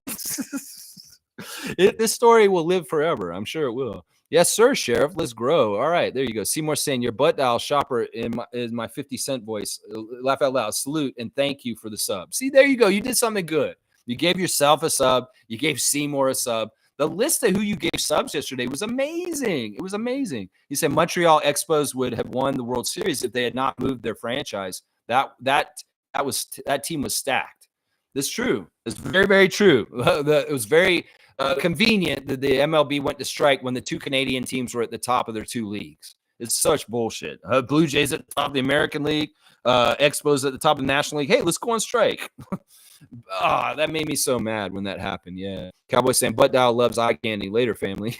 This story will live forever. I'm sure it will. Yes, sir, Sheriff. Let's grow. All right, there you go. Seymour saying your butt dial shopper in my 50-cent voice. Laugh out loud. Salute and thank you for the sub. See, there you go. You did something good. You gave yourself a sub. You gave Seymour a sub. The list of who you gave subs yesterday was amazing. It was amazing. He said Montreal Expos would have won the World Series if they had not moved their franchise. That team was stacked. That's true. It's very, very true. It was very convenient that the MLB went to strike when the two Canadian teams were at the top of their two leagues. It's such bullshit. Blue Jays at the top of the American League, Expos at the top of the National League. Hey, let's go on strike. That made me so mad when that happened. Yeah. Cowboy saying butt dial loves eye candy. Later, family.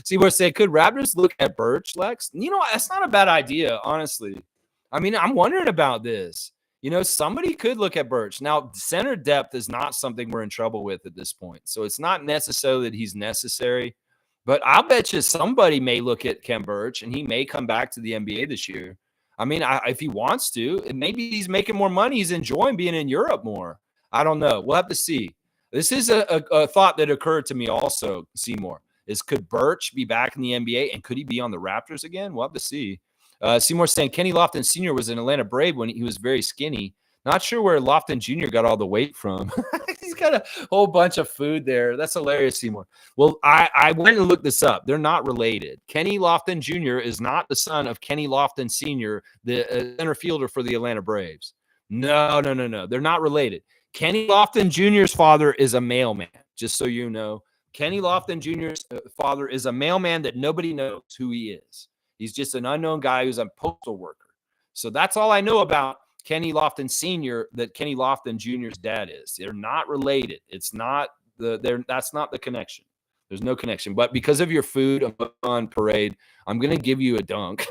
See what I said. Could Raptors look at Birch, Lex? You know, that's not a bad idea, honestly. I mean, I'm wondering about this. You know, somebody could look at Birch. Now, center depth is not something we're in trouble with at this point. So it's not necessarily that he's necessary. But I'll bet you somebody may look at Kem Birch and he may come back to the NBA this year. I mean, if he wants to, maybe he's making more money. He's enjoying being in Europe more. I don't know. We'll have to see. This is a thought that occurred to me also, Seymour, is could Birch be back in the NBA and could he be on the Raptors again? We'll have to see. Seymour saying Kenny Lofton Sr. was an Atlanta Brave when he was very skinny. Not sure where Lofton Jr. got all the weight from. He's got a whole bunch of food there. That's hilarious, Seymour. Well, I went and looked this up. They're not related. Kenny Lofton Jr. is not the son of Kenny Lofton Sr., the center fielder for the Atlanta Braves. No. They're not related. Kenny Lofton Jr.'s father is a mailman, just so you know. Kenny Lofton Jr.'s father is a mailman that nobody knows who he is. He's just an unknown guy who's a postal worker. So that's all I know about Kenny Lofton Sr., that Kenny Lofton Jr.'s dad is. They're not related. It's not that's not the connection. There's no connection. But because of your food on parade, I'm going to give you a dunk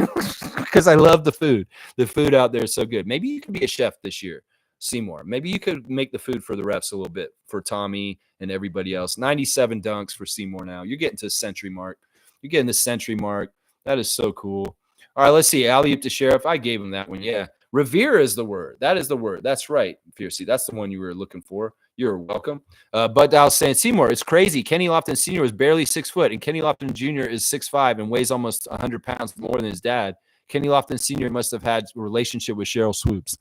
because I love the food. The food out there is so good. Maybe you can be a chef this year. Seymour. Maybe you could make the food for the refs a little bit for Tommy and everybody else. 97 dunks for Seymour now. You're getting to the century mark. You're getting the century mark. That is so cool. All right, let's see. Alley-oop to Sheriff. I gave him that one. Yeah. Revere is the word. That is the word. That's right, Fiercey. That's the one you were looking for. You're welcome. Bud Dow saying, Seymour, it's crazy. Kenny Lofton Sr. was barely 6 foot, and Kenny Lofton Jr. is 6'5" and weighs almost 100 pounds more than his dad. Kenny Lofton Sr. must have had a relationship with Cheryl Swoops.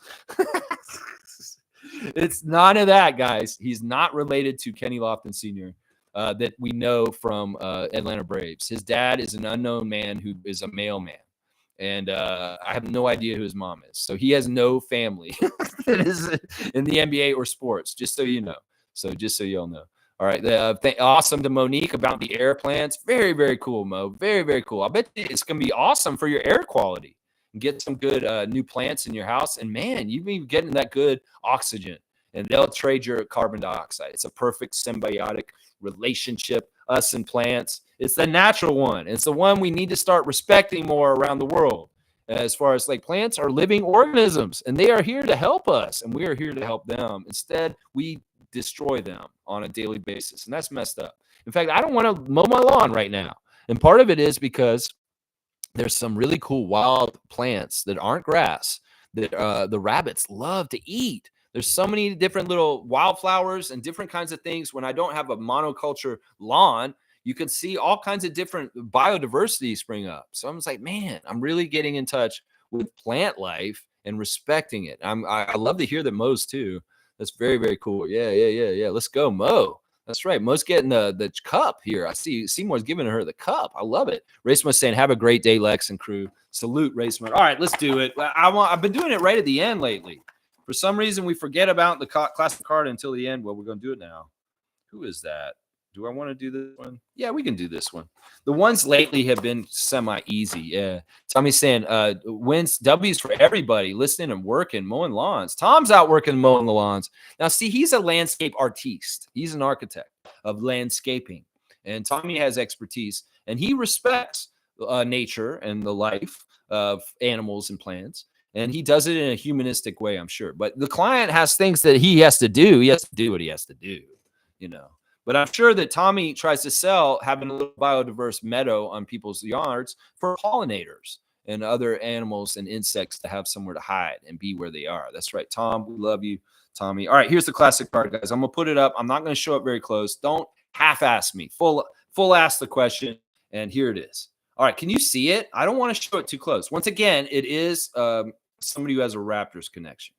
It's none of that, guys. He's not related to Kenny Lofton Sr. That we know from Atlanta Braves. His dad is an unknown man who is a mailman. And I have no idea who his mom is. So he has no family that is in the NBA or sports, just so you know. So just so y'all know. All right. Awesome to Monique about the air plants. Very, very cool, Mo. Very, very cool. I bet it's going to be awesome for your air quality. Get some good new plants in your house. And, man, you've been getting that good oxygen. And they'll trade your carbon dioxide. It's a perfect symbiotic relationship, us and plants. It's the natural one. It's the one we need to start respecting more around the world. As far as like plants are living organisms, and they are here to help us, and we are here to help them. Instead, we destroy them on a daily basis, and that's messed up. In fact, I don't want to mow my lawn right now. And part of it is because there's some really cool wild plants that aren't grass that the rabbits love to eat. There's so many different little wildflowers and different kinds of things. When I don't have a monoculture lawn, you can see all kinds of different biodiversity spring up. So I'm just like, man, I'm really getting in touch with plant life and respecting it. I love to hear that Mo's too. That's very, very cool. Yeah. Let's go, Mo. That's right. Mo's getting the cup here. I see Seymour's giving her the cup. I love it. Raceman's saying, have a great day, Lex and crew. Salute, Raceman. All right, let's do it. I've been doing it right at the end lately. For some reason, we forget about the classic card until the end. Well, we're going to do it now. Who is that? Do I want to do this one? Yeah, we can do this one. The ones lately have been semi-easy. Yeah. Tommy's saying, wins, W's for everybody, listening and working, mowing lawns. Tom's out working, mowing the lawns. Now, see, he's a landscape artiste. He's an architect of landscaping. And Tommy has expertise, and he respects nature and the life of animals and plants. And he does it in a humanistic way, I'm sure. But the client has things that he has to do. He has to do what he has to do, you know. But I'm sure that Tommy tries to sell having a little biodiverse meadow on people's yards for pollinators and other animals and insects to have somewhere to hide and be where they are. That's right, Tom. We love you, Tommy. All right, here's the classic card, guys. I'm going to put it up. I'm not going to show it very close. Don't half-ass me. Full ask the question, and here it is. All right, can you see it? I don't want to show it too close. Once again, it is somebody who has a Raptors connection.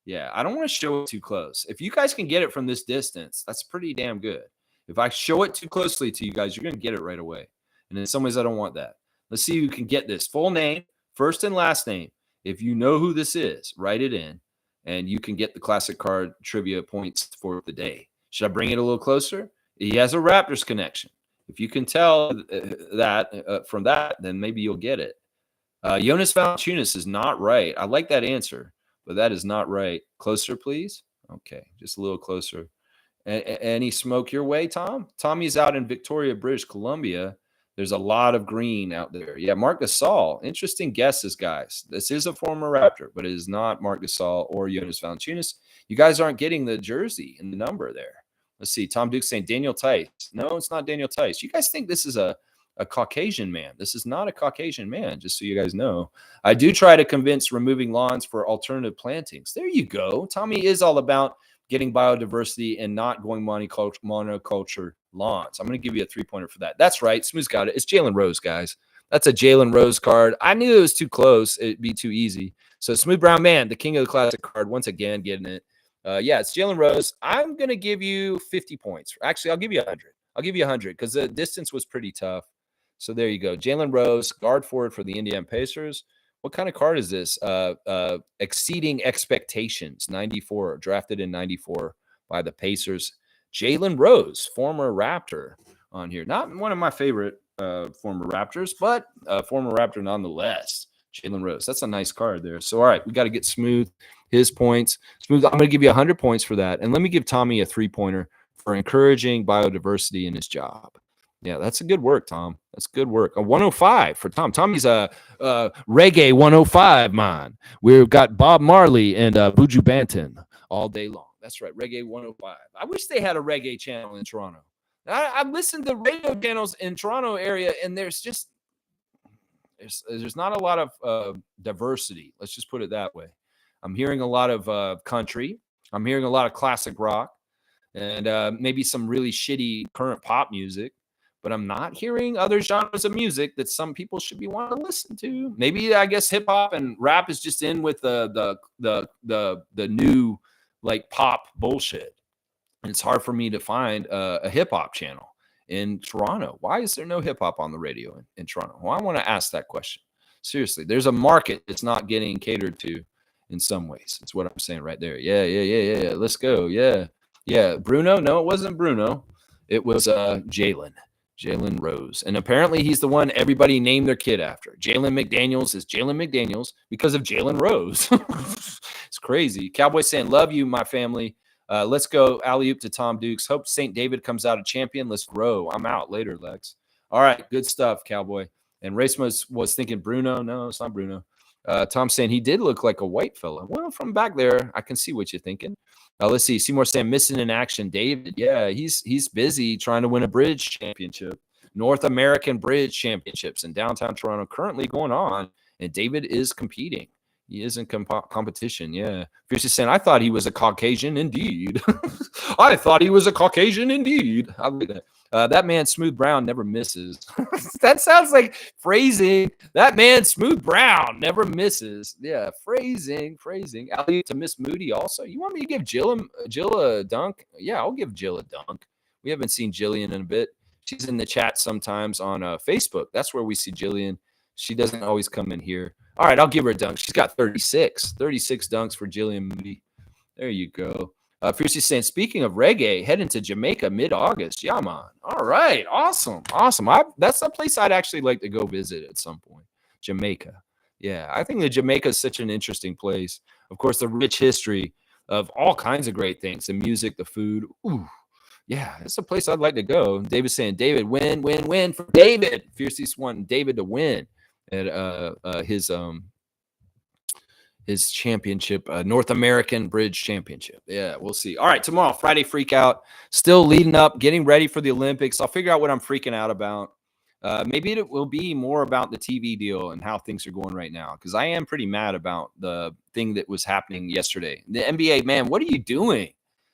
Yeah, I don't want to show it too close. If you guys can get it from this distance, that's pretty damn good. If I show it too closely to you guys, you're going to get it right away. And in some ways, I don't want that. Let's see who can get this. Full name, first and last name. If you know who this is, write it in, and you can get the classic card trivia points for the day. Should I bring it a little closer? He has a Raptors connection. If you can tell that from that, then maybe you'll get it. Jonas Valanciunas is not right. I like that answer, but that is not right. Closer, please. Okay, just a little closer. Any smoke your way, Tom? Tommy's out in Victoria, British Columbia. There's a lot of green out there. Yeah, Marc Gasol. Interesting guesses, guys. This is a former Raptor, but it is not Marc Gasol or Jonas Valanciunas. You guys aren't getting the jersey and the number there. Let's see. Tom Duke's saying Daniel Tice. No, it's not Daniel Tice. You guys think this is a Caucasian man. This is not a Caucasian man, just so you guys know. I do try to convince removing lawns for alternative plantings. There you go. Tommy is all about getting biodiversity and not going monoculture lawns. I'm going to give you a 3-pointer for that. That's right. Smooth's got it. It's Jalen Rose, guys. That's a Jalen Rose card. I knew it was too close. It'd be too easy. So Smooth Brown Man, the king of the classic card, once again getting it. Yeah, it's Jalen Rose. I'm going to give you 50 points. Actually, I'll give you 100. I'll give you 100 because the distance was pretty tough. So there you go. Jalen Rose, guard forward for the Indiana Pacers. What kind of card is this? Exceeding expectations, 94, drafted in 94 by the Pacers. Jalen Rose, former Raptor on here. Not one of my favorite former Raptors, but a former Raptor nonetheless. Jalen Rose. That's a nice card there. So, all right, we got to get Smooth his points. Smooth, I'm going to give you 100 points for that. And let me give Tommy a 3-pointer for encouraging biodiversity in his job. Yeah, that's a good work, Tom. That's good work. A 105 for Tom. Tommy's a reggae 105, man. We've got Bob Marley and Buju Banton all day long. That's right, Reggae 105. I wish they had a reggae channel in Toronto. I've listened to radio channels in Toronto area, and there's not a lot of diversity. Let's just put it that way. I'm hearing a lot of country. I'm hearing a lot of classic rock, and maybe some really shitty current pop music. But I'm not hearing other genres of music that some people should be wanting to listen to. Maybe I guess hip hop and rap is just in with the new like pop bullshit. And it's hard for me to find a hip hop channel in Toronto. Why is there no hip hop on the radio in Toronto? Well, I want to ask that question. Seriously, there's a market that's not getting catered to in some ways. That's what I'm saying right there. Yeah. Let's go. Yeah. Bruno? No, it wasn't Bruno. It was Jalen Rose. And apparently he's the one everybody named their kid after. Jalen McDaniels is Jalen McDaniels because of Jalen Rose. It's crazy. Cowboy saying, love you, my family. Let's go alley-oop to Tom Dukes. Hope St. David comes out a champion. Let's grow. I'm out later, Lex. All right, good stuff, Cowboy. And Racemus was thinking Bruno. No, it's not Bruno. Tom saying he did look like a white fella. Well, from back there, I can see what you're thinking. Let's see. Seymour saying missing in action. David, yeah, he's busy trying to win a bridge championship. North American Bridge Championships in downtown Toronto currently going on, and David is competing. He is in competition, yeah. Fierce is saying, I thought he was a Caucasian indeed. I thought he was a Caucasian indeed. I like that. That man, Smooth Brown, never misses. That sounds like phrasing. That man, Smooth Brown, never misses. Yeah, phrasing. Alley to Miss Moody also. You want me to give Jill a dunk? Yeah, I'll give Jill a dunk. We haven't seen Jillian in a bit. She's in the chat sometimes on Facebook. That's where we see Jillian. She doesn't always come in here. All right, I'll give her a dunk. She's got 36 dunks for Jillian Moody. There you go. Fiercely saying, speaking of reggae, heading to Jamaica mid-August. Yeah, man. All right, awesome. That's a place I'd actually like to go visit at some point. Jamaica. Yeah, I think that Jamaica is such an interesting place. Of course, the rich history of all kinds of great things, the music, the food. Ooh, yeah, it's a place I'd like to go. David's saying, David, win for David. Fiercely wanting David to win at his championship, North American Bridge Championship. Yeah, we'll see. All right, tomorrow, Friday Freak Out. Still leading up, getting ready for the Olympics. I'll figure out what I'm freaking out about. Maybe it will be more about the TV deal and how things are going right now, because I am pretty mad about the thing that was happening yesterday. The NBA, man, what are you doing?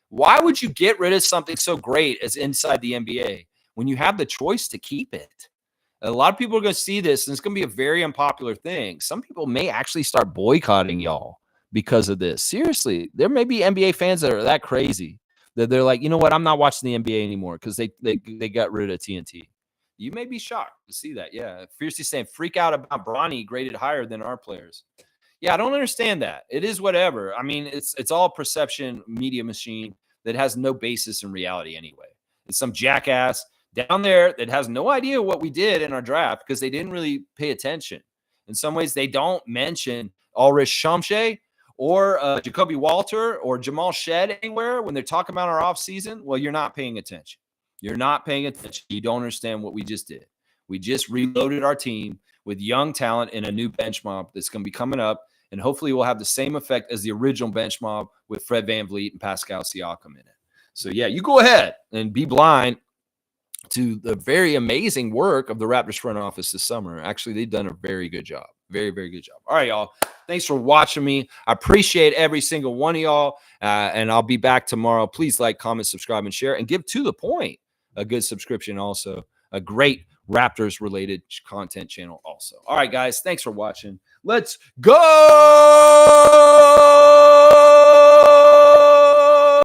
Why would you get rid of something so great as inside the NBA when you have the choice to keep it? A lot of people are going to see this, and it's going to be a very unpopular thing. Some people may actually start boycotting y'all because of this. Seriously, there may be NBA fans that are that crazy that they're like, you know what, I'm not watching the NBA anymore because they got rid of TNT. You may be shocked to see that. Yeah, Fiercely saying, freak out about Bronny graded higher than our players. Yeah, I don't understand that. It is whatever. I mean, it's all perception media machine that has no basis in reality anyway. It's some jackass down there that has no idea what we did in our draft because they didn't really pay attention. In some ways, they don't mention Ulrich Shamshe or Jacoby Walter or Jamal Shed anywhere when they're talking about our offseason. Well, you're not paying attention. You're not paying attention. You don't understand what we just did. We just reloaded our team with young talent and a new bench mob that's going to be coming up, and hopefully we'll have the same effect as the original bench mob with Fred VanVleet and Pascal Siakam in it. So, yeah, you go ahead and be blind to the very amazing work of the Raptors front office this summer. Actually, they've done a very good job. Very, very good job. All right, y'all. Thanks for watching me. I appreciate every single one of y'all, and I'll be back tomorrow. Please like, comment, subscribe, and share, and give To The Point a good subscription also. A great Raptors-related content channel also. All right, guys. Thanks for watching. Let's go!